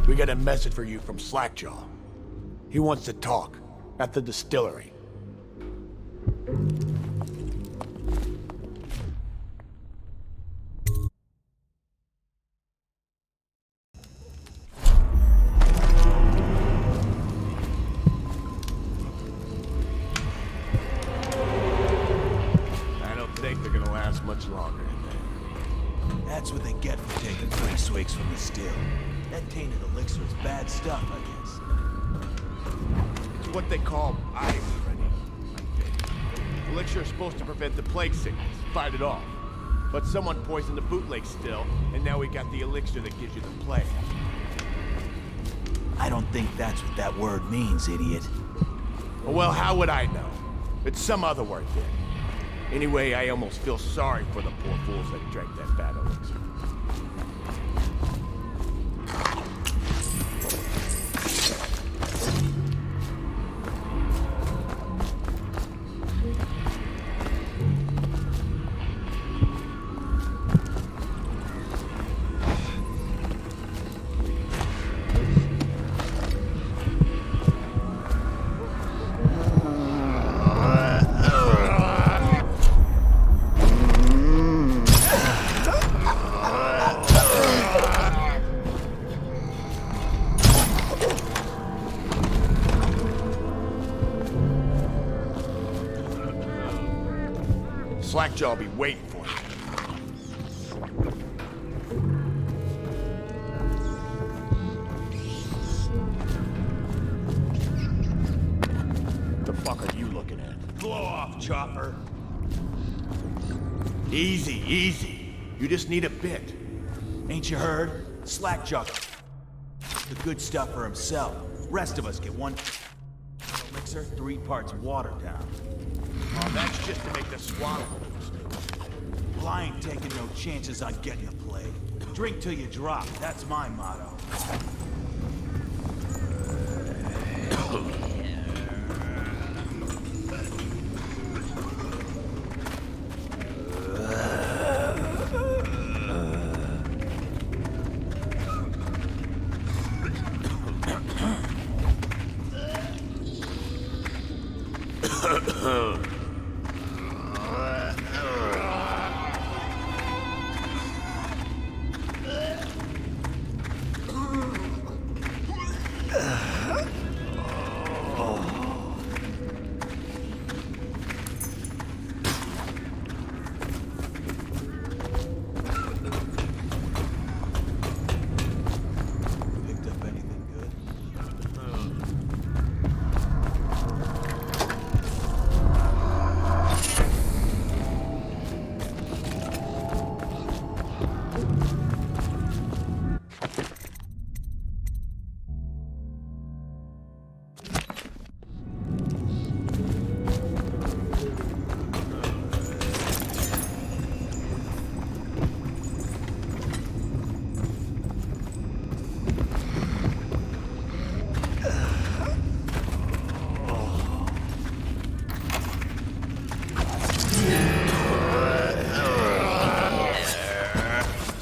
we got a message for you from Slackjaw. He wants to talk at the distillery. I don't think they're gonna last much longer in there. That's what they get for taking 3 swigs from the still. That tainted elixir is bad stuff, I guess. It's what they call ice ready, I think. Elixir is supposed to prevent the plague sickness, fight it off. But someone poisoned the bootleg still, and now we got the elixir that gives you the plague. I don't think that's what that word means, idiot. Well, how would I know? It's some other word then. Anyway, I almost feel sorry for the poor fools that drank that bad elixir. Slackjaw will be waiting for you. What the fuck are you looking at? Blow off, chopper. Easy, easy. You just need a bit. Ain't you heard? Slackjaw. The good stuff for himself. Rest of us get 1 elixir, 3 parts watered down. Oh, that's just to make the swallow. Well, I ain't taking no chances on getting the plague. Drink till you drop. That's my motto.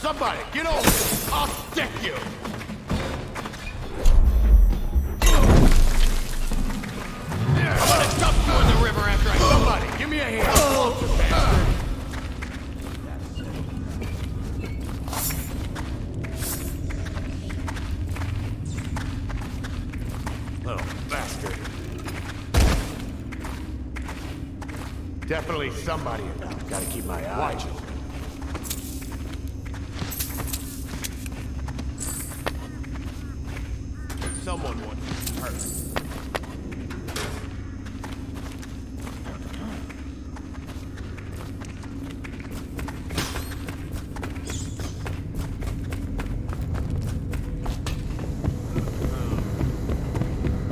Somebody, get over here! I'll stick you! I'm gonna dump you in the river after I... Somebody, give me a hand! Closer, bastard! Little bastard. Definitely somebody in there. Gotta keep my eye. Watch it. Someone wants to hurt.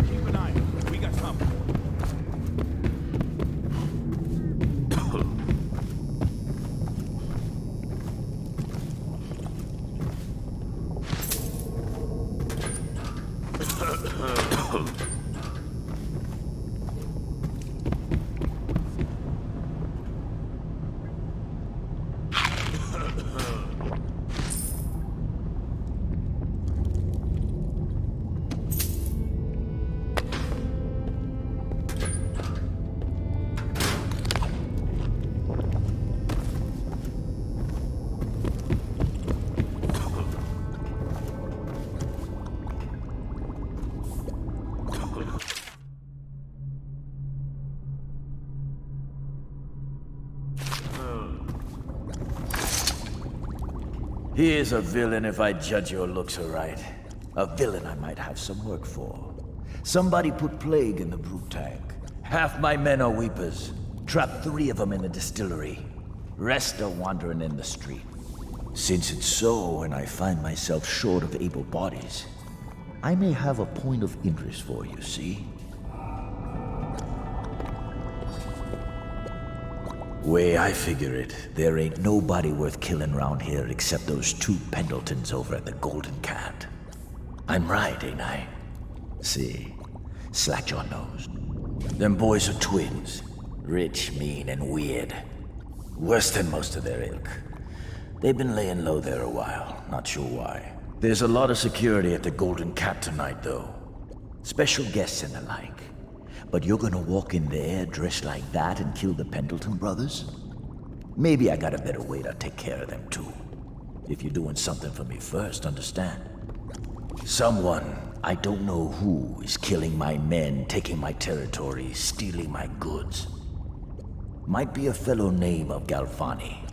Keep an eye on it. We got something. He is a villain if I judge your looks aright. A villain I might have some work for. Somebody put plague in the brute tank. Half my men are weepers. Trapped 3 of them in the distillery. Rest are wandering in the street. Since it's so, and I find myself short of able bodies, I may have a point of interest for you, see? Way I figure it, there ain't nobody worth killing round here except those 2 Pendletons over at the Golden Cat. I'm right, ain't I? See, Slackjaw knows. Them boys are twins. Rich, mean, and weird. Worse than most of their ilk. They've been laying low there a while, not sure why. There's a lot of security at the Golden Cat tonight, though. Special guests and the like. But you're gonna walk in there dressed like that and kill the Pendleton brothers? Maybe I got a better way to take care of them, too. If you're doing something for me first, understand? Someone, I don't know who, is killing my men, taking my territory, stealing my goods. Might be a fellow named of Galvani.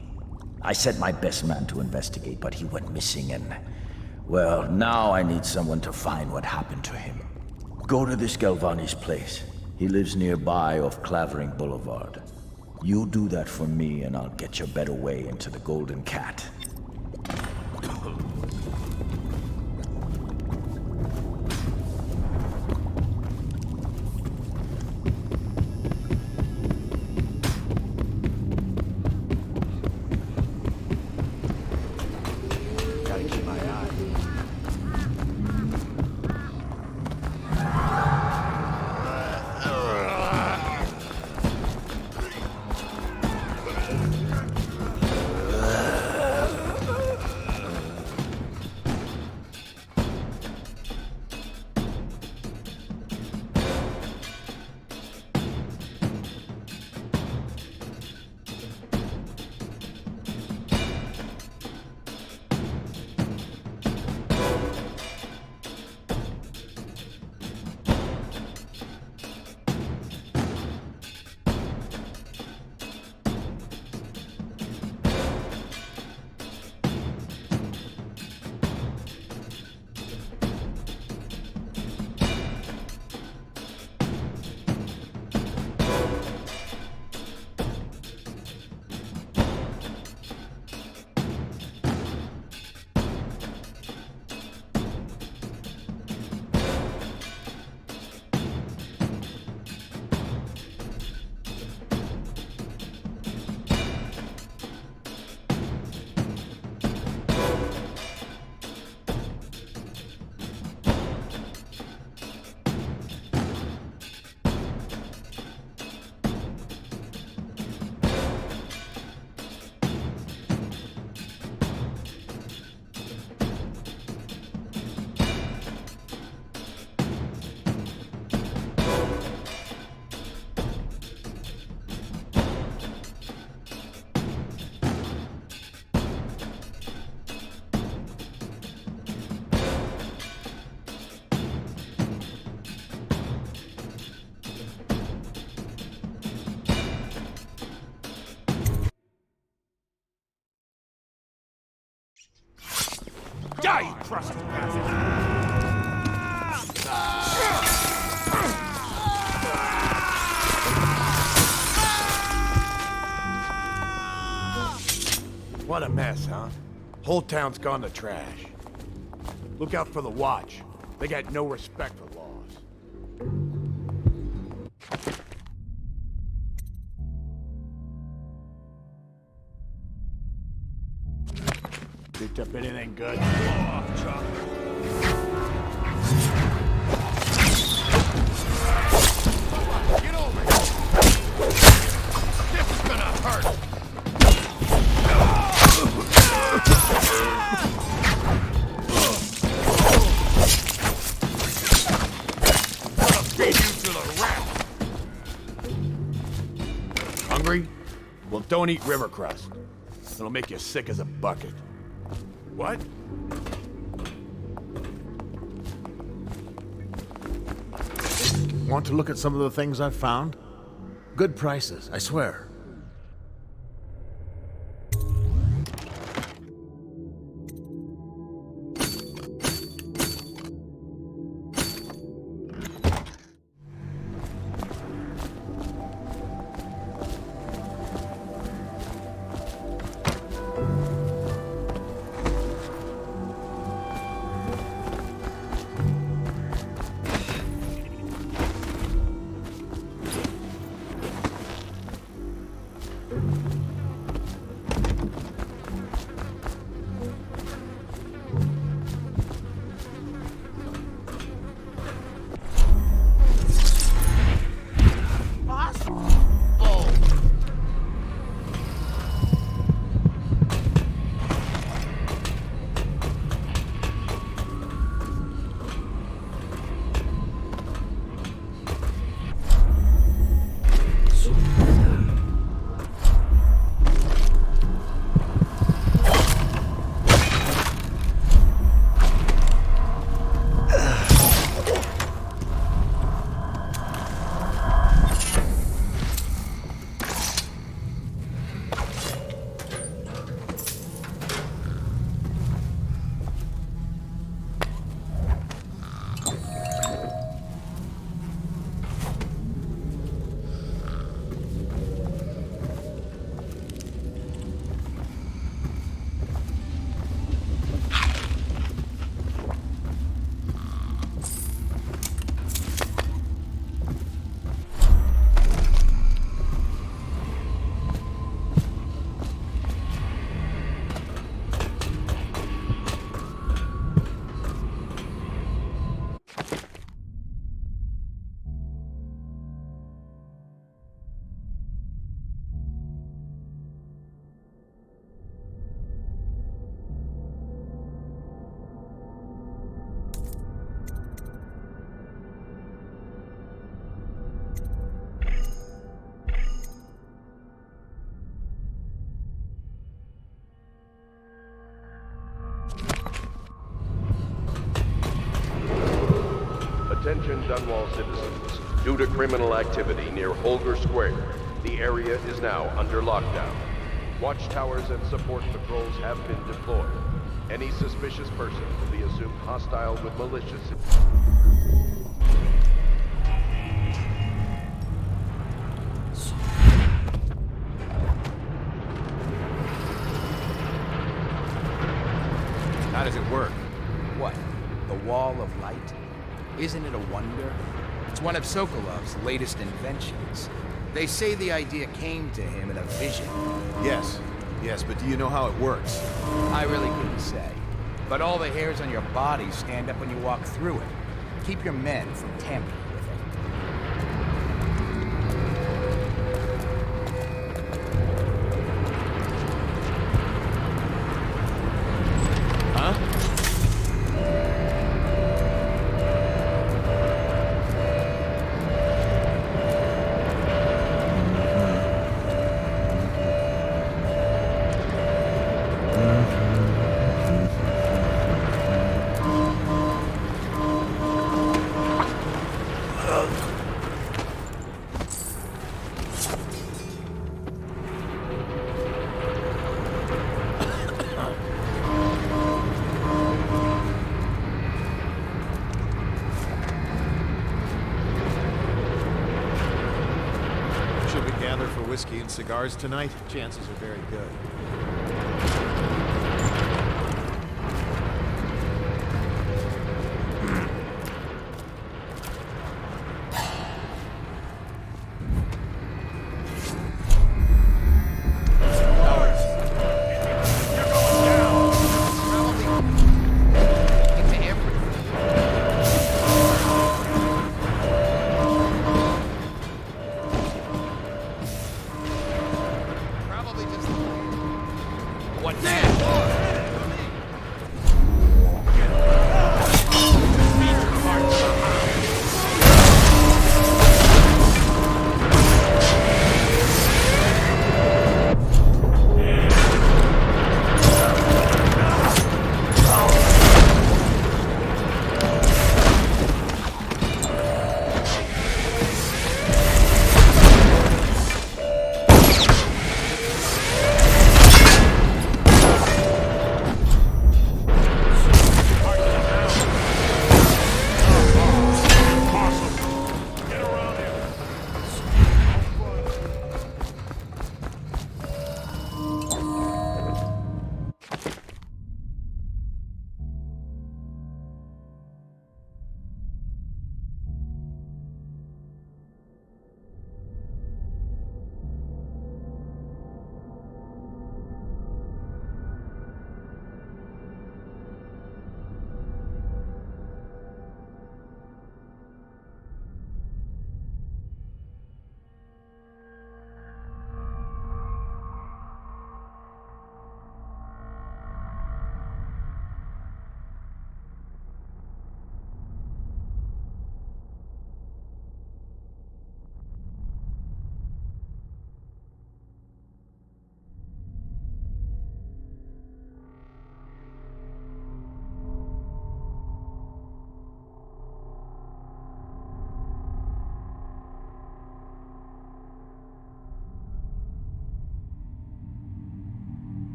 I sent my best man to investigate, but he went missing and... well, now I need someone to find what happened to him. Go to this Galvani's place. He lives nearby off Clavering Boulevard. You do that for me and I'll get you a better way into the Golden Cat. Die, you crusty What a mess, huh? Whole town's gone to trash. Look out for the Watch. They got no respect for laws. Picked up anything good? Blow off, Chuck. Get over here! This is gonna hurt! Gonna feed you to the rat! Hungry? Well, don't eat river crust. It'll make you sick as a bucket. What? Want to look at some of the things I've found? Good prices, I swear. Dunwall citizens. Due to criminal activity near Holger Square, the area is now under lockdown. Watchtowers and support patrols have been deployed. Any suspicious person will be assumed hostile with malicious. How does it work? What? The Wall of Light? Isn't it a wonder? It's one of Sokolov's latest inventions. They say the idea came to him in a vision. Yes, but do you know how it works? I really couldn't say. But all the hairs on your body stand up when you walk through it. Keep your men from tampering with it. Whiskey and cigars tonight? Chances are very good.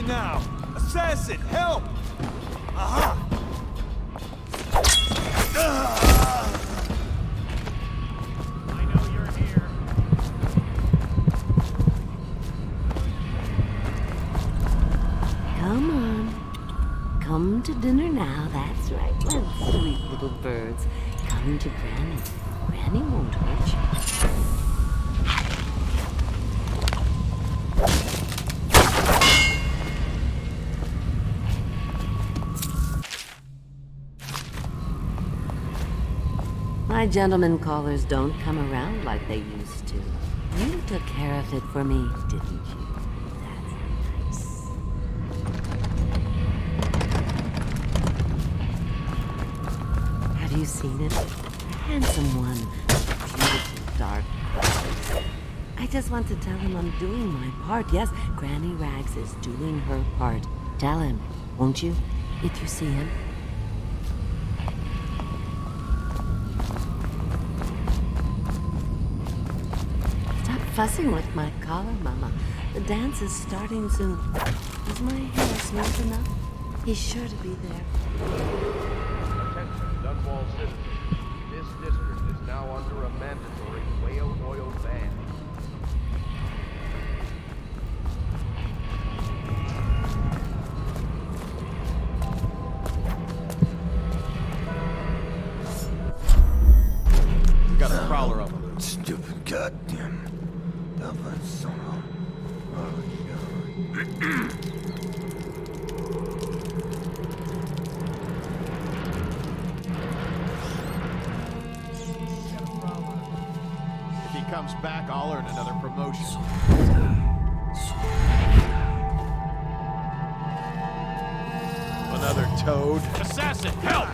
now! Assassin, help! Aha! I know you're here. Come on. Come to dinner now, that's right, my sweet little birds. Come to Granny. Granny won't hurt you. My gentlemen callers don't come around like they used to. You took care of it for me, didn't you? That's nice. Have you seen him? A handsome one. Beautiful dark eyes. I just want to tell him I'm doing my part. Yes, Granny Rags is doing her part. Tell him, won't you? If you see him. Fussing with my collar, Mama. The dance is starting soon. Is my hair smooth enough? He's sure to be there. Attention, Dunwall citizens. This district is now under a mandatory whale oil ban. We got a prowler up. Stupid goddamn. If he comes back, I'll earn another promotion. Another toad. Assassin, help!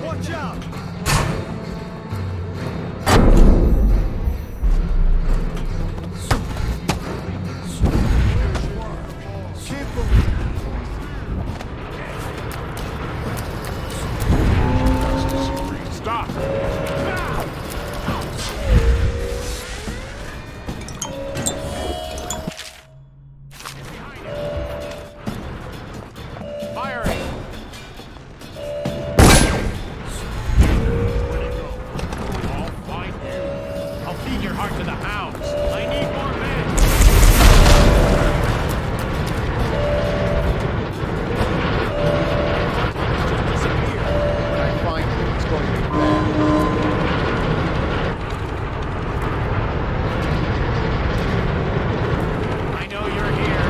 Watch out! Stop! Firing! I'll find you. I'll feed your heart to the hounds. I need more men. When I find him, it's going to be bad. I know you're here.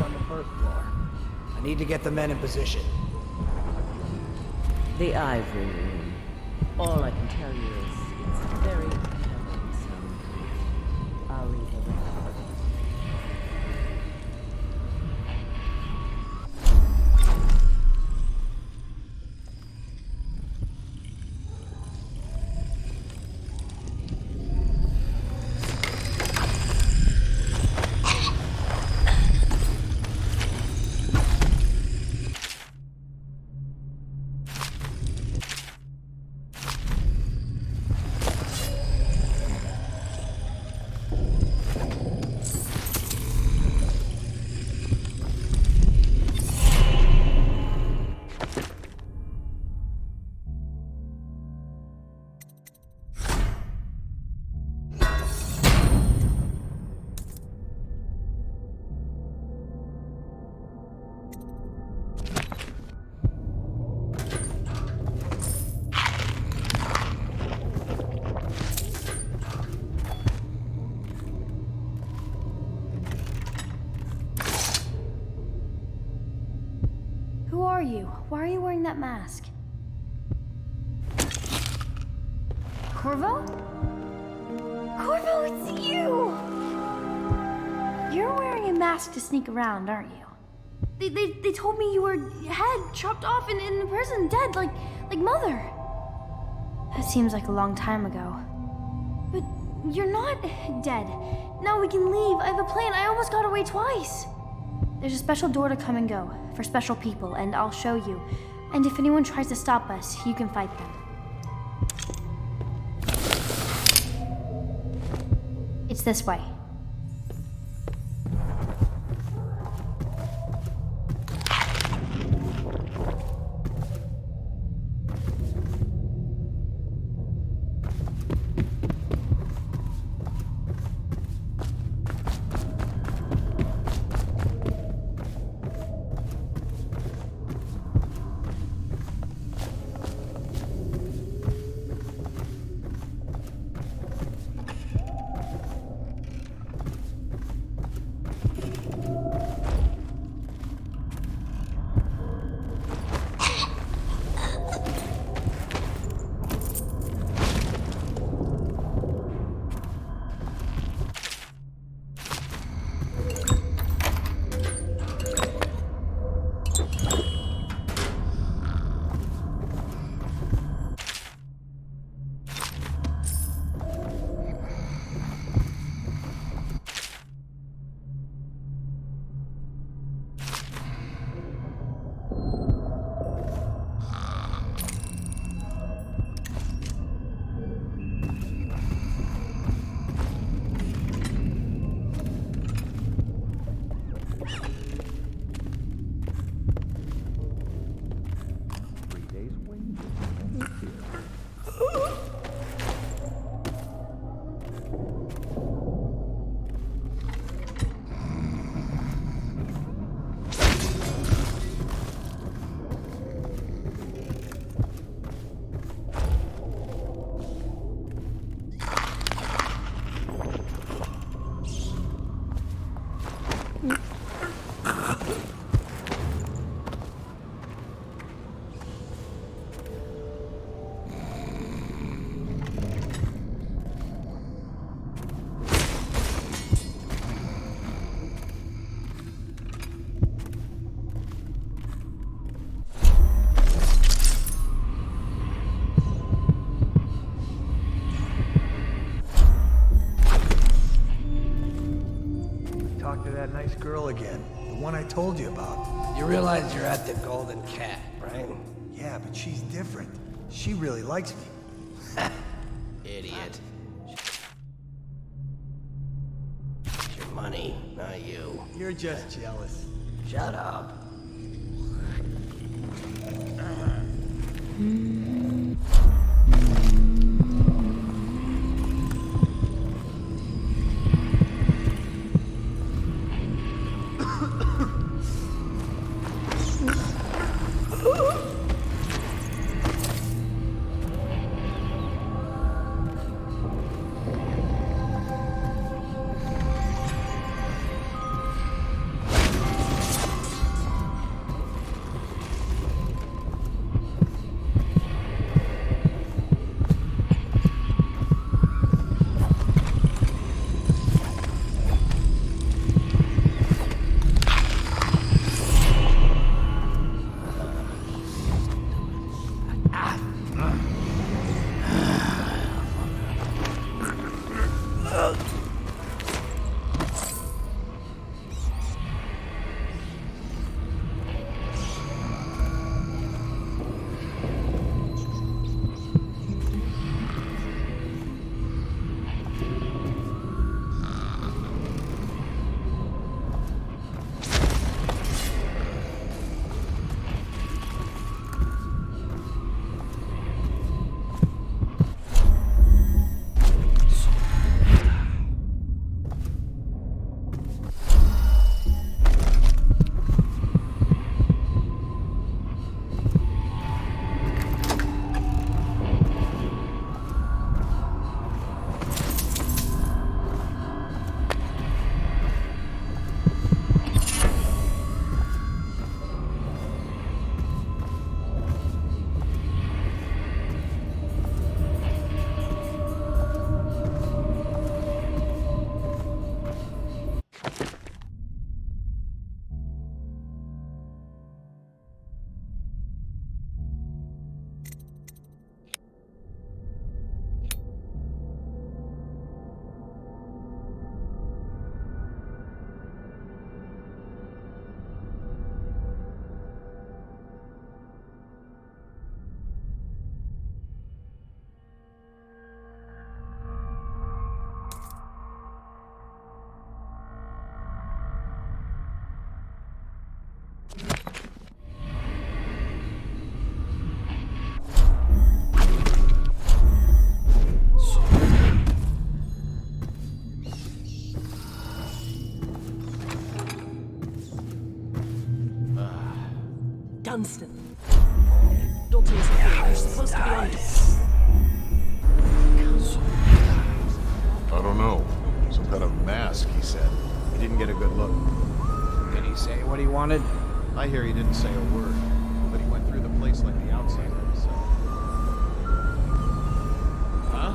on the first floor. I need to get the men in position. The ivory room. All I can tell you is it's very troublesome. I'll leave the rest. Who are you? Why are you wearing that mask? Corvo? Corvo, it's you! You're wearing a mask to sneak around, aren't you? They told me you were head chopped off in the prison, dead, like Mother. That seems like a long time ago. But you're not dead. Now we can leave. I have a plan. I almost got away twice. There's a special door to come and go for special people, and I'll show you. And if anyone tries to stop us, you can fight them. It's this way. That nice girl again. The one I told you about. You realize you're at the Golden Cat, right? Yeah, but she's different. She really likes me. Idiot. It's your money, not you. You're just jealous. Shut up. Dunstan. Dalton's here. You're supposed to be on... I don't know. Some kind of mask, he said. He didn't get a good look. Did he say what he wanted? I hear he didn't say a word, but he went through the place like the outsider himself. Huh?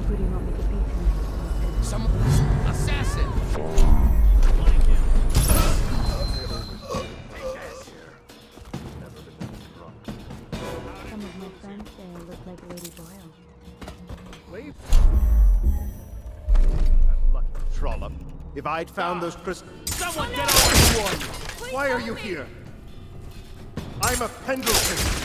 Who do you want me to be tonight? Some assassin! Some of my friends say I look like Lady Boyle. Wait. Lucky trollop. If I'd found those crystals... Someone get over one! Why are you here? I'm a Pendleton.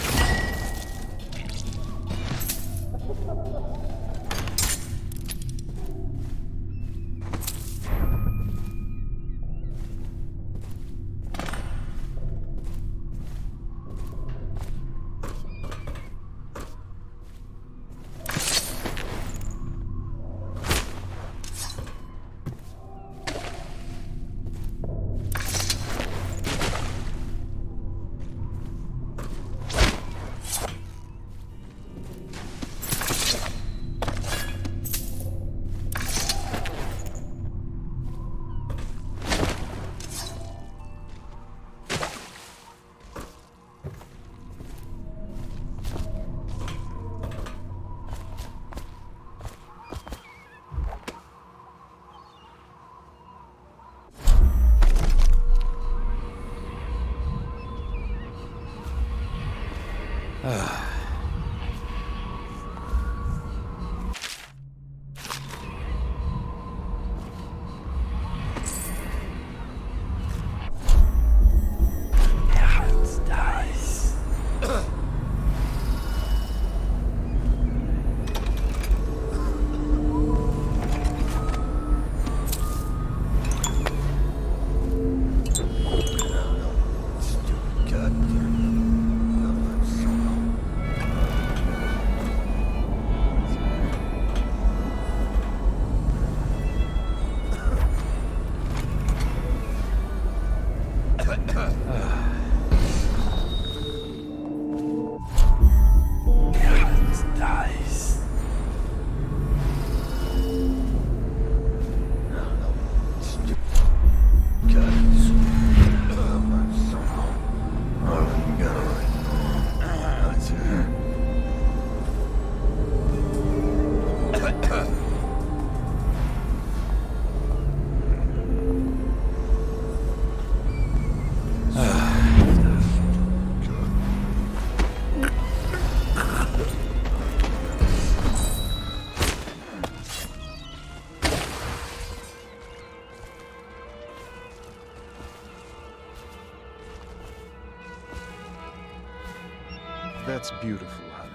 That's beautiful, honey.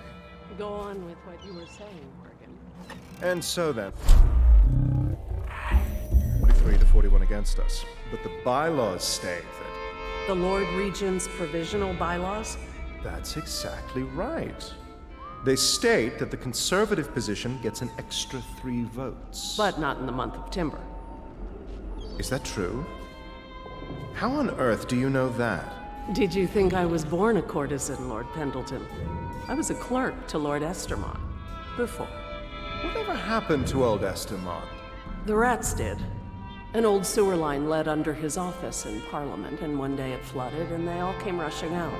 Go on with what you were saying, Morgan. And so then. 43 to 41 against us. But the bylaws state that... The Lord Regent's provisional bylaws? That's exactly right. They state that the conservative position gets an extra 3 votes. But not in the month of timber. Is that true? How on earth do you know that? Did you think I was born a courtesan, Lord Pendleton? I was a clerk to Lord Estermont. Before. Whatever happened to old Estermont? The rats did. An old sewer line led under his office in Parliament, and one day it flooded, and they all came rushing out.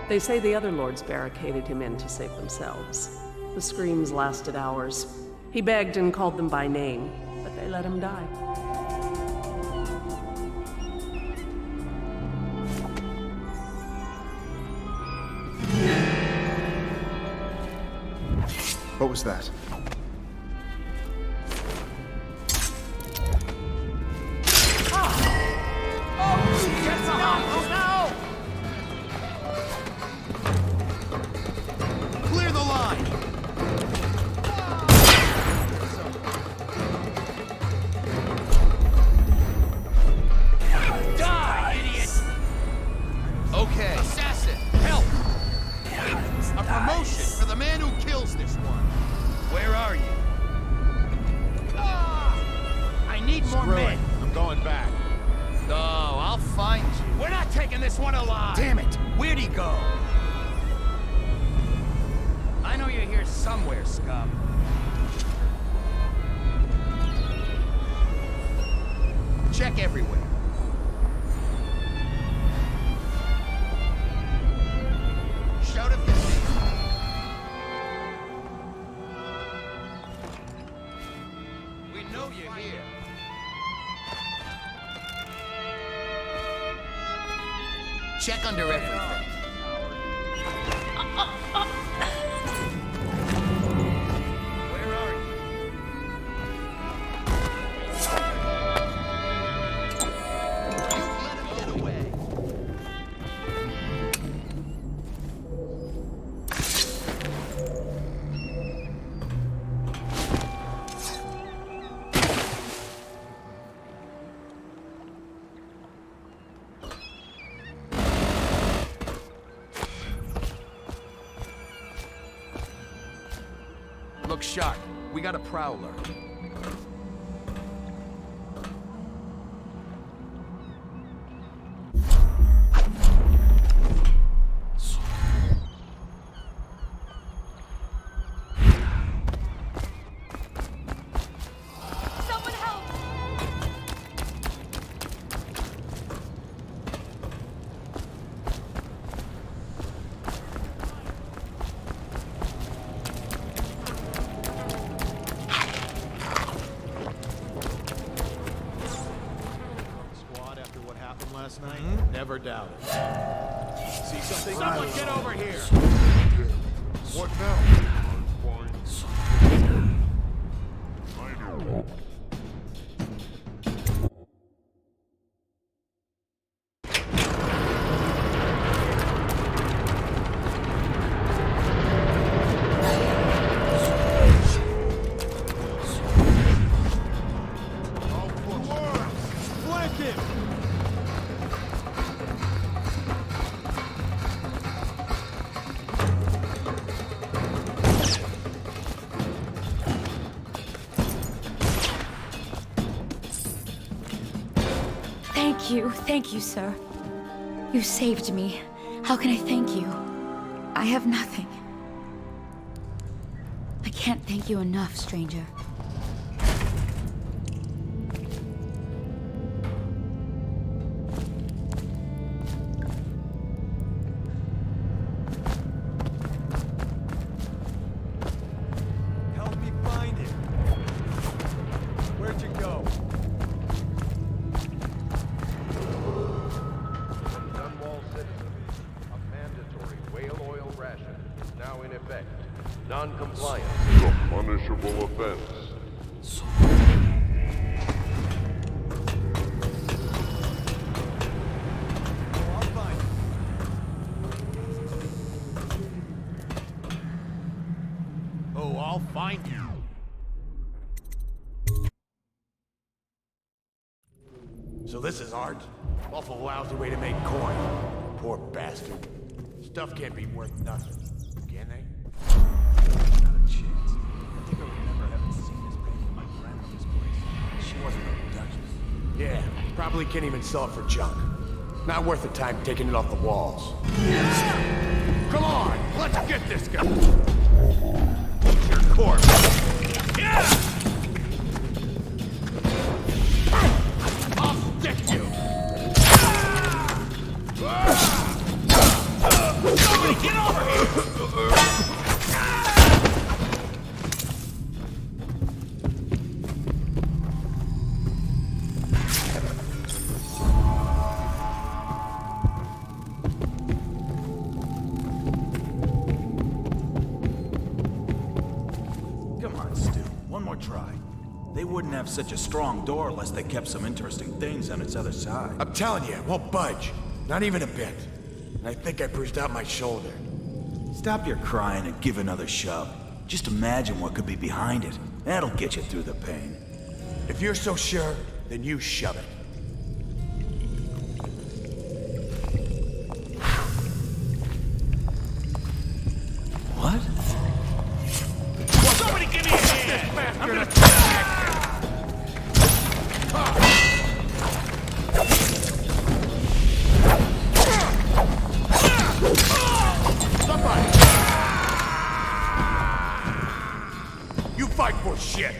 They say the other lords barricaded him in to save themselves. The screams lasted hours. He begged and called them by name, but they let him die. What was that? Clear the line! Die, idiot! Okay. Assassin, help! A promotion for the man who kills this one. Where are you? I need more men. I'm going back. Oh, this one alive! Damn it! Where'd he go? I know you're here somewhere, scum. Check everywhere. Shout if you see him. We know you're here. Check under everything. Where are you? Let him get away. Look sharp. We got a prowler. Someone help! Squad after what happened last night? Never doubt it. See something? Someone get over here! What now? Flank him! Thank you, sir. You saved me. How can I thank you? I have nothing. I can't thank you enough, stranger. Help me find it. Where'd you go? Dunwall citizens, a mandatory whale oil ration is now in effect. Non-compliance is a punishable offense. Oh, I'll find you. So this is art? Awful lousy way to make coin. Poor bastard. Stuff can't be worth nothing. Can they? Not a chance. I think I remember having seen this painting of my grandmother's place. She wasn't a duchess. Yeah, probably can't even sell it for junk. Not worth the time taking it off the walls. Come on, let's get this guy. Your corpse. Yeah! I'll stick you. Somebody get over here! Come on, Stu. One more try. They wouldn't have such a strong door unless they kept some interesting things on its other side. I'm telling you, it won't budge. Not even a bit. And I think I bruised out my shoulder. Stop your crying and give another shove. Just imagine what could be behind it. That'll get you through the pain. If you're so sure, then you shove it. What? Somebody give me a hand! I'm gonna You fight for shit!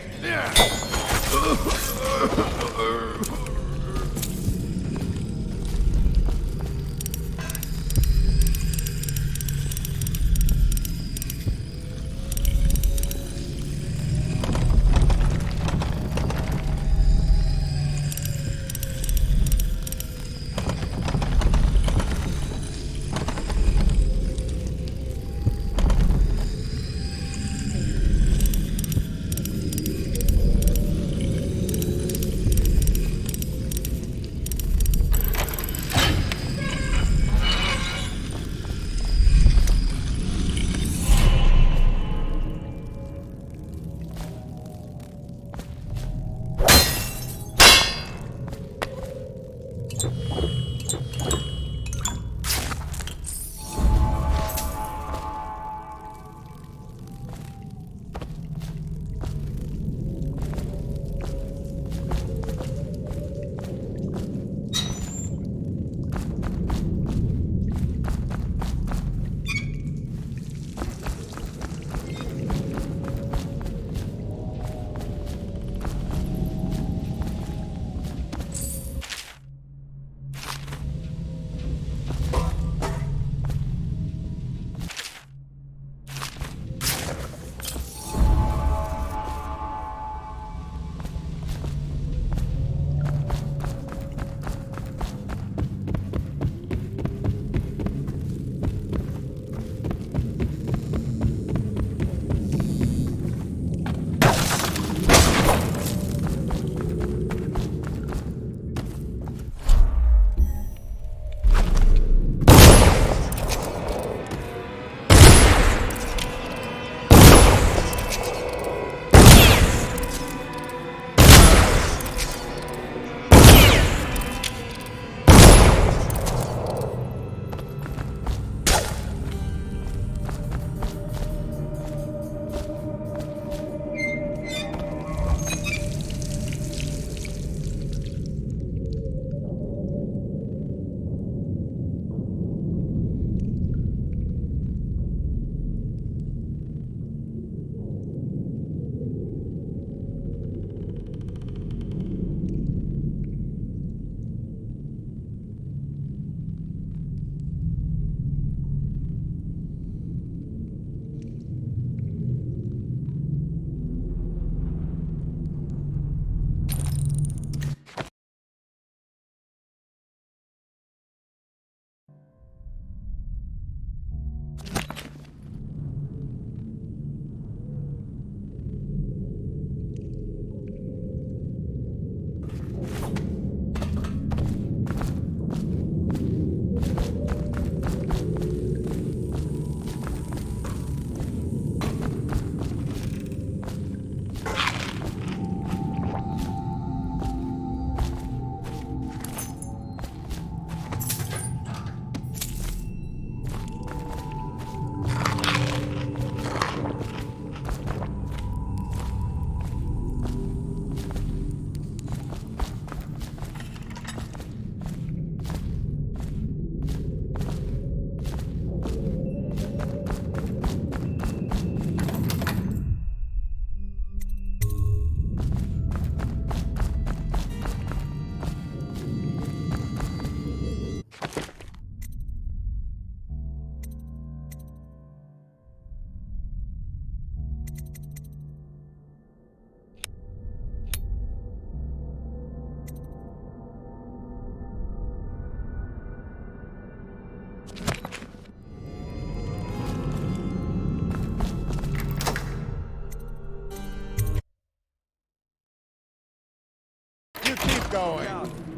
You keep going.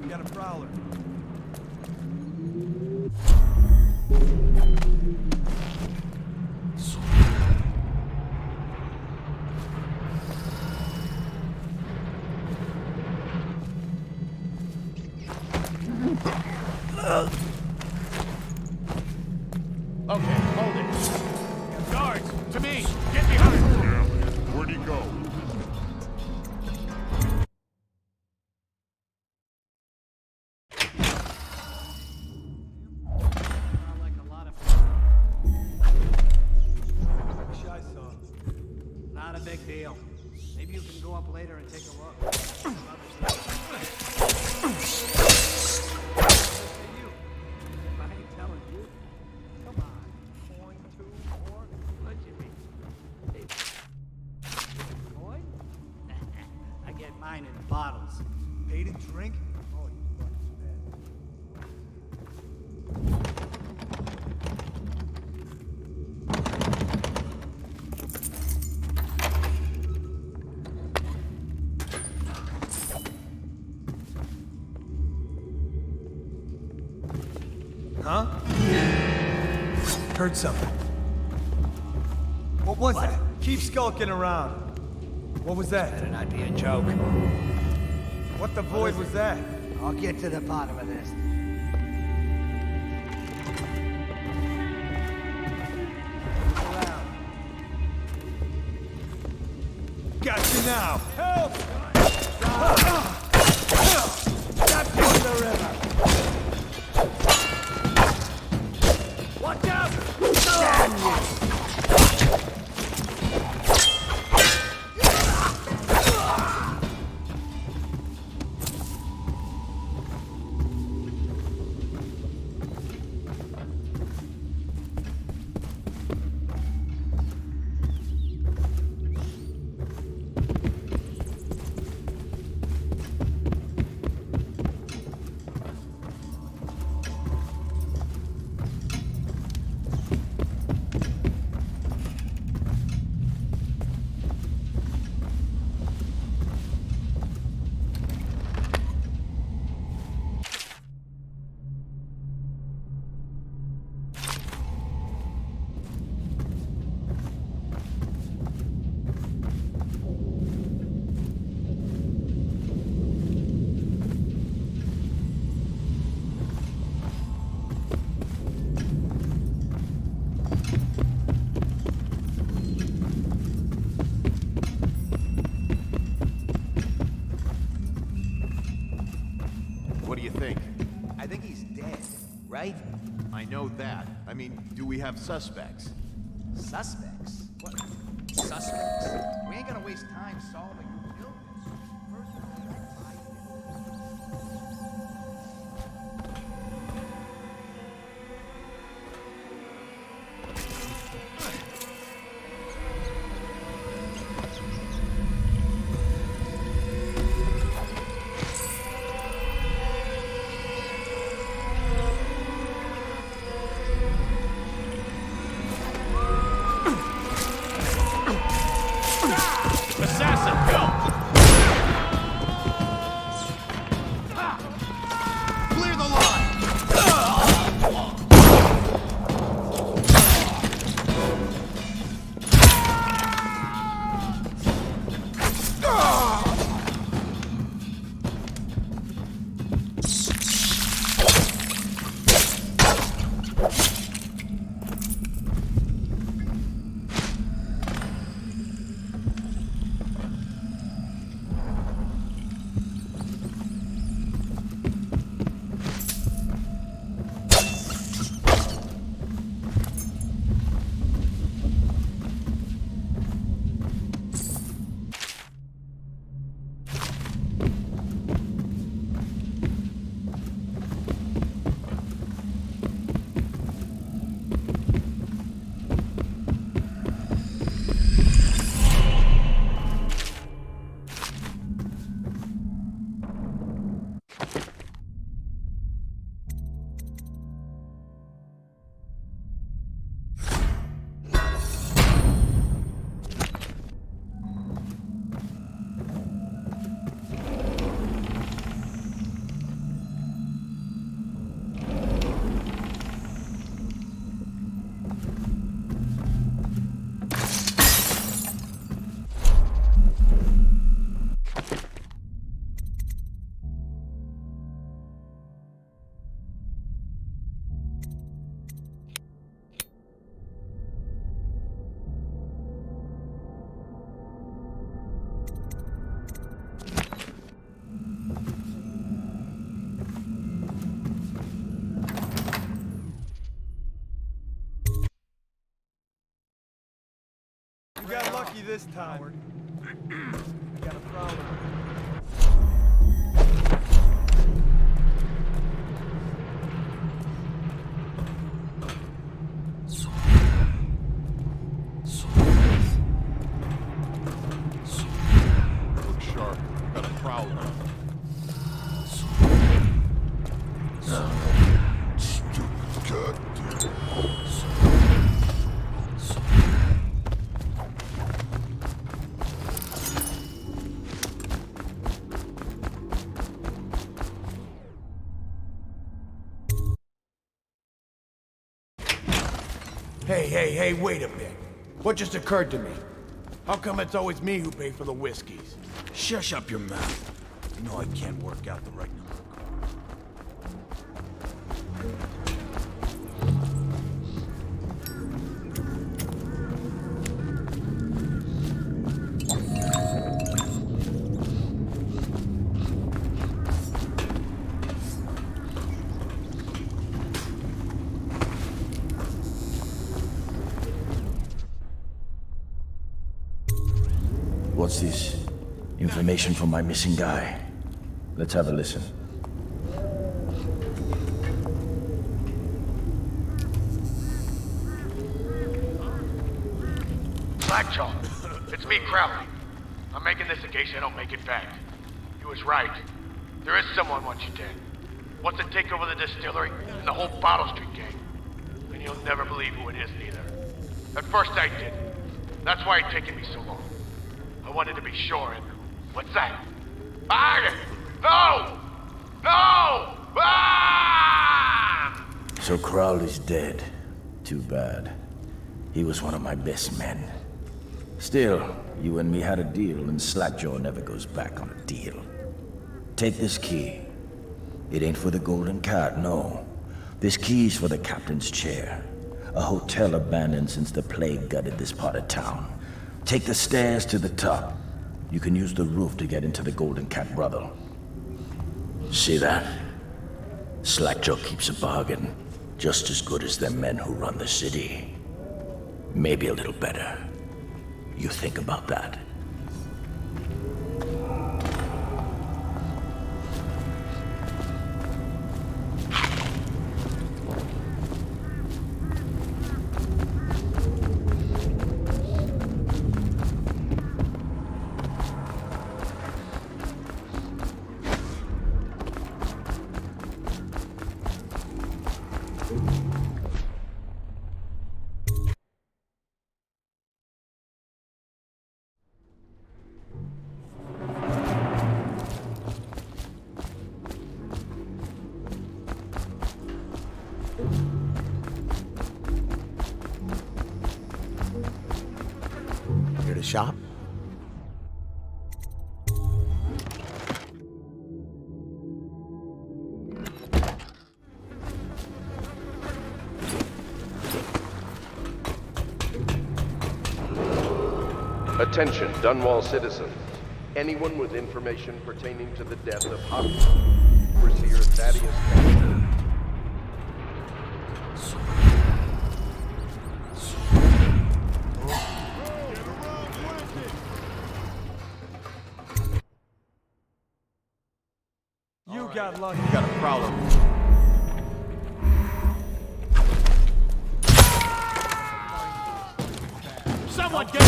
We got a prowler. Okay, hold it. Guards, to me! Get behind him! Where'd he go? Wish I saw. Not a big deal. Maybe you can go up later and take a look. I ain't telling you. Come on. Coin, 2, 4. What you mean? Coin? I get mine in bottles. Pay to drink? Oh, you fucking Huh? Heard something. What was that? Keep skulking around. What was that? Better not be a joke. What the void was that? I'll get to the bottom of this. Got you now. Help! Got you in the river. Watch out! Damn you! What do you think? I think he's dead, right? I know that. I mean, do we have suspects? Suspects? What? Suspects? We ain't gonna waste time solving who killed this. First, we're gonna find Assassin, go! Clear the line! You got lucky this time. Got a problem. Look sharp. Got a problem. Hey, wait a bit. What just occurred to me? How come it's always me who pay for the whiskeys? Shush up your mouth. You know I can't work out the right number of cards. What's this? Information from my missing guy. Let's have a listen. Blackjaw, it's me, Crowley. I'm making this in case I don't make it back. He was right. There is someone wants you dead. Wants to take over the distillery and the whole Bottle Street gang. And you'll never believe who it is, neither. At first I didn't. That's why it's taken me so long. I wanted to be sure, and what's that? No! No! Ah! So Crowley's dead. Too bad. He was one of my best men. Still, you and me had a deal, and Slackjaw never goes back on a deal. Take this key. It ain't for the Golden Cat, no. This key's for the captain's chair. A hotel abandoned since the plague gutted this part of town. Take the stairs to the top. You can use the roof to get into the Golden Cat brothel. See that? Slackjaw keeps a bargain. Just as good as them men who run the city. Maybe a little better. You think about that. Here to shop? Attention, Dunwall citizens. Anyone with information pertaining to the death of Overseer Thaddeus Campbell. You got lucky. You got a problem. Someone get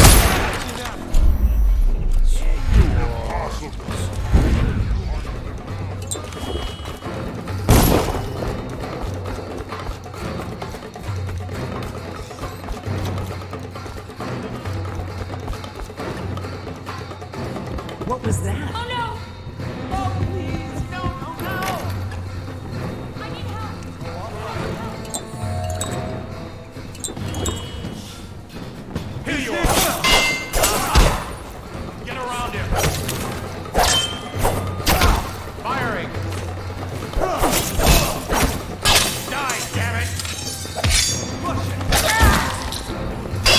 What was that? Oh no! Oh please, no, no, no! I need help! Here you are! Get around here! Firing! Die, damn it! Push it!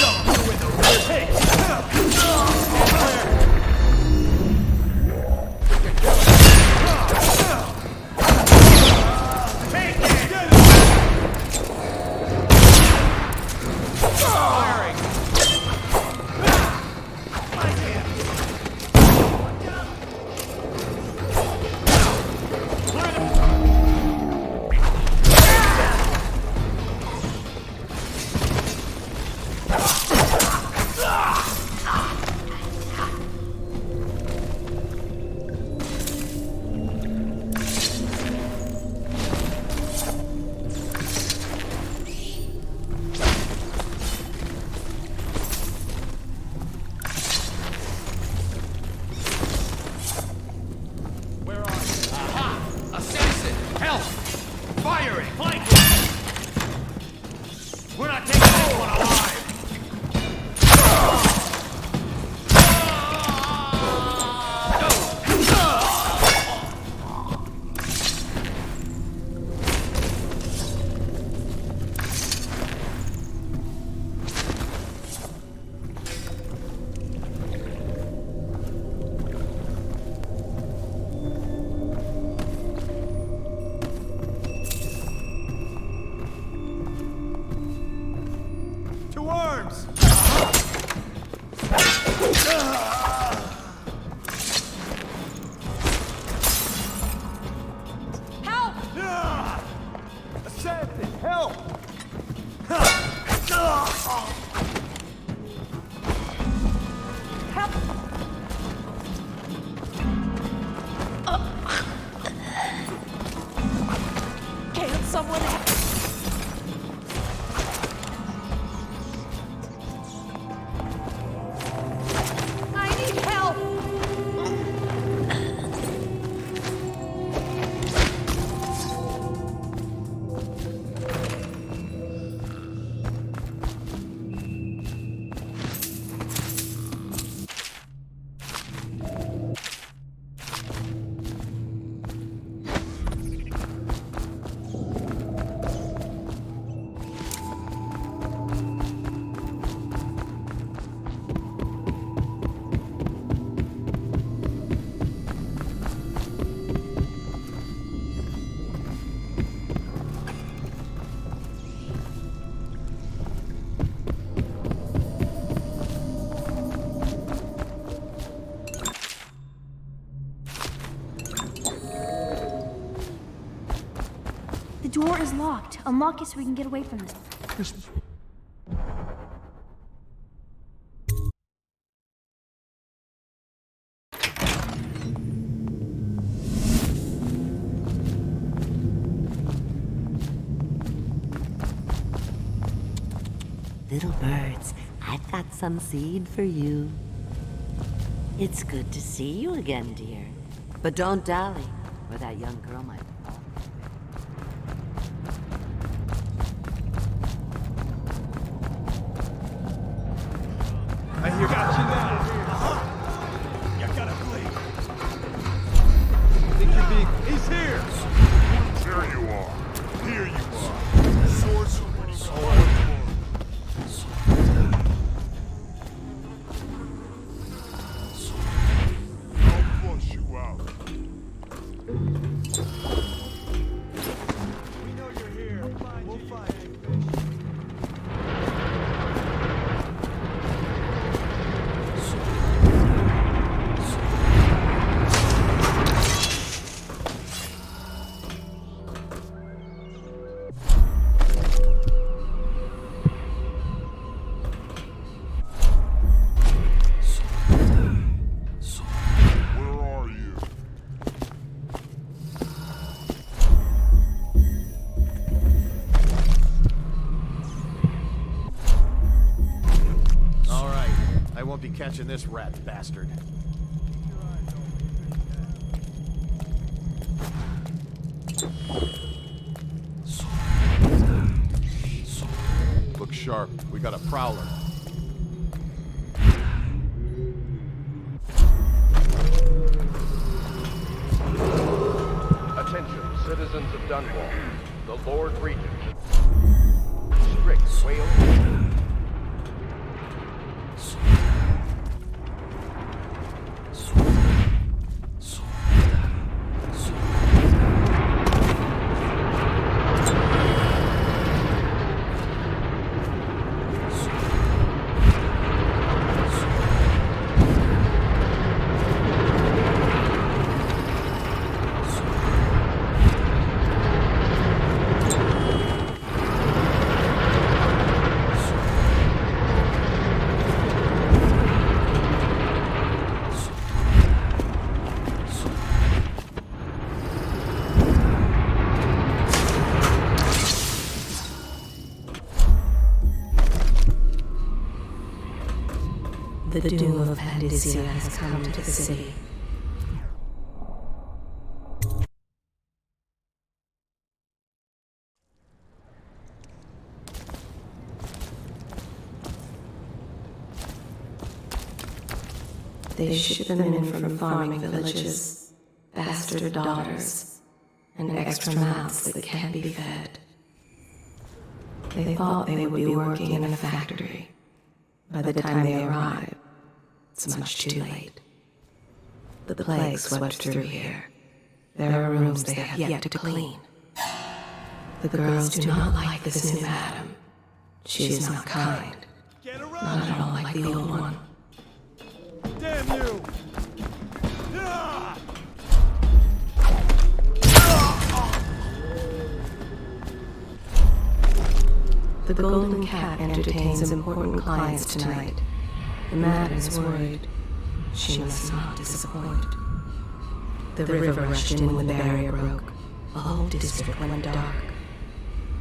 Don't you in the rib! Hey! door is locked. Unlock it so we can get away from this. Little birds, I've got some seed for you. It's good to see you again, dear. But don't dally, or that young girl might fall. I hear got you now. You gotta flee. Think you're being... He's here! There you are. Here you are. Sorcerer. I'll flush you out. We know you're here. We'll find you. Where are you? All right. I won't be catching this rat bastard. Look sharp. We got a prowler. Attention, citizens of Dunwall. The Lord Regent. Strict whale. The doom of Pandysia has come to the city. They ship them in from farming villages, bastard daughters, and extra mouths that can't be fed. They thought they would be working in a factory. By the time they arrive, it's much too late. The plague swept through here. There are rooms they have yet to clean. The girls do not like this new madam. She is not kind. Not at all like the old one. Damn you! Ah! The Golden Cat entertains important clients tonight. The madam is worried. She must not disappoint. The river rushed in when the barrier broke. The whole district went dark.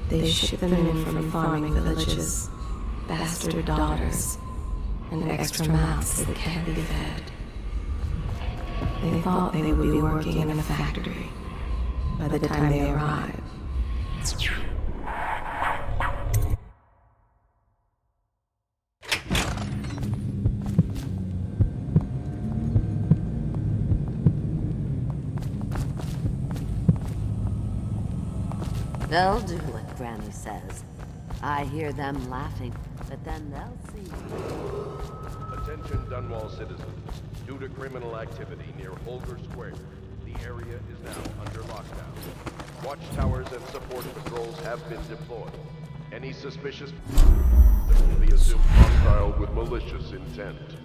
They ship them in from farming villages, bastard daughters, and extra mouths that can't be fed. They thought they would be working in a factory. By the time they arrive, they'll do what Granny says. I hear them laughing, but then they'll see. Attention Dunwall citizens. Due to criminal activity near Holger Square, the area is now under lockdown. Watchtowers and support patrols have been deployed. Any suspicious will be assumed hostile with malicious intent.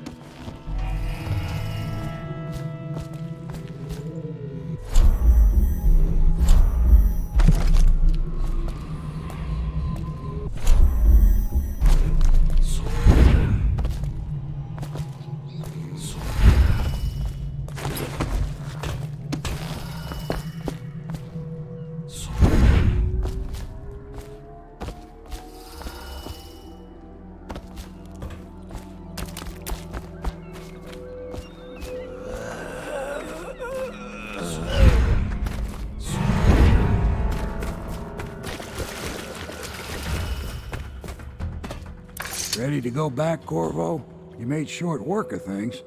Ready to go back, Corvo? You made short work of things.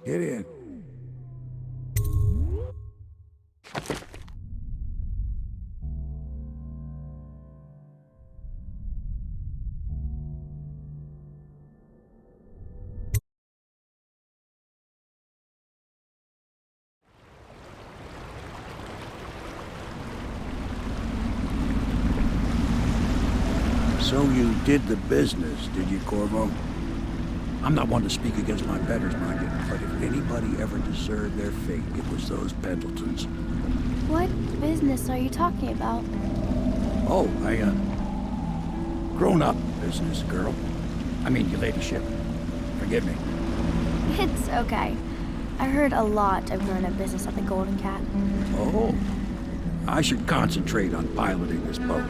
Get in. So you did the business, did you, Corvo? I'm not one to speak against my betters, mind you, but if anybody ever deserved their fate, it was those Pendletons. What business are you talking about? Oh, grown-up business, girl. I mean, your ladyship. Forgive me. It's okay. I heard a lot of grown-up business at the Golden Cat. Oh, I should concentrate on piloting this boat.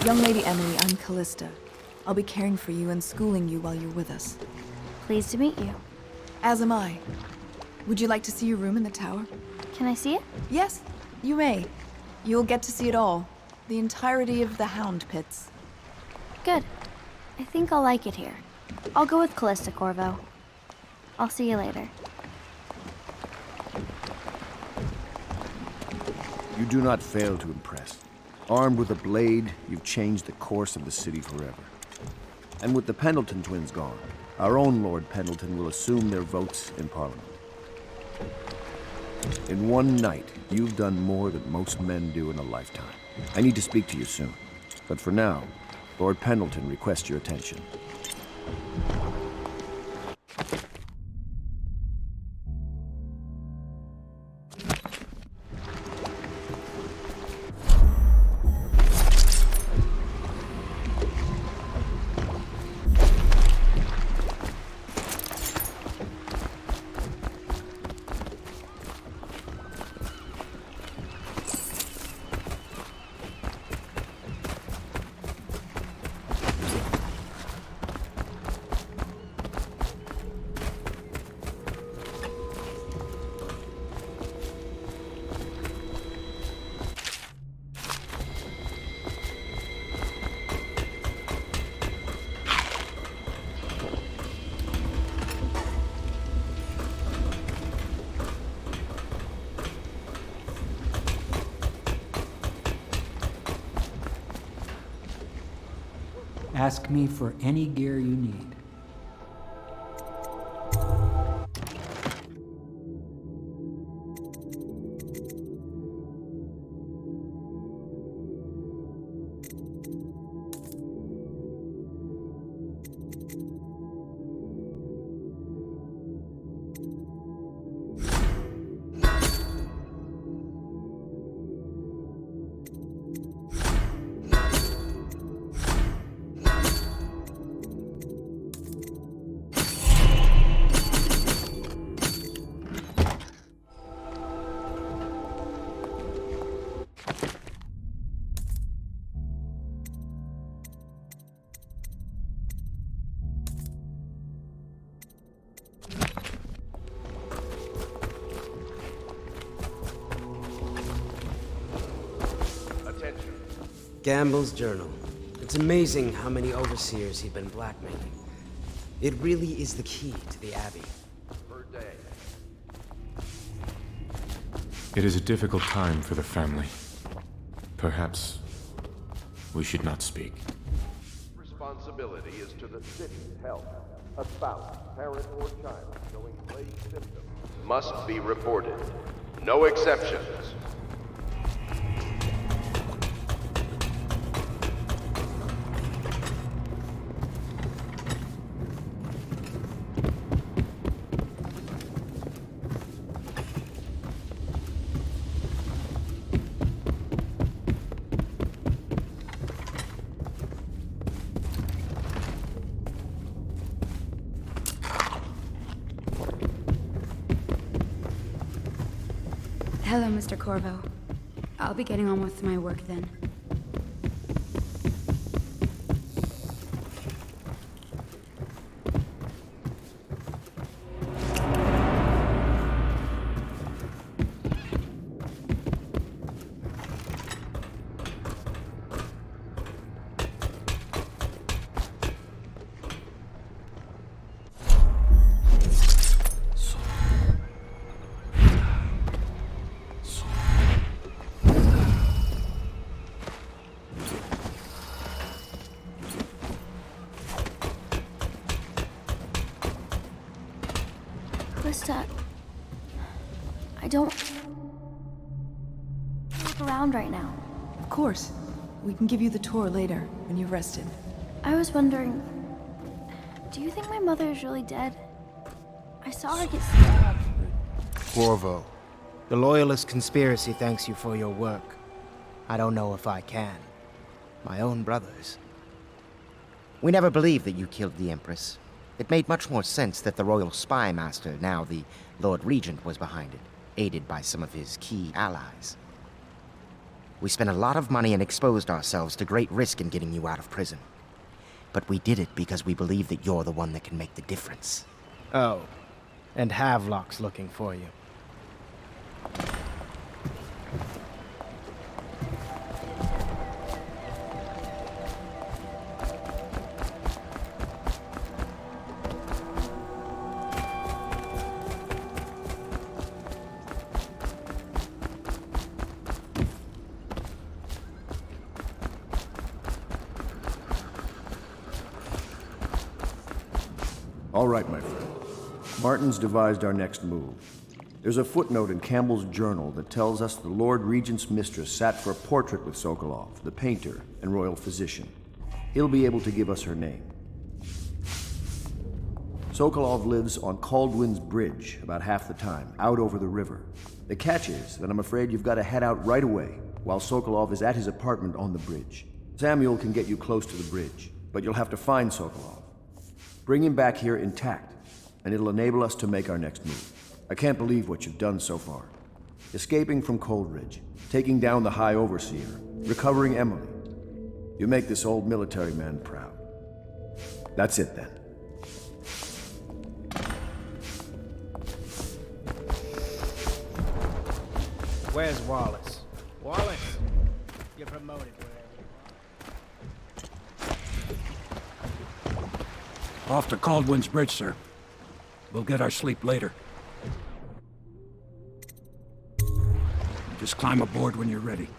Young Lady Emily, I'm Callista. I'll be caring for you and schooling you while you're with us. Pleased to meet you. As am I. Would you like to see your room in the tower? Can I see it? Yes, you may. You'll get to see it all. The entirety of the Hound Pits. Good. I think I'll like it here. I'll go with Callista, Corvo. I'll see you later. You do not fail to impress. Armed with a blade, you've changed the course of the city forever. And with the Pendleton twins gone, our own Lord Pendleton will assume their votes in Parliament. In one night, you've done more than most men do in a lifetime. I need to speak to you soon. But for now, Lord Pendleton requests your attention. Ask me for any gear you need. Gamble's journal. It's amazing how many overseers he'd been blackmailing. It really is the key to the Abbey. Per day. It is a difficult time for the family. Perhaps we should not speak. Responsibility is to the city's health. A spouse, parent, or child showing plague symptoms must be reported. No exceptions. Hello, Mr. Corvo. I'll be getting on with my work then. Callista, I don't look around right now. Of course. We can give you the tour later, when you've rested. I was wondering, do you think my mother is really dead? I saw her get stabbed. Corvo. The Loyalist conspiracy thanks you for your work. I don't know if I can. My own brothers. We never believed that you killed the Empress. It made much more sense that the Royal Spy Master, now the Lord Regent, was behind it, aided by some of his key allies. We spent a lot of money and exposed ourselves to great risk in getting you out of prison. But we did it because we believe that you're the one that can make the difference. Oh, and Havelock's looking for you. All right, my friend. Martin's devised our next move. There's a footnote in Campbell's journal that tells us the Lord Regent's mistress sat for a portrait with Sokolov, the painter and royal physician. He'll be able to give us her name. Sokolov lives on Caldwin's Bridge about half the time, out over the river. The catch is that I'm afraid you've got to head out right away while Sokolov is at his apartment on the bridge. Samuel can get you close to the bridge, but you'll have to find Sokolov. Bring him back here intact, and it'll enable us to make our next move. I can't believe what you've done so far. Escaping from Coldridge, taking down the High Overseer, recovering Emily. You make this old military man proud. That's it then. Where's Wallace? Wallace, you're promoted wherever you are. Off to Caldwin's Bridge, sir. We'll get our sleep later. Just climb aboard when you're ready.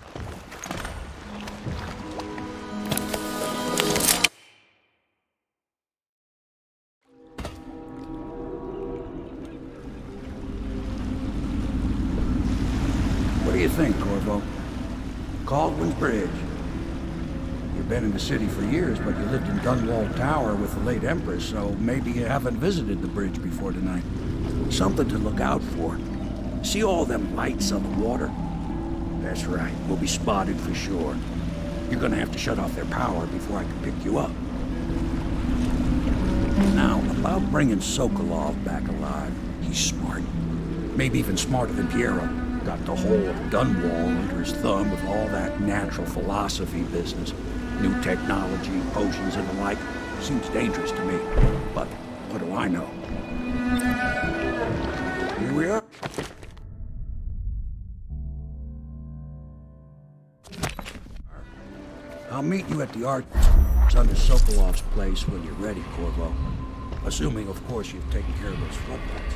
What do you think, Corvo? Caldwin's Bridge. You've been in the city for years, but you lived in Dunwall Tower with the late Empress, so maybe you haven't visited the bridge before tonight. Something to look out for. See all them lights on the water? That's right, we'll be spotted for sure. You're gonna have to shut off their power before I can pick you up. Now, about bringing Sokolov back alive, he's smart. Maybe even smarter than Piero. Got the whole of Dunwall under his thumb with all that natural philosophy business. New technology, potions and the like. Seems dangerous to me. But what do I know? Here we are. I'll meet you at the art under Sokolov's place when you're ready, Corvo. Assuming, of course, you've taken care of those floodlights.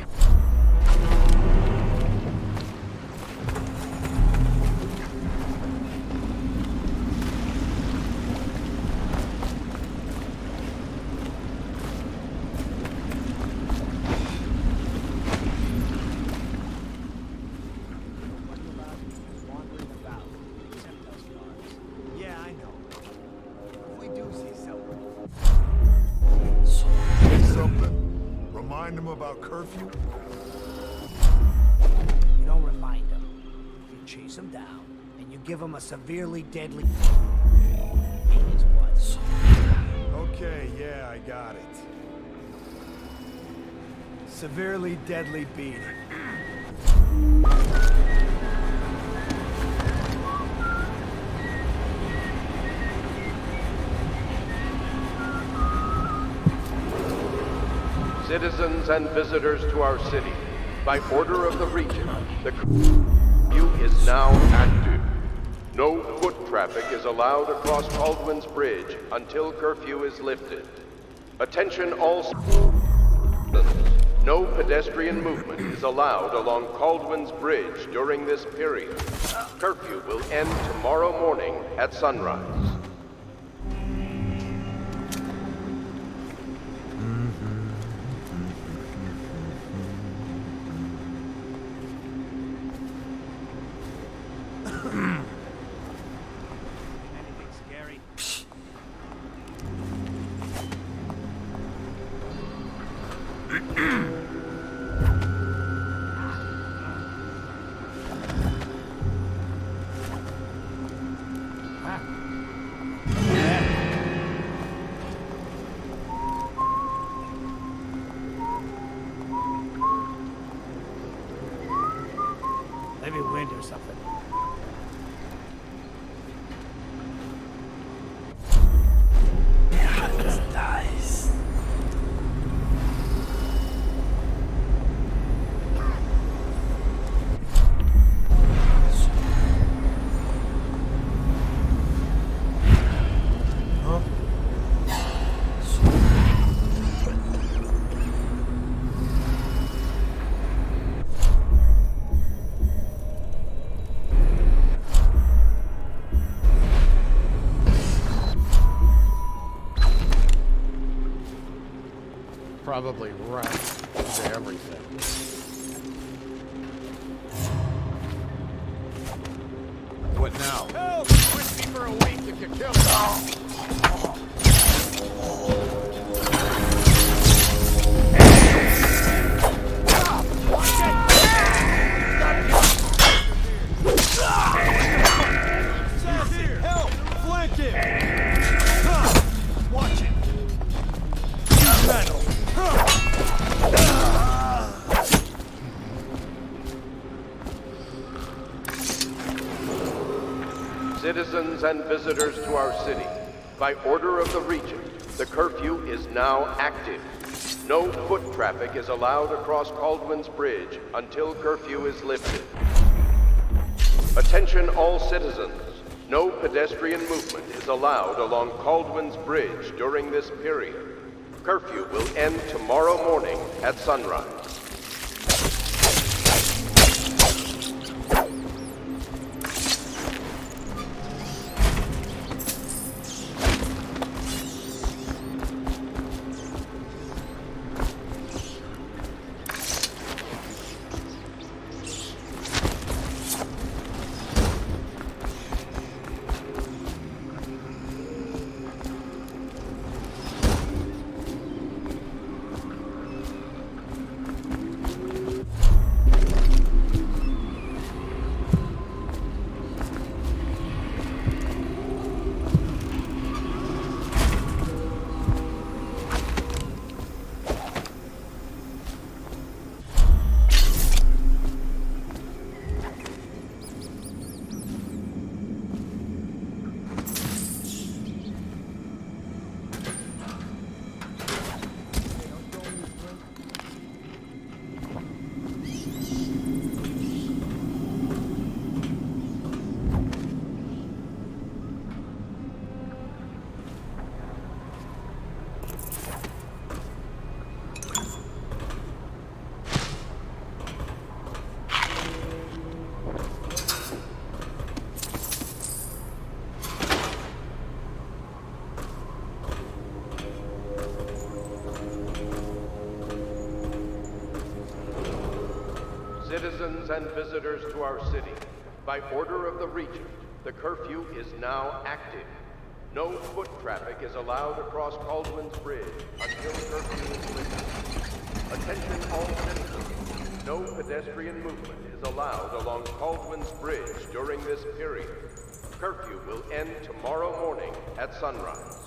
Remind him about curfew? You don't remind him. You chase him down, and you give him a severely deadly... in his woods. Okay, yeah, I got it. Severely deadly beating. Citizens and visitors to our city, by order of the Regent, the curfew is now active. No foot traffic is allowed across Caldwin's Bridge until curfew is lifted. Attention all citizens. No pedestrian movement is allowed along Caldwin's Bridge during this period. Curfew will end tomorrow morning at sunrise. Maybe wind or something. Nice. Probably right into everything. What now? Help! Went me for a week to get killed. Help! Flank him! Watch it! Metal! Citizens and visitors to our city, by order of the Regent, the curfew is now active. No foot traffic is allowed across Caldwell's Bridge until curfew is lifted. Attention all citizens. No pedestrian movement is allowed along Caldwell's Bridge during this period. Curfew will end tomorrow morning at sunrise. Citizens and visitors to our city, by order of the Regent, the curfew is now active. No foot traffic is allowed across Caldwell's Bridge until curfew is lifted. Attention all citizens. No pedestrian movement is allowed along Caldwell's Bridge during this period. Curfew will end tomorrow morning at sunrise.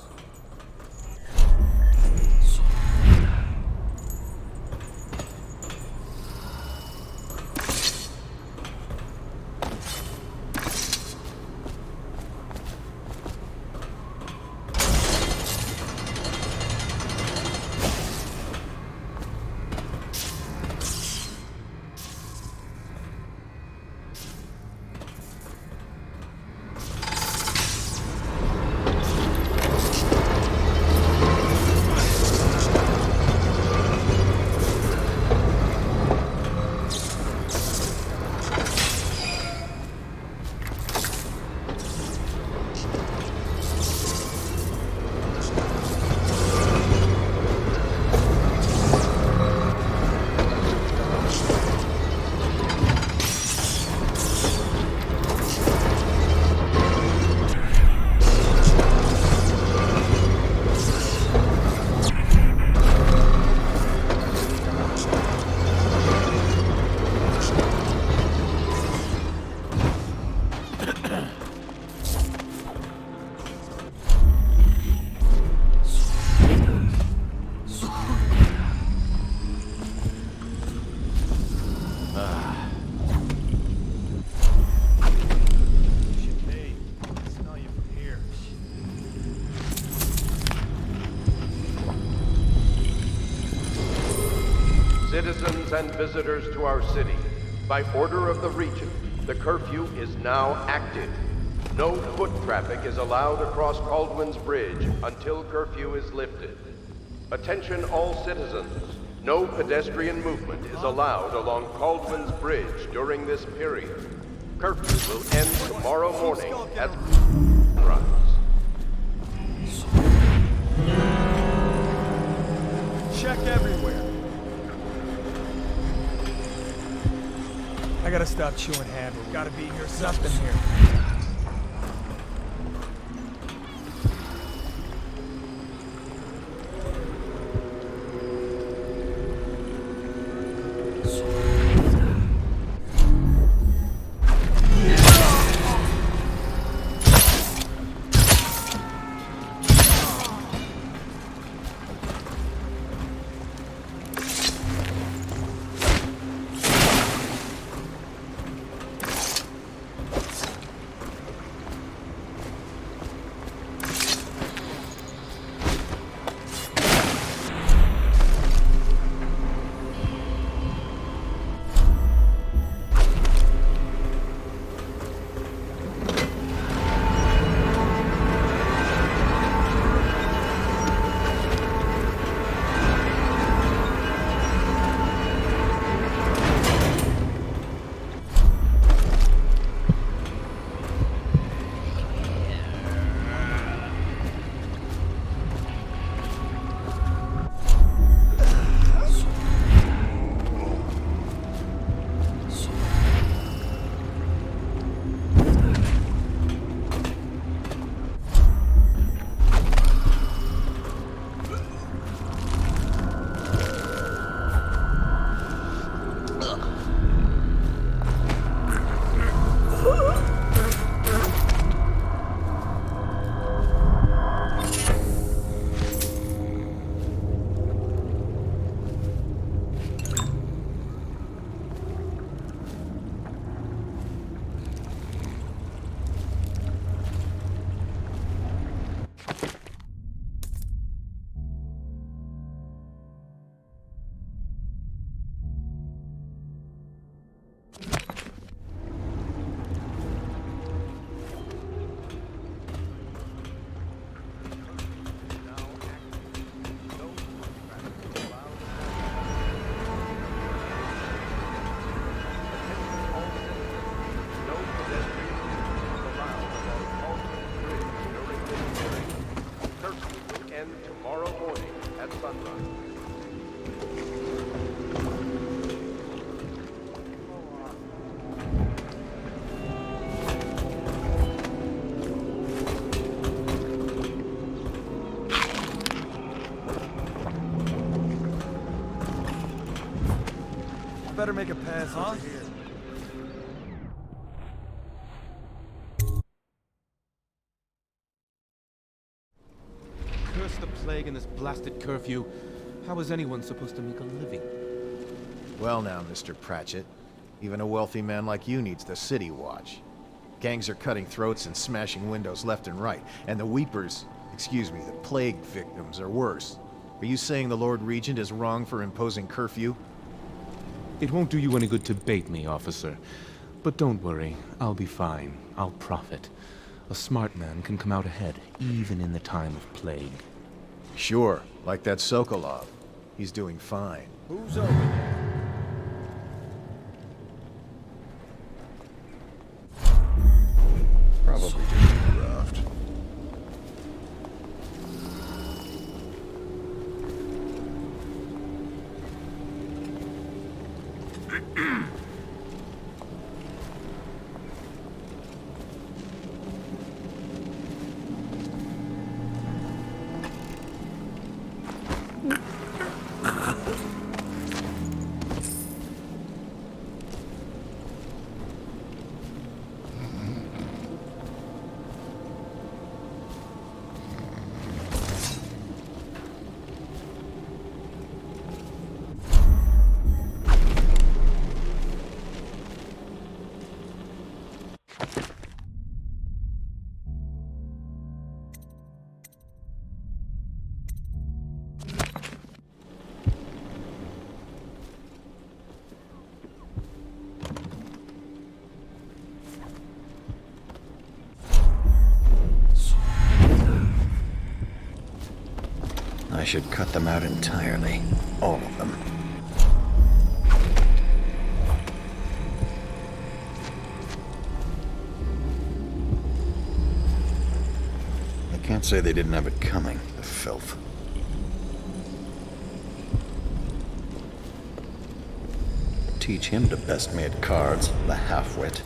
Citizens and visitors to our city, by order of the Regent, the curfew is now active. No foot traffic is allowed across Caldwell's Bridge until curfew is lifted. Attention all citizens. No pedestrian movement is allowed along Caldwell's Bridge during this period. Curfew will end tomorrow morning at sunrise. Check everywhere. I gotta stop chewing handle. Gotta be here, something here. Tomorrow morning at sunrise. Better make a pass over here. Curse the plague and this blasted curfew. How is anyone supposed to make a living? Well now, Mr. Pratchett. Even a wealthy man like you needs the city watch. Gangs are cutting throats and smashing windows left and right, and the Weepers, excuse me, the plague victims are worse. Are you saying the Lord Regent is wrong for imposing curfew? It won't do you any good to bait me, officer. But don't worry, I'll be fine. I'll profit. A smart man can come out ahead, even in the time of plague. Sure, like that Sokolov. He's doing fine. Who's over there? Probably didn't draft. should cut them out entirely. All of them. I can't say they didn't have it coming, the filth. Teach him to best me at cards, the half-wit.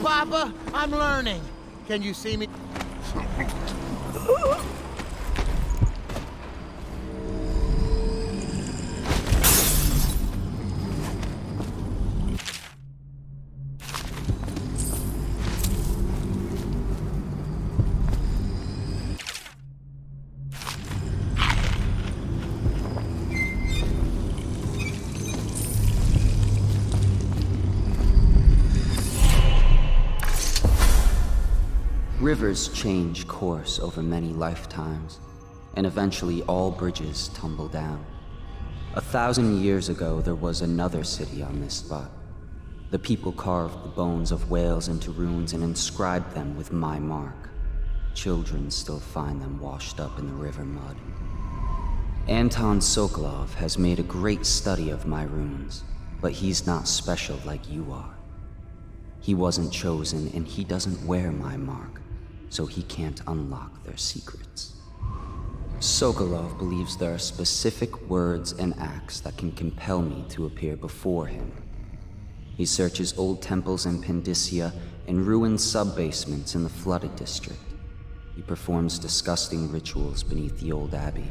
Papa, I'm learning. Can you see me? Rivers change course over many lifetimes, and eventually all bridges tumble down. 1,000 years ago, there was another city on this spot. The people carved the bones of whales into runes and inscribed them with my mark. Children still find them washed up in the river mud. Anton Sokolov has made a great study of my runes, but he's not special like you are. He wasn't chosen, and he doesn't wear my mark, so he can't unlock their secrets. Sokolov believes there are specific words and acts that can compel me to appear before him. He searches old temples in Pendicia and ruined sub-basements in the flooded district. He performs disgusting rituals beneath the old abbey.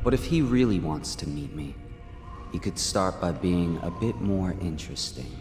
But if he really wants to meet me, he could start by being a bit more interesting.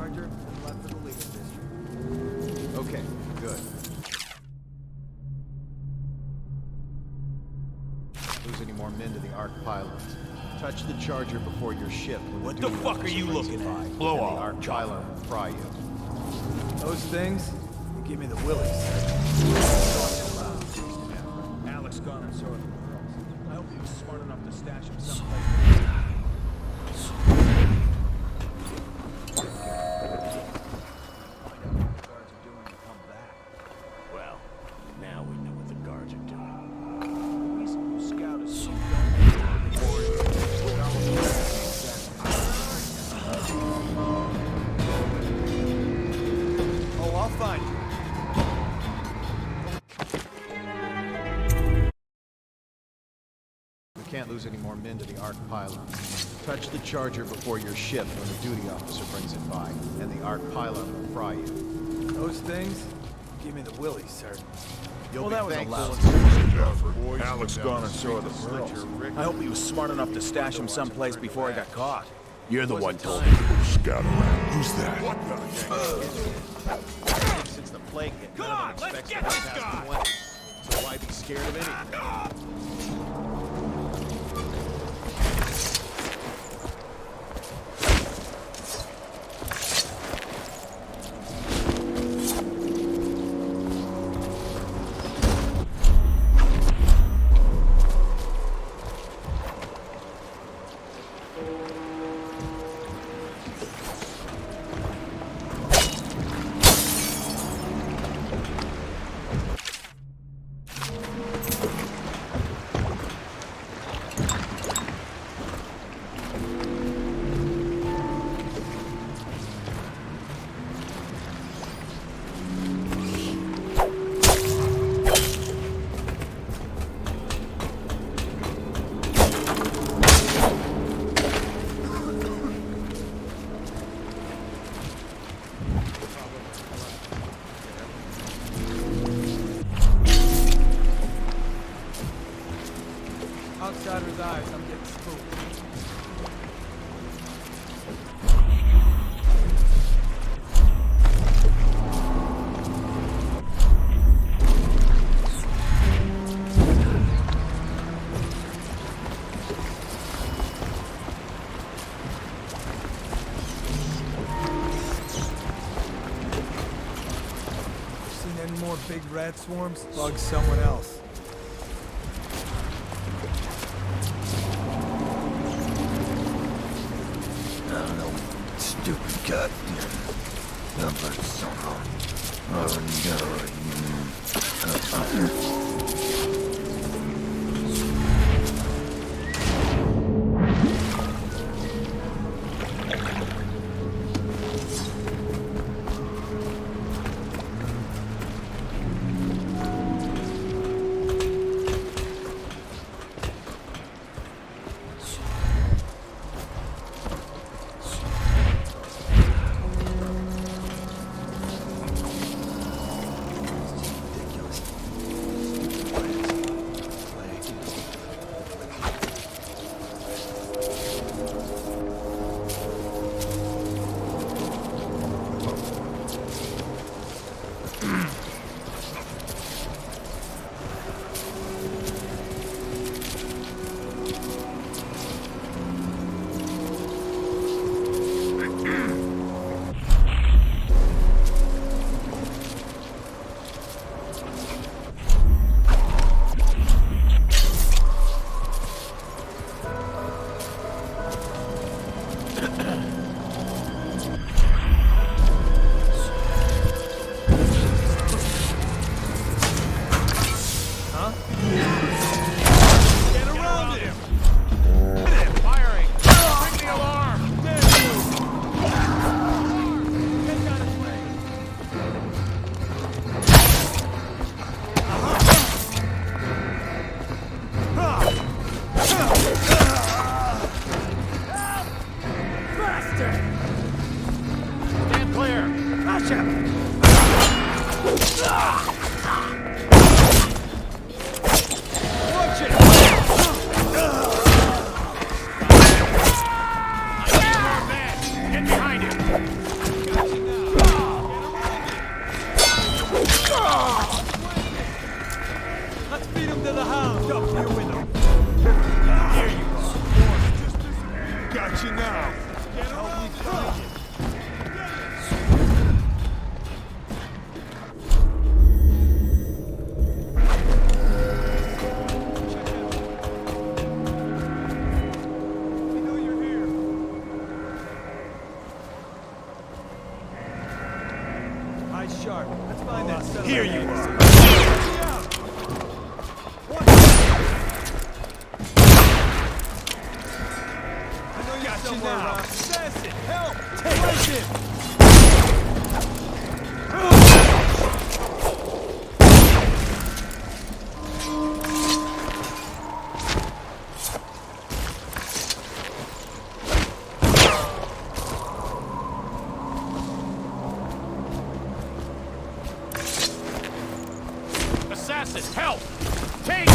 charger and left for the legal district. Okay, good. Lose any more men to the Arc pylons. Touch the charger before your ship. What the fuck are you looking at? Blow off. The Arc pylon will fry you. Those things, they give me the willies. Alex gone and so are the girls. I hope he was smart enough to stash him someplace. Well, now we know what the guards are doing. Oh, I'll find you. We can't lose any more men to the Arc pylon. Touch the charger before your ship when the duty officer brings it by, and the Arc pylon will fry you. Those things, give me the willies, sir. You'll Well, be that was a thankful. lousy Alex gone and so are the girls. I hope he was smart enough to stash him someplace before he got caught. You're the one told me. Scout around. Who's that? What Since the plague hit, Come none on, of them let's expects get to this pass guy! 20. So why be scared of anything? Outsider's eyes, I'm getting spooked. Seen any more big rat swarms? Bug someone else. Stupid cut. Number somehow. find that son of a Here you bitch. are. I know you're Got you somewhere now. around. Assassin, help! Take it! Assassin, help! Take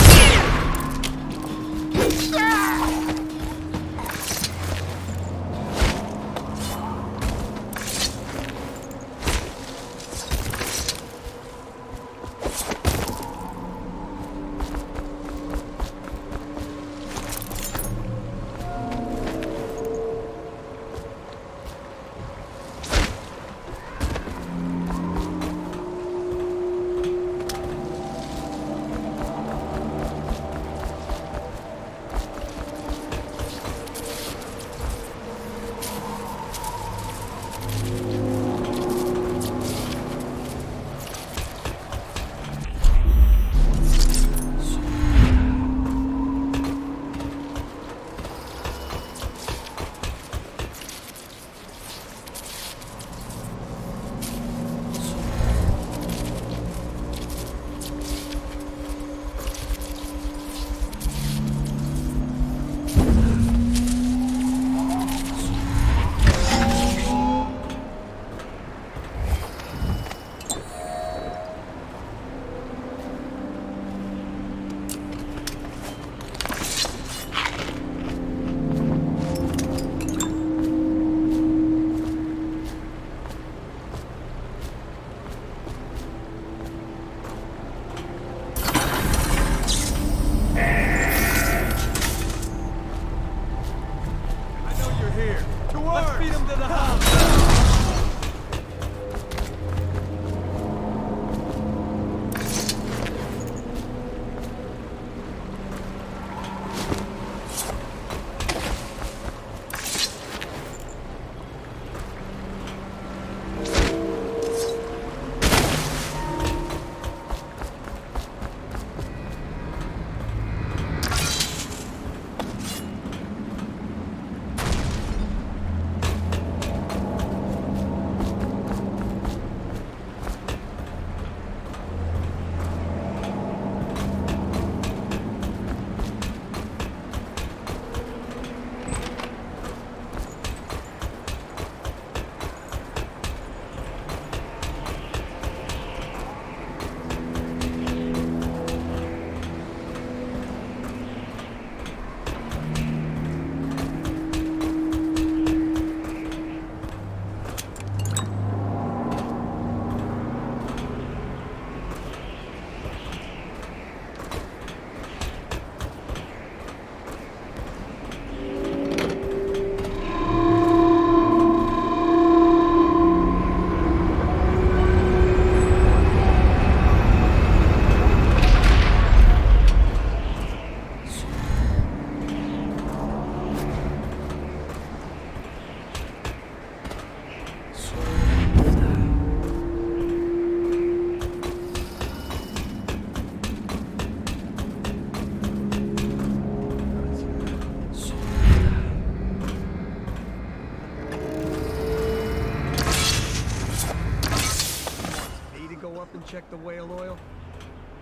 check the whale oil?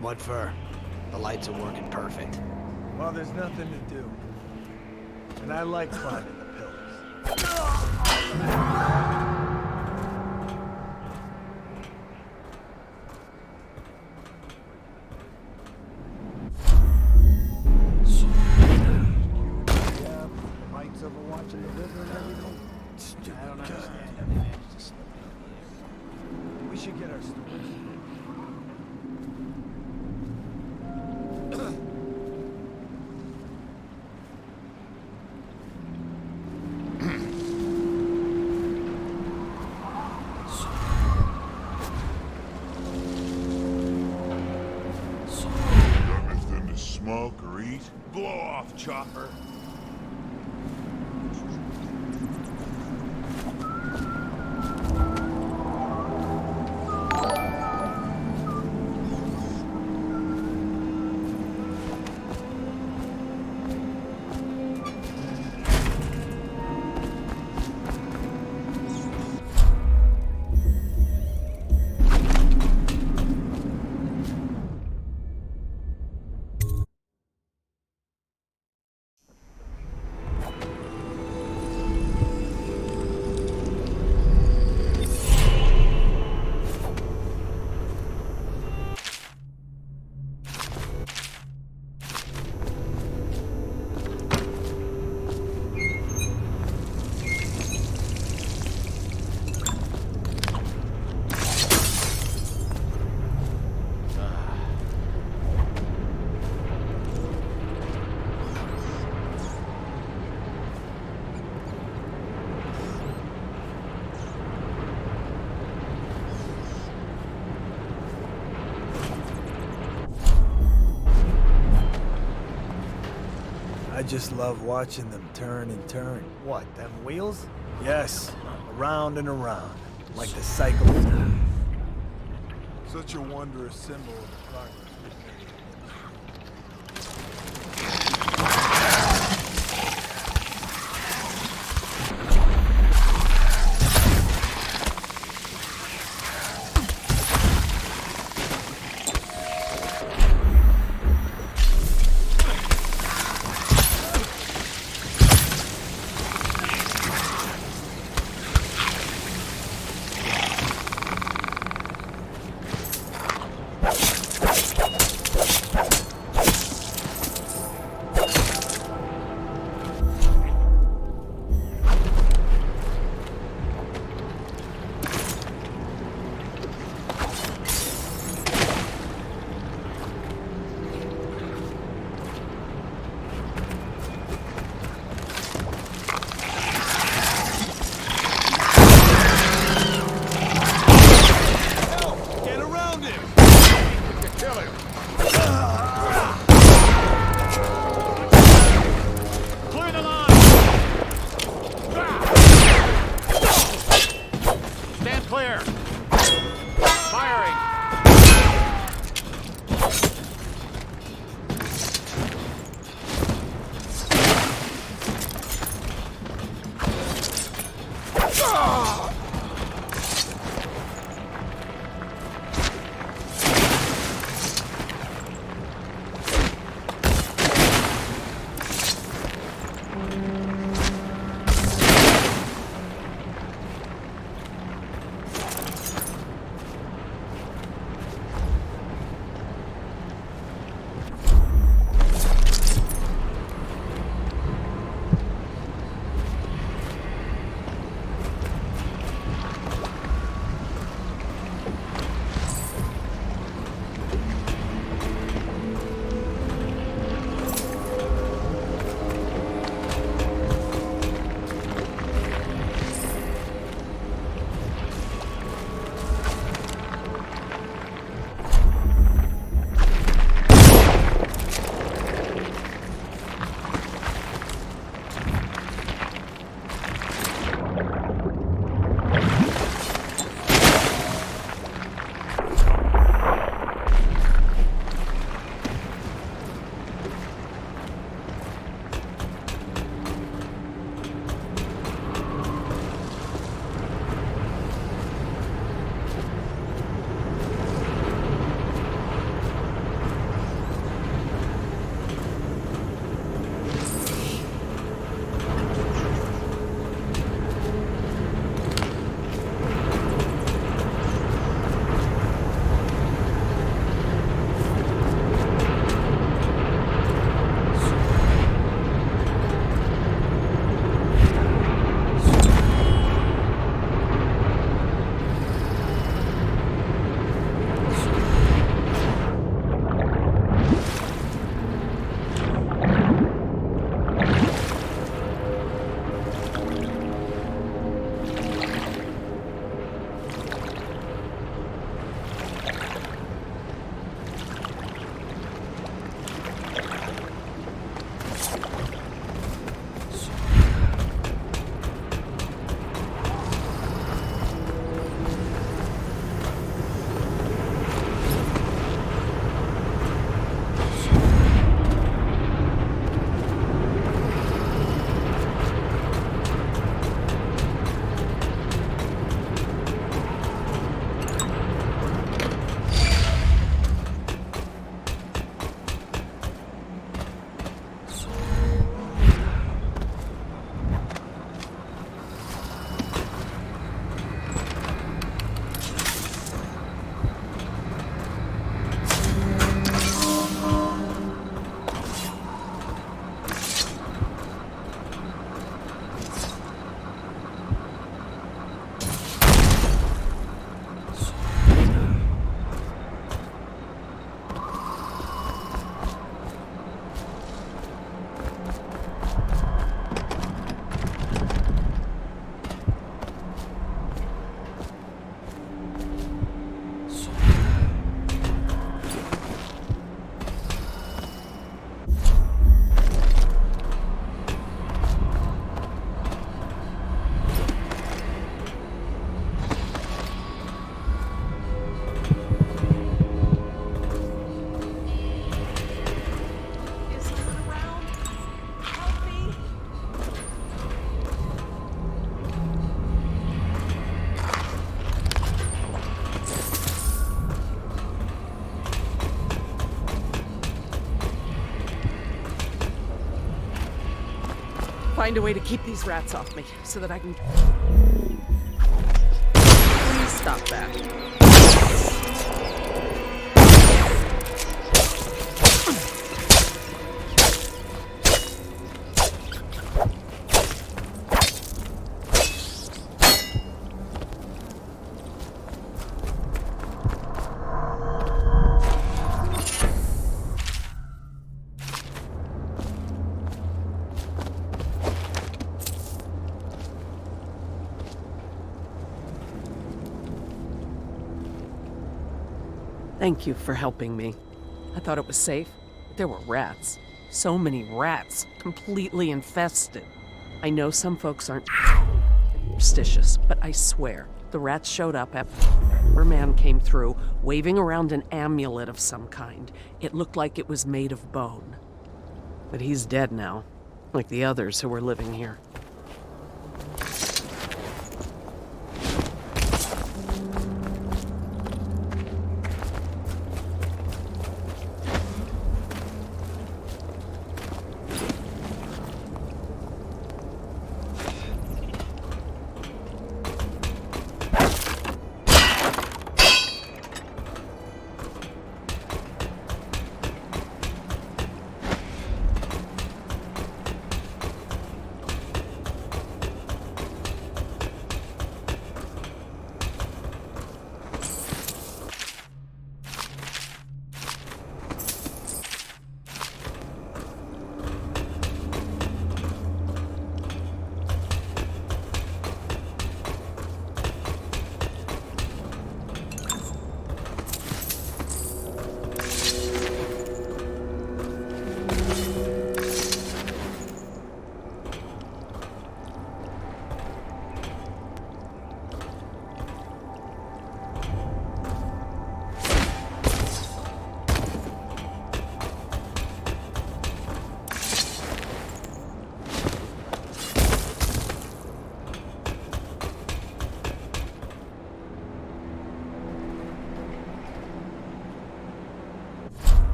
What for? The lights are working perfect. Well, there's nothing to do. And I like climbing the pillars. Lights overwatching the river and everything. I don't understand. We should get our stories. Anything to smoke or eat? Blow off, Chopper. just love watching them turn and turn. What, them wheels? Yes, around and around, like the cycle of time. Such a wondrous symbol of the progress we've made. Find a way to keep these rats off me, so that I can... Please stop that. Thank you for helping me. I thought it was safe, but there were rats. So many rats, completely infested. I know some folks aren't superstitious, but I swear, the rats showed up after a man came through, waving around an amulet of some kind. It looked like it was made of bone. But he's dead now, like the others who were living here.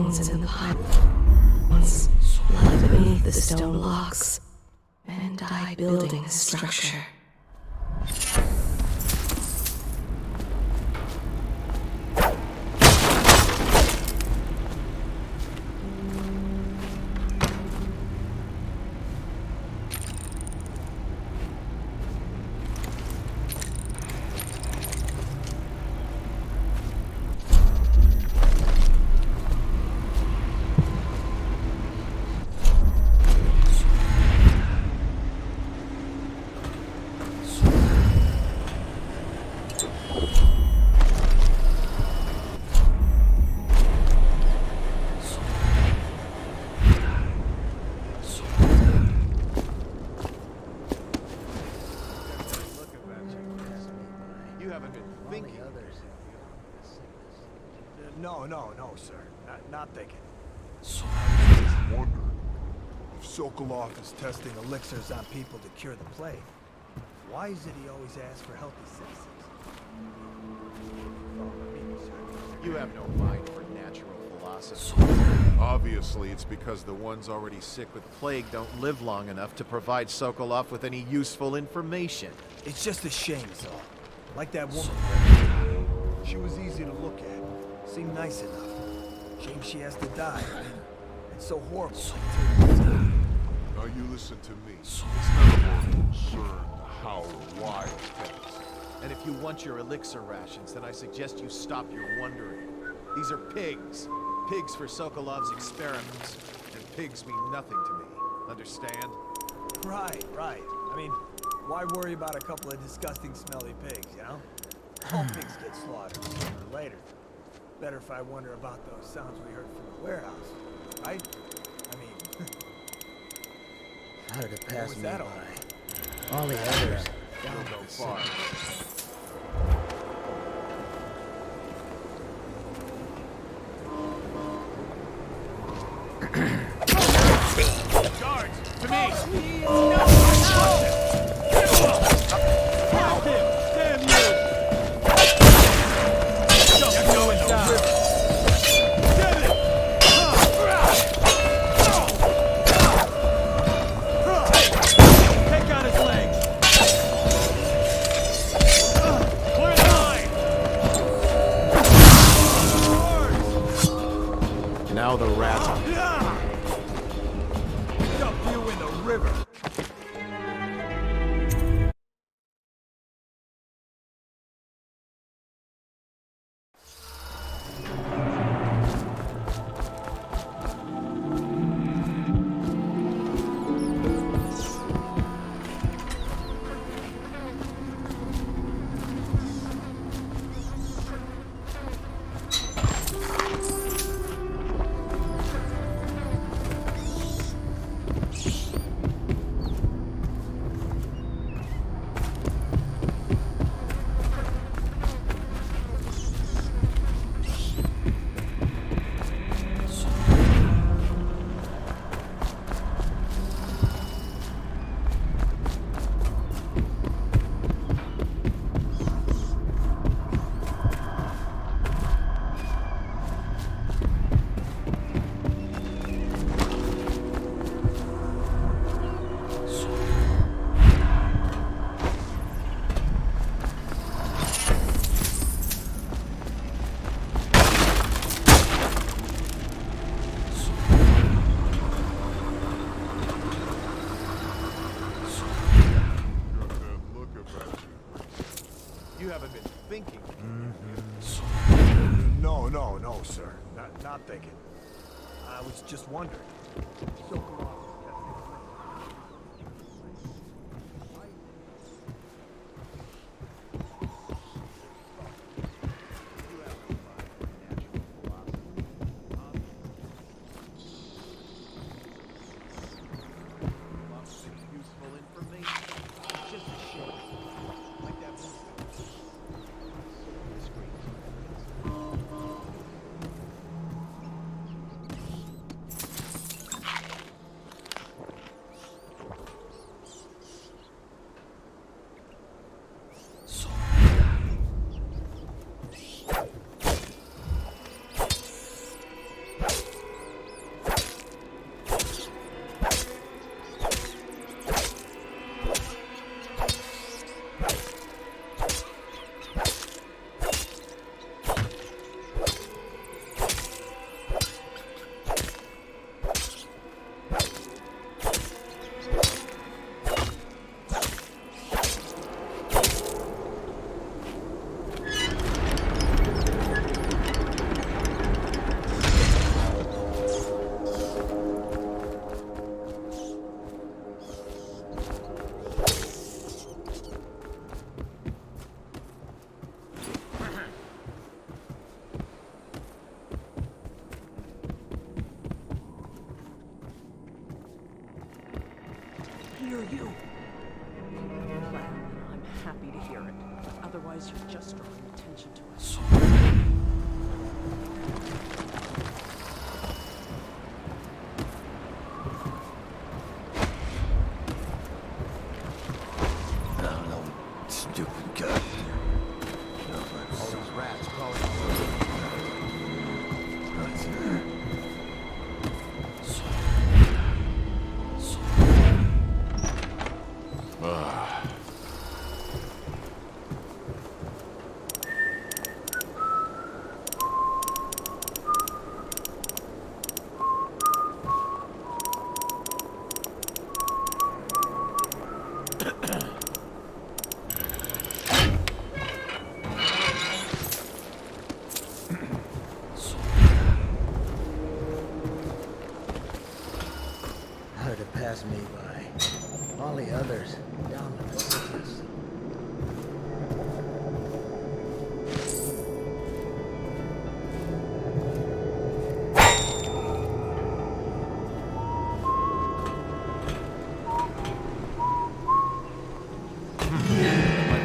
bones in the pipe. Once slept beneath the stone blocks. Men died building this structure. No, sir. Not thinking. Just wondered if Sokolov is testing Elixirs on people to cure the plague. Why is it he always asks for healthy citizens? You have no mind for natural philosophy. Obviously, it's because the ones already sick with plague don't live long enough to provide Sokolov with any useful information. It's just a shame, is all. Like that woman. She was easy to look at. Seemed nice enough. Shame she has to die. It's so horrible. Now you listen to me. It's none of our concern how or why it happens. And if you want your elixir rations, then I suggest you stop your wondering. These are pigs. Pigs for Sokolov's experiments. And pigs mean nothing to me. Understand? Right. I mean, why worry about a couple of disgusting, smelly pigs, you know? All pigs get slaughtered sooner or later. Better if I wonder about those sounds we heard from the warehouse, right? I mean... How did it what pass was me that by? all? All the others You'll down go the far. Guards, to me! Help him! Damn you! You're going down! Get it! Take out his legs! Clear the line! Now the rat. Dump you in the river! You haven't been thinking. No, sir. Not thinking. I was just wondering. Useful information. It's just a shame. Like that movie. Hear you. I'm happy to hear it. Otherwise, you're just drawing attention to us. No, stupid guy. All these rats crawling all over. Hard to pass me by. All the others down with the sickness.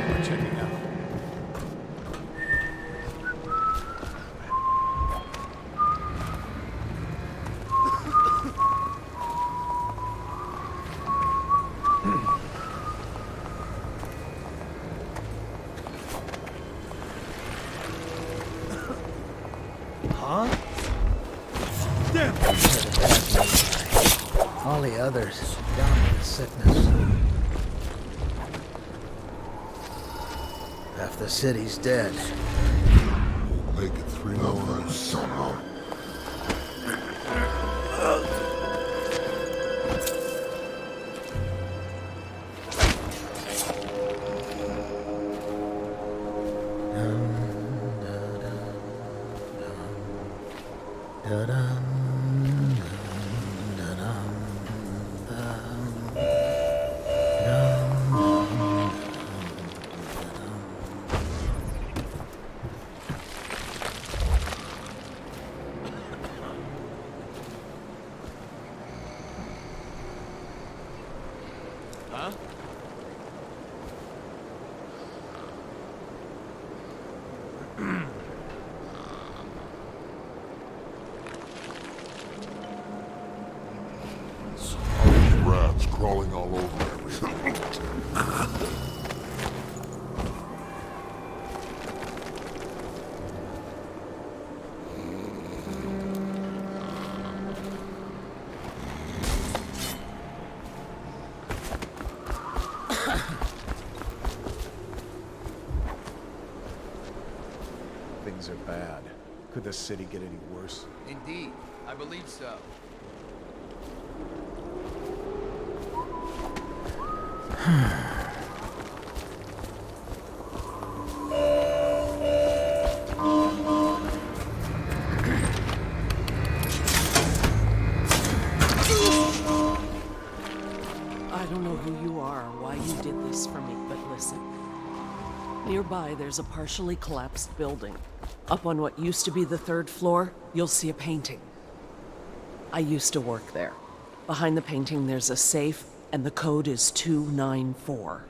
We're checking out. Huh? Damn! All the others down with the sickness. Half the city's dead. Make it 3 more somehow. Huh? All these rats crawling all over everything. Things are bad. Could the city get any worse? Indeed, I believe so. I don't know who you are or why you did this for me, but listen. Nearby, there's a partially collapsed building. Up on what used to be the 3rd floor, you'll see a painting. I used to work there. Behind the painting, there's a safe, and the code is 294.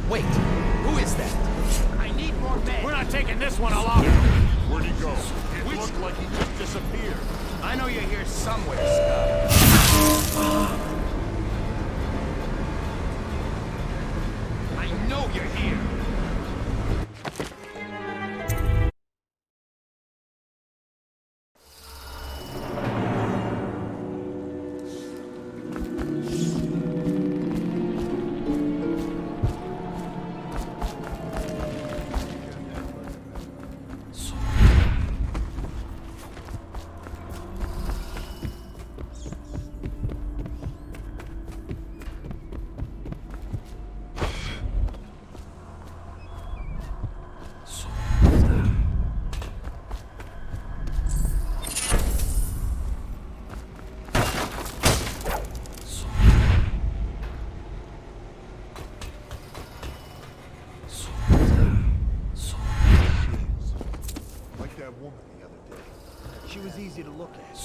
Wait, who is that? I need more men. We're not taking this one along. Where'd he go? It looked like he just disappeared. I know you're here somewhere, Scott. I know you're here. woman the other day. She was easy to look at.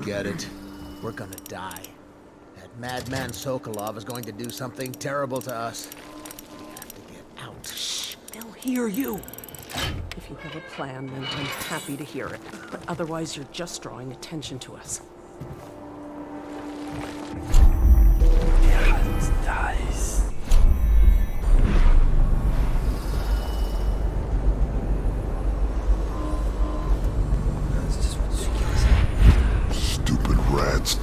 Get it? We're gonna die. That madman Sokolov is going to do something terrible to us. We have to get out. Shh, they'll hear you. If you have a plan, then I'm happy to hear it. But otherwise, you're just drawing attention to us. Dies. Stupid rats.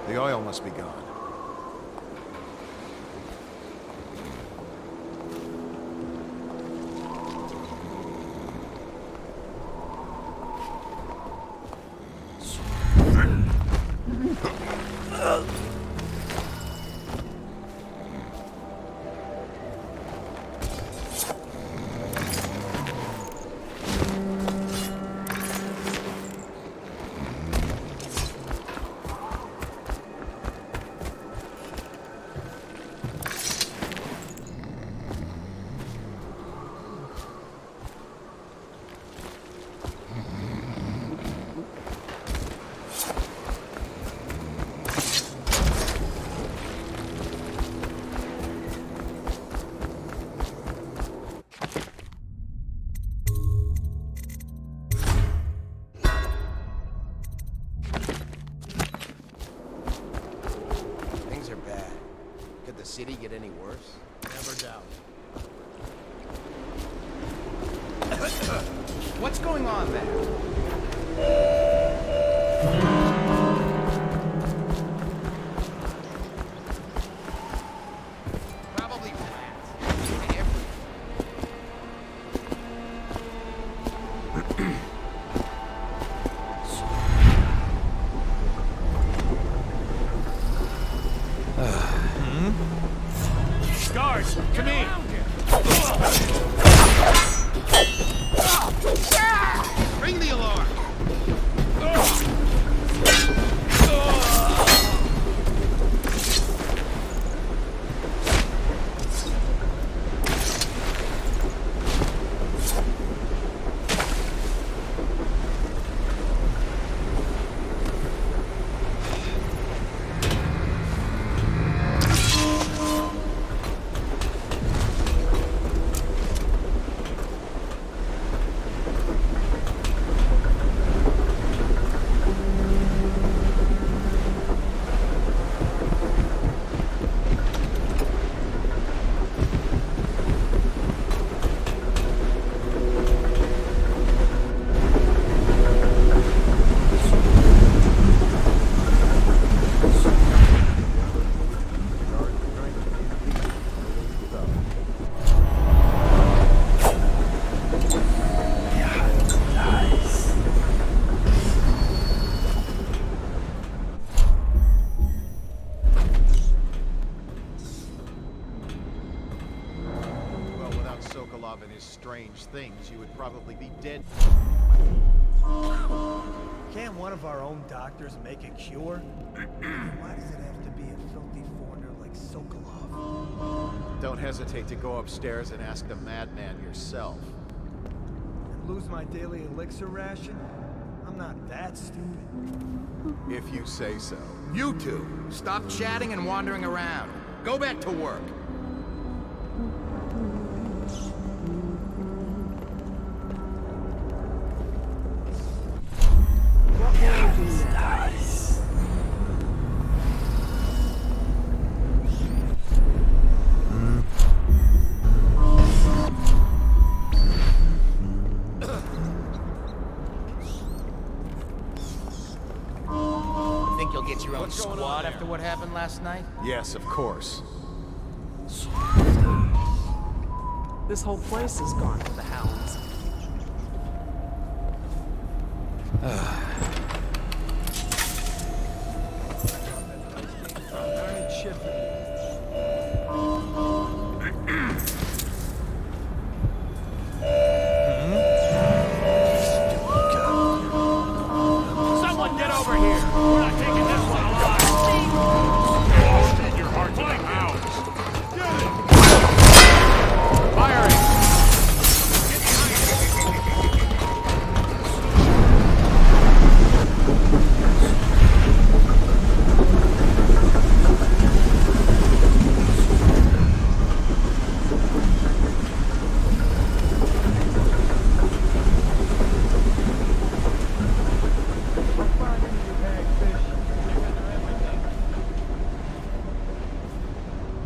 The oil must be gone. City get any worse? Never doubt. What's going on there? Probably rats. Guards, to me! Ring the alarm! Sokolov and his strange things, you would probably be dead. Can't one of our own doctors make a cure? Why does it have to be a filthy foreigner like Sokolov? Don't hesitate to go upstairs and ask the madman yourself. And lose my daily elixir ration? I'm not that stupid. If you say so. You two, stop chatting and wandering around. Go back to work. Think you'll get your own squad after what happened last night? Yes, of course. This whole place is gone to the hounds. Alright, shit for you. Someone get over here! We're not taking this one alive! Feed your heart to the hounds! Get it! Firing!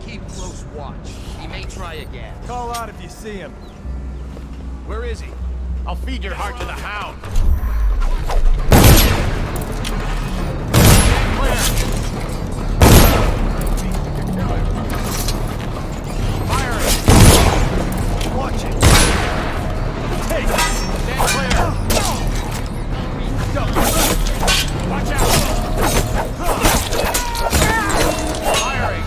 Keep close watch. He may try again. Call out if you see him. Where is he? I'll feed your heart to the hound! Watch it! Hey! Stand clear! Watch out! Firing!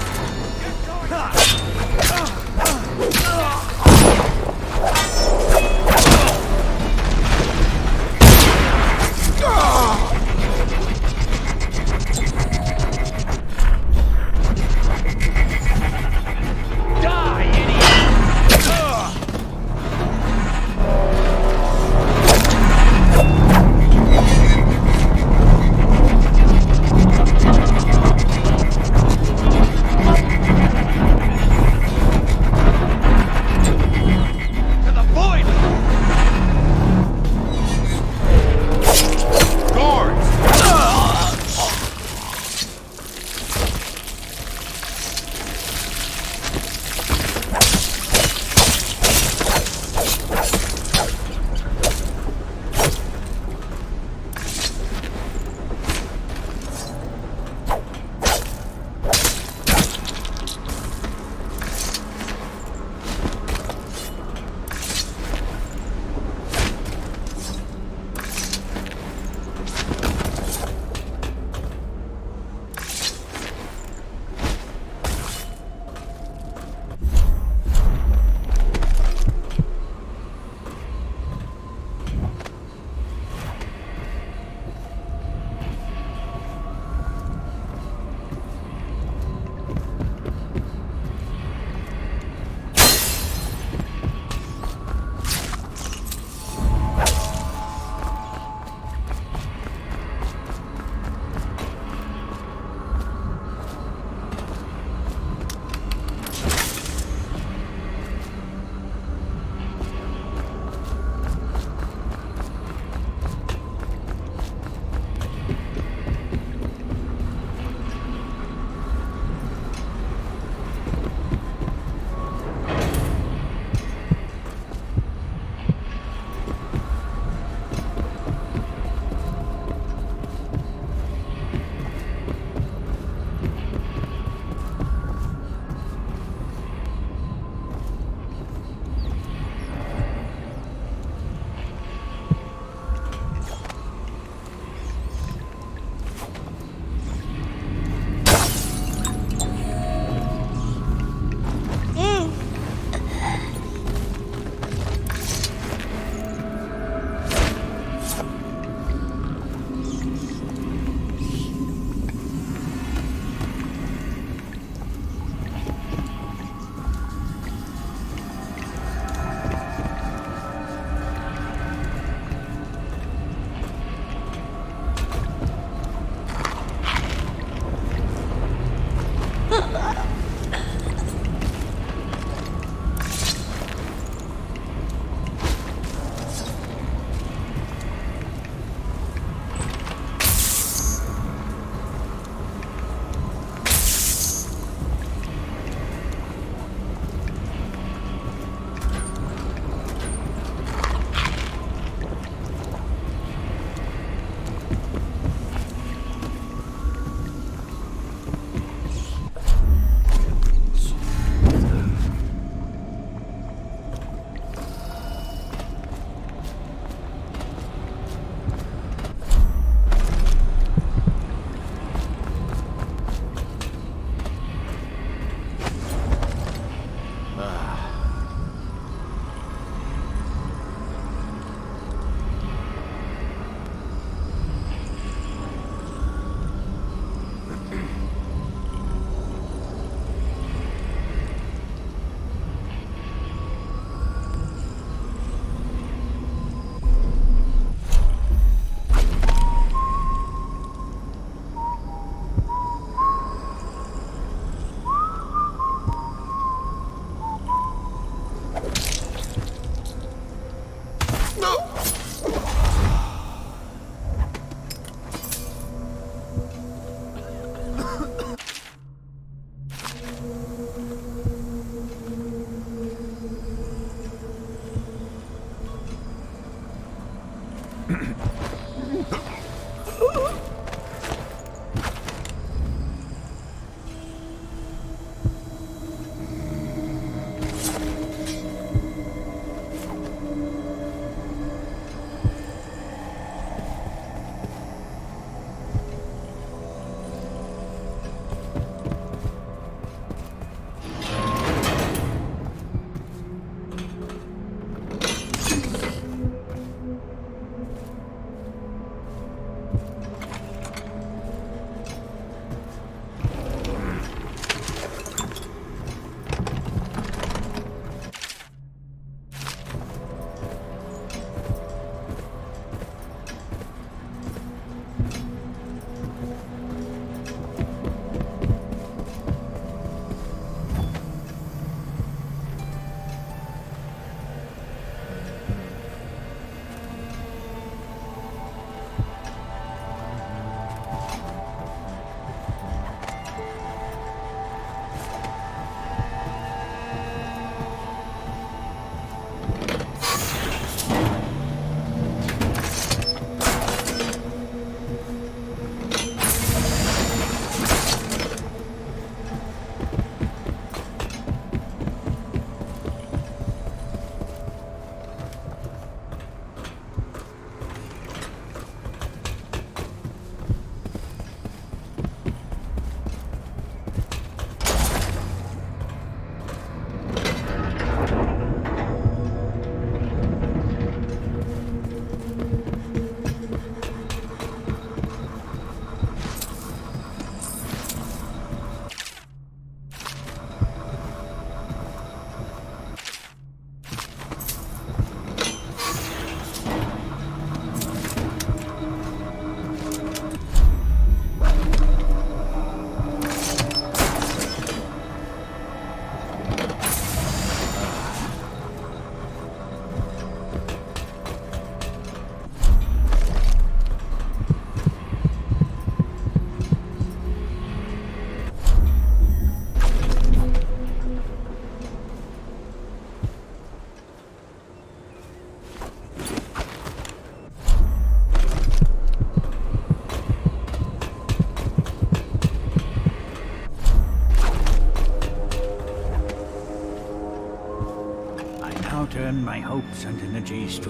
turn my hopes and energies to...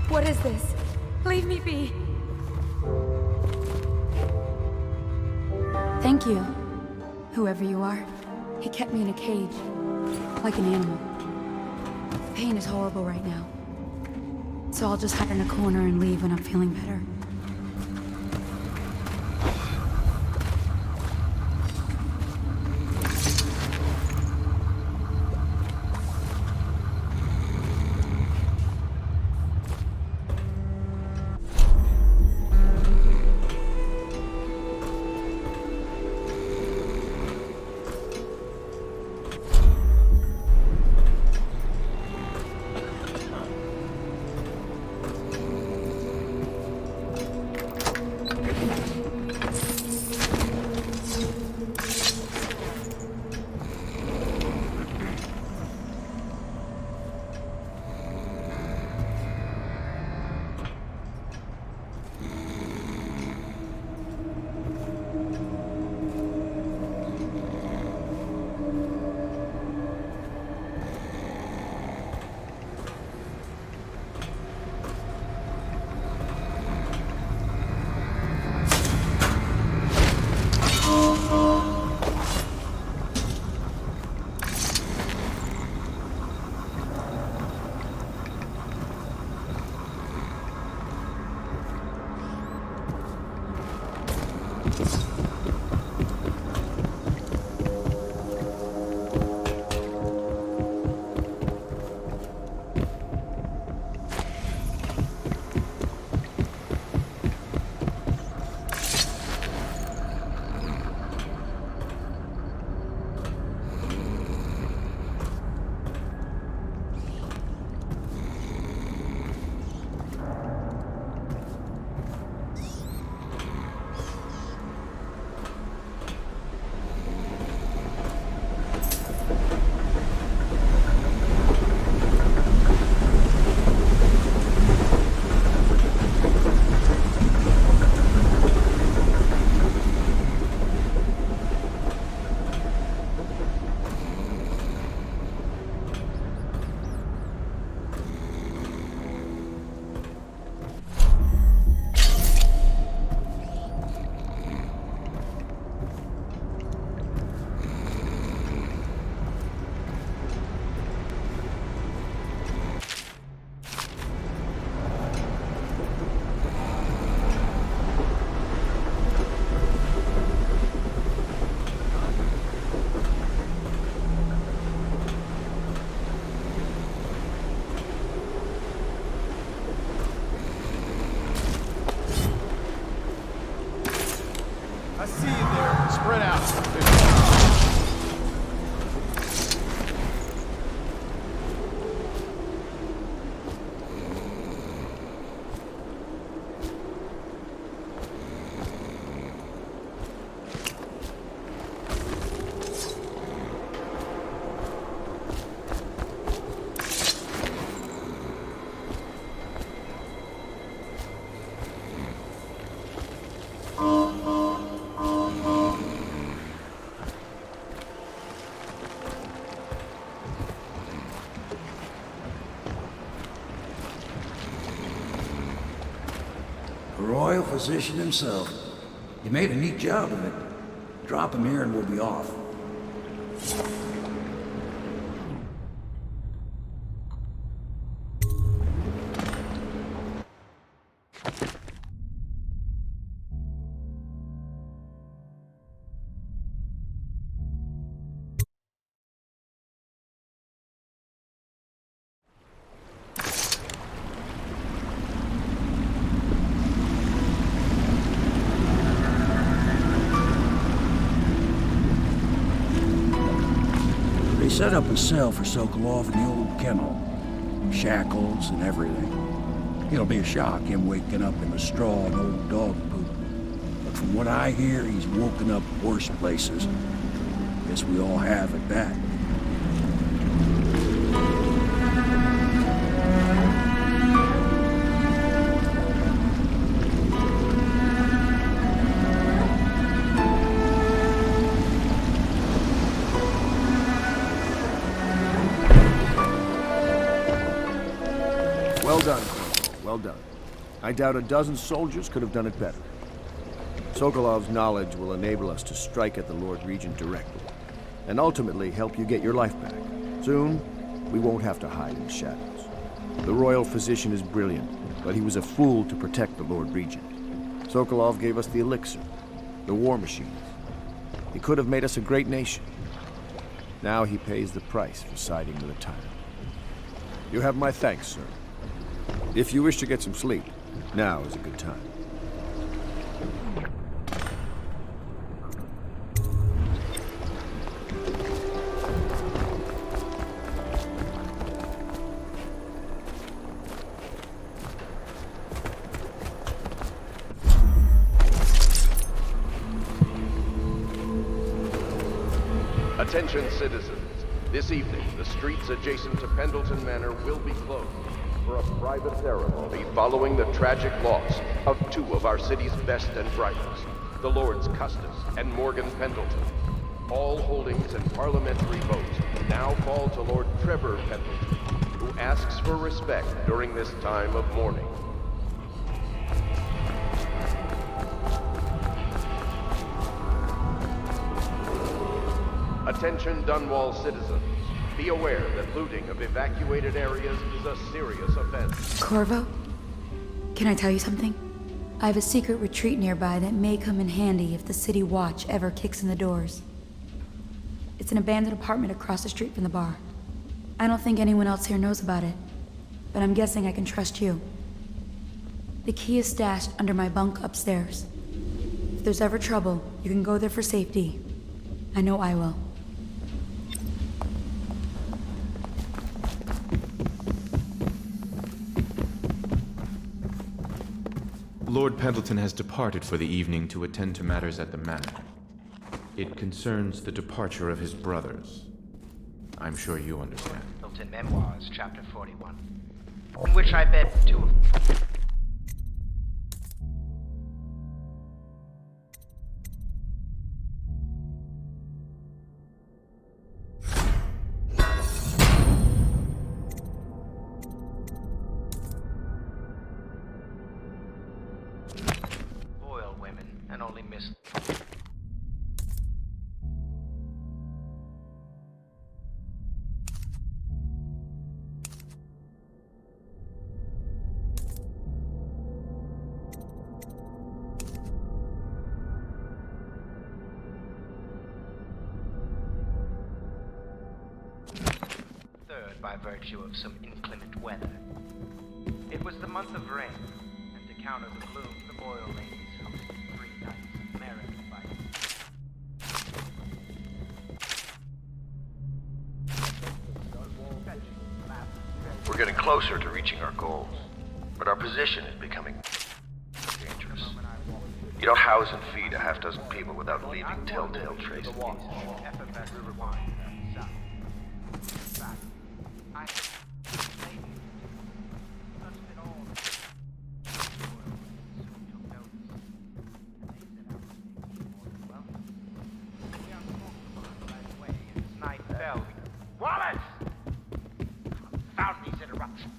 What is this? Leave me be. Thank you, whoever you are. He kept me in a cage, like an animal. Pain is horrible right now. So I'll just hide in a corner and leave when I'm feeling better. I see you there. Spread out. The royal physician himself. He made a neat job of it. Drop him here and we'll be off. They set up a cell for Sokolov in the old kennel. Shackles and everything. It'll be a shock, him waking up in the straw and old dog poop. But from what I hear, he's woken up worse places. Guess we all have at that. Well done, Corporal. Well done. I doubt a dozen soldiers could have done it better. Sokolov's knowledge will enable us to strike at the Lord Regent directly, and ultimately help you get your life back. Soon, we won't have to hide in the shadows. The royal physician is brilliant, but he was a fool to protect the Lord Regent. Sokolov gave us the elixir, the war machines. He could have made us a great nation. Now he pays the price for siding with a tyrant. You have my thanks, sir. If you wish to get some sleep, now is a good time. Attention citizens. This evening, the streets adjacent to Pendleton Manor will be closed for a private ceremony following the tragic loss of two of our city's best and brightest, the Lords Custis and Morgan Pendleton. All holdings and parliamentary votes now fall to Lord Trevor Pendleton, who asks for respect during this time of mourning. Attention Dunwall citizens. Be aware that looting of evacuated areas is a serious offense. Corvo? Can I tell you something? I have a secret retreat nearby that may come in handy if the city watch ever kicks in the doors. It's an abandoned apartment across the street from the bar. I don't think anyone else here knows about it, but I'm guessing I can trust you. The key is stashed under my bunk upstairs. If there's ever trouble, you can go there for safety. I know I will. Lord Pendleton has departed for the evening to attend to matters at the manor. It concerns the departure of his brothers. I'm sure you understand. Pendleton Memoirs, Chapter 41, in which I bet two of loyal women and only miss. Third, by virtue of some inclement weather. It was the month of rain, and to counter the gloom, the royal ladies hosted 3 nights, married by closer to reaching our goals, but our position is becoming dangerous. You don't house and feed a half-dozen people without leaving telltale traces. Wallace! Found these interruptions.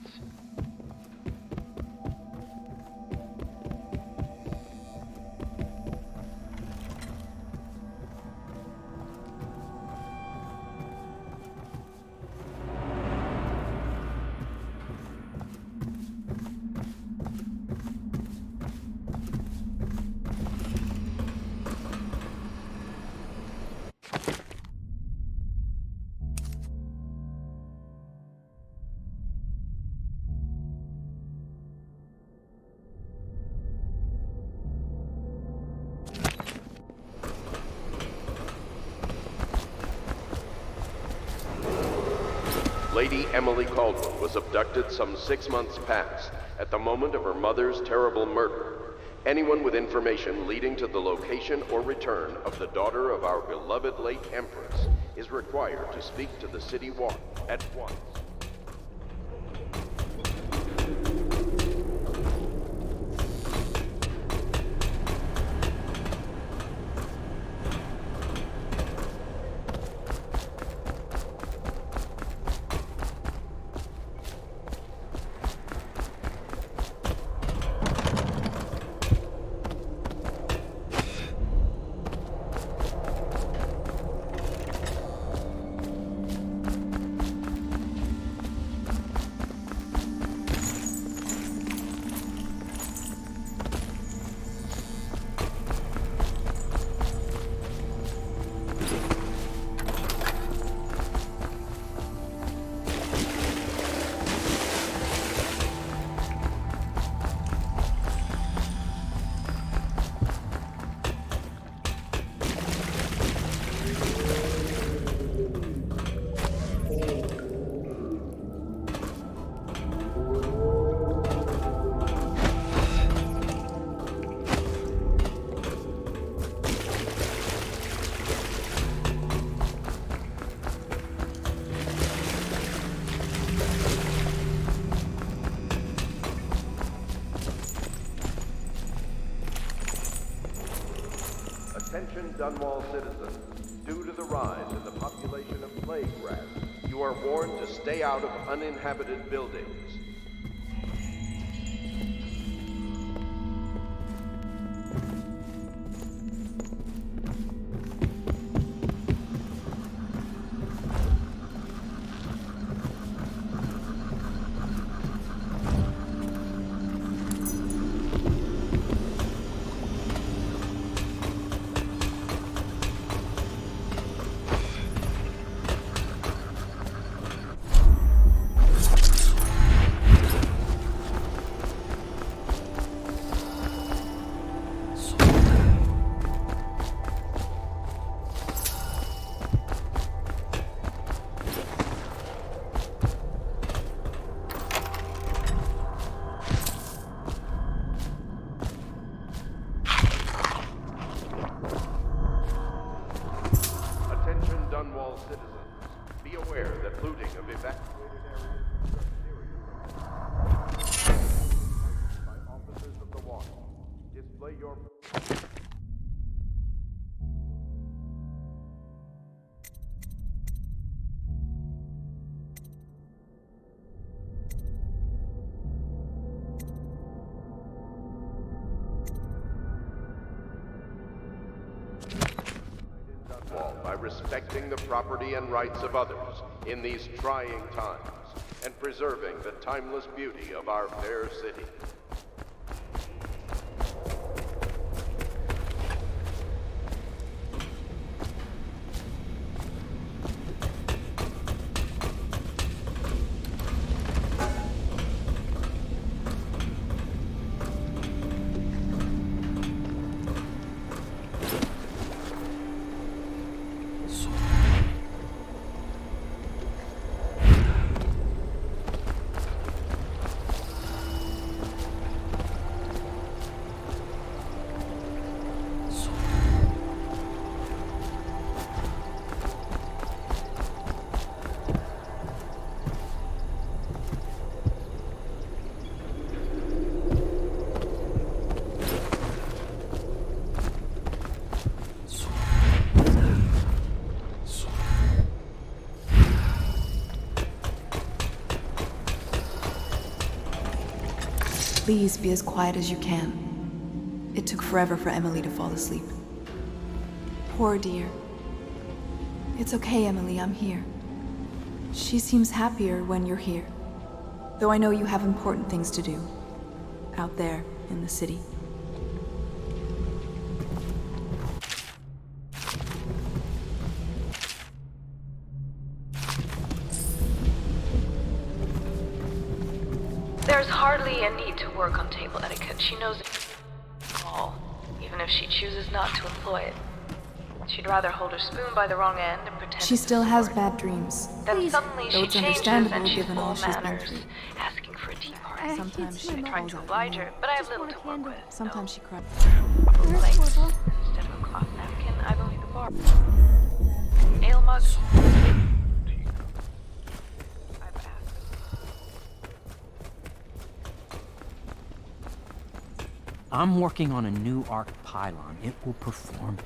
Lady Emily Caldwell was abducted some 6 months past at the moment of her mother's terrible murder. Anyone with information leading to the location or return of the daughter of our beloved late Empress is required to speak to the City Watch at once. Attention Dunwall citizens, due to the rise in the population of plague rats, you are warned to stay out of uninhabited buildings. By respecting the property and rights of others in these trying times, and preserving the timeless beauty of our fair city. Please be as quiet as you can. It took forever for Emily to fall asleep. Poor dear. It's okay, Emily, I'm here. She seems happier when you're here. Though I know you have important things to do. Out there, in the city. There's hardly a need to work on table etiquette. She knows it all, even if she chooses not to employ it. She'd rather hold her spoon by the wrong end and pretend She still has bad dreams. then suddenly Though she it's changes understandable and she's given full all of she's been manners, through. asking for a tea party. Sometimes she trying calls to out oblige your her, name. but I have little to work with. Sometimes she cries. Like, instead of a cloth napkin, I've only the bar. Ale mug. I'm working on a new arc pylon. It will perform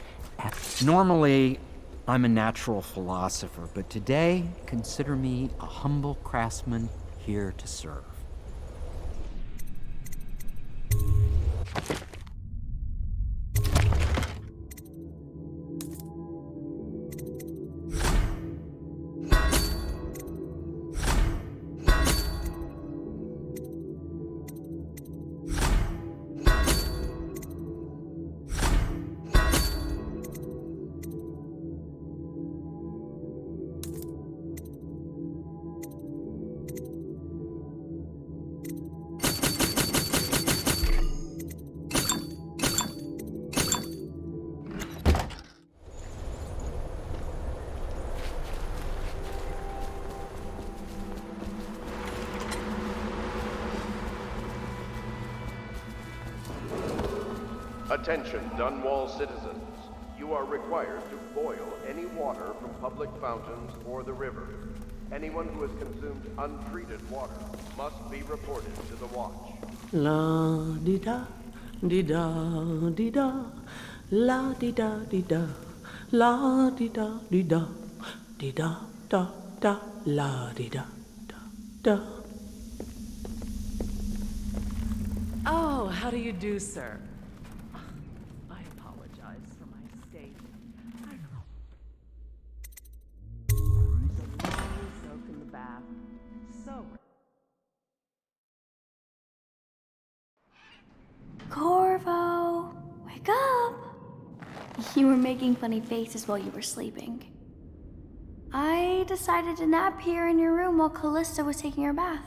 Normally, I'm a natural philosopher, but today, consider me a humble craftsman here to serve. Attention, Dunwall citizens. You are required to boil any water from public fountains or the river. Anyone who has consumed untreated water must be reported to the watch. La di da di da di da, la di da di da, la di da di da, di da da da, la di da da da. Oh, how do you do, sir? I apologize for my state. The long soak in the bath. So. Corvo, wake up! You were making funny faces while you were sleeping. I decided to nap here in your room while Callista was taking her bath.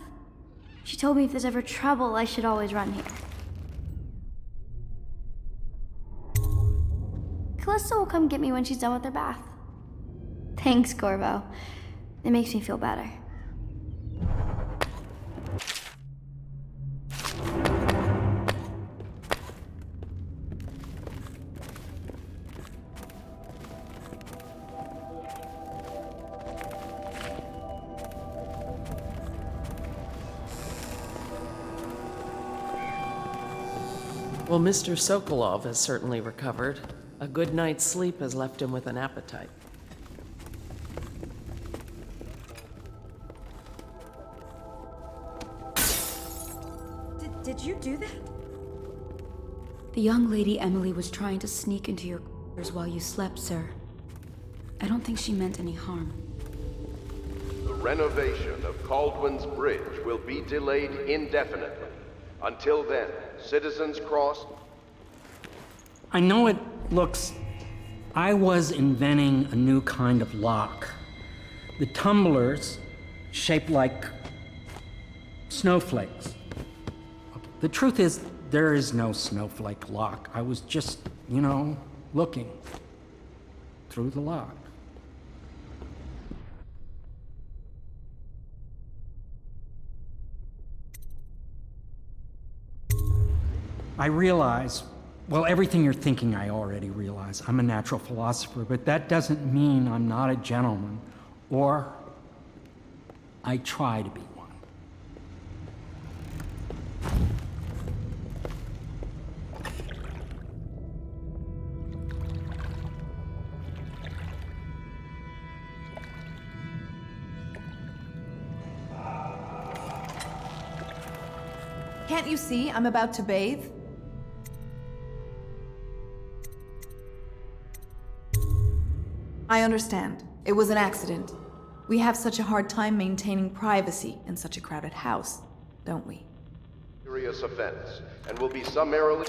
She told me if there's ever trouble, I should always run here. Callista will come get me when she's done with her bath. Thanks, Corvo. It makes me feel better. Well, Mr. Sokolov has certainly recovered. A good night's sleep has left him with an appetite. Did you do that? The young lady Emily was trying to sneak into your quarters while you slept, sir. I don't think she meant any harm. The renovation of Caldwell's Bridge will be delayed indefinitely. Until then, Citizens Cross... I know it looks... I was inventing a new kind of lock. The tumblers, shaped like snowflakes. The truth is, there is no snowflake lock. I was just, looking through the lock. I realize, well, everything you're thinking I already realize. I'm a natural philosopher, but that doesn't mean I'm not a gentleman, or I try to be one. Can't you see I'm about to bathe? I understand. It was an accident. We have such a hard time maintaining privacy in such a crowded house, don't we? Serious offense and will be summarily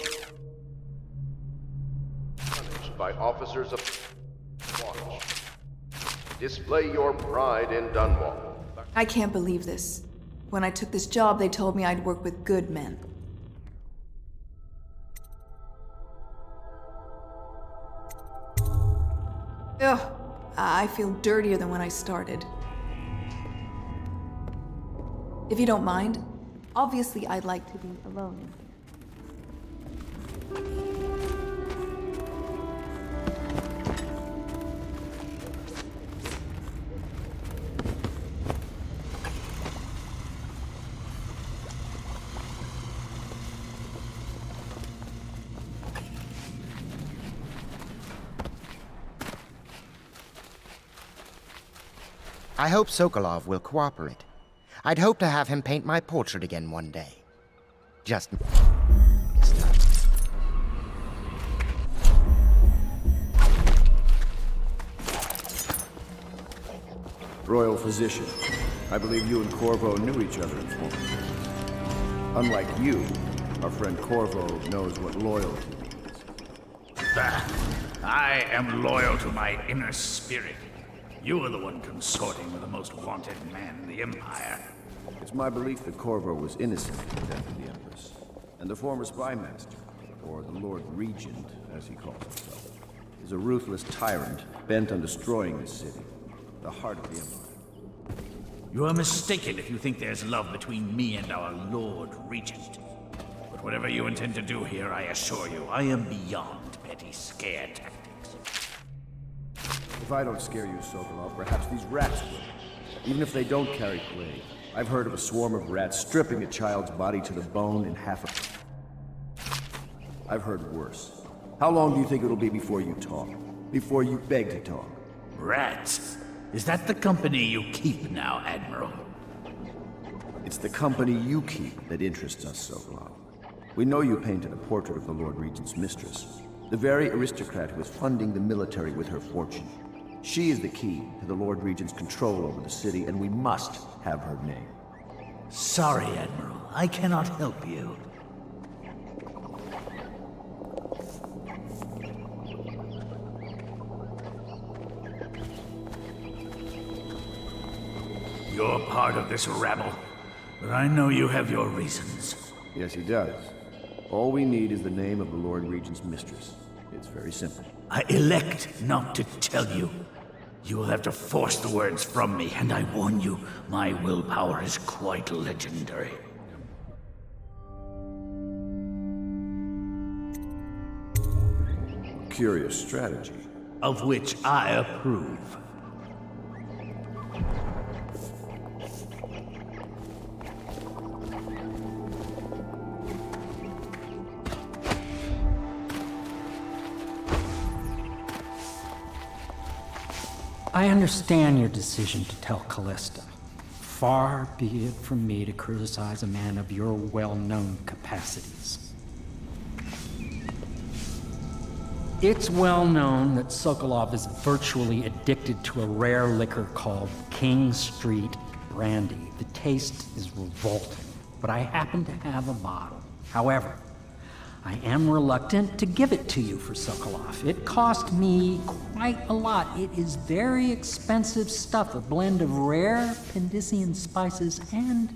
punished by officers of Watch. Display your pride in Dunwall. I can't believe this. When I took this job, they told me I'd work with good men. Ugh, I feel dirtier than when I started. If you don't mind, obviously I'd like to be alone in here. I hope Sokolov will cooperate. I'd hope to have him paint my portrait again one day. Just this time. Royal Physician, I believe you and Corvo knew each other in former years. Unlike you, our friend Corvo knows what loyalty means. I am loyal to my inner spirit. You are the one consorting with the most wanted man in the Empire. It's my belief that Corvo was innocent of the death of the Empress, and the former spy master, or the Lord Regent, as he calls himself, is a ruthless tyrant bent on destroying this city, the heart of the Empire. You are mistaken if you think there's love between me and our Lord Regent. But whatever you intend to do here, I assure you, I am beyond petty scare tactics. If I don't scare you, Sokolov, perhaps these rats will. Even if they don't carry plague. I've heard of a swarm of rats stripping a child's body to the bone in half a... I've heard worse. How long do you think it'll be before you talk? Before you beg to talk? Rats? Is that the company you keep now, Admiral? It's the company you keep that interests us, Sokolov. We know you painted a portrait of the Lord Regent's mistress, the very aristocrat who is funding the military with her fortune. She is the key to the Lord Regent's control over the city, and we must have her name. Sorry, Admiral. I cannot help you. You're part of this rabble, but I know you have your reasons. Yes, he does. All we need is the name of the Lord Regent's mistress. It's very simple. I elect not to tell you. You will have to force the words from me, and I warn you, my willpower is quite legendary. Curious strategy. Of which I approve. I understand your decision to tell Callista. Far be it from me to criticize a man of your well-known capacities. It's well known that Sokolov is virtually addicted to a rare liquor called King Street Brandy. The taste is revolting, but I happen to have a bottle. However, I am reluctant to give it to you for Sokolov. It cost me quite a lot. It is very expensive stuff, a blend of rare Pendician spices and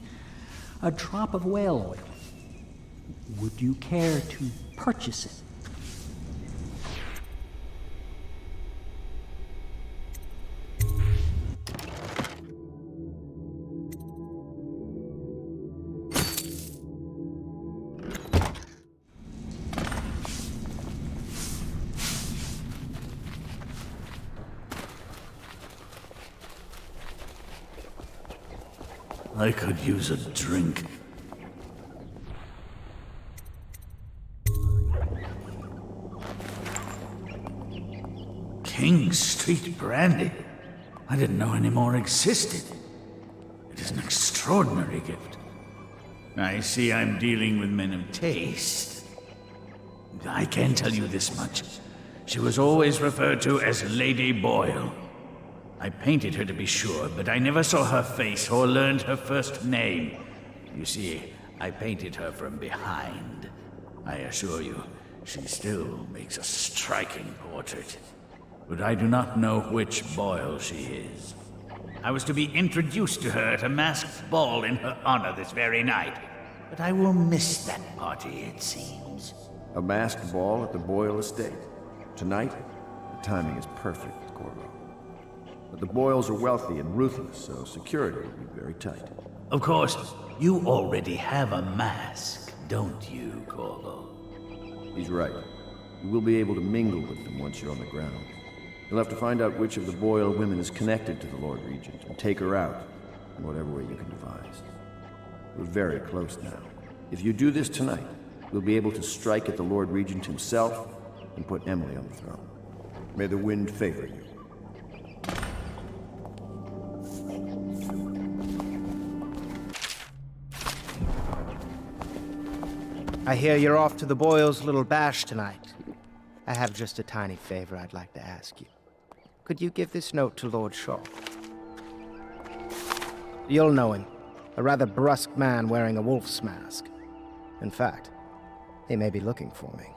a drop of whale oil. Would you care to purchase it? I could use a drink. King Street Brandy? I didn't know any more existed. It is an extraordinary gift. I see I'm dealing with men of taste. I can tell you this much. She was always referred to as Lady Boyle. I painted her to be sure, but I never saw her face or learned her first name. You see, I painted her from behind. I assure you, she still makes a striking portrait. But I do not know which Boyle she is. I was to be introduced to her at a masked ball in her honor this very night. But I will miss that party, it seems. A masked ball at the Boyle estate. Tonight, the timing is perfect, Corvo. But the Boyles are wealthy and ruthless, so security will be very tight. Of course, you already have a mask, don't you, Corvo? He's right. You will be able to mingle with them once you're on the ground. You'll have to find out which of the Boyle women is connected to the Lord Regent and take her out in whatever way you can devise. We're very close now. If you do this tonight, we'll be able to strike at the Lord Regent himself and put Emily on the throne. May the wind favor you. I hear you're off to the Boyles' little bash tonight. I have just a tiny favor I'd like to ask you. Could you give this note to Lord Shaw? You'll know him. A rather brusque man wearing a wolf's mask. In fact, he may be looking for me.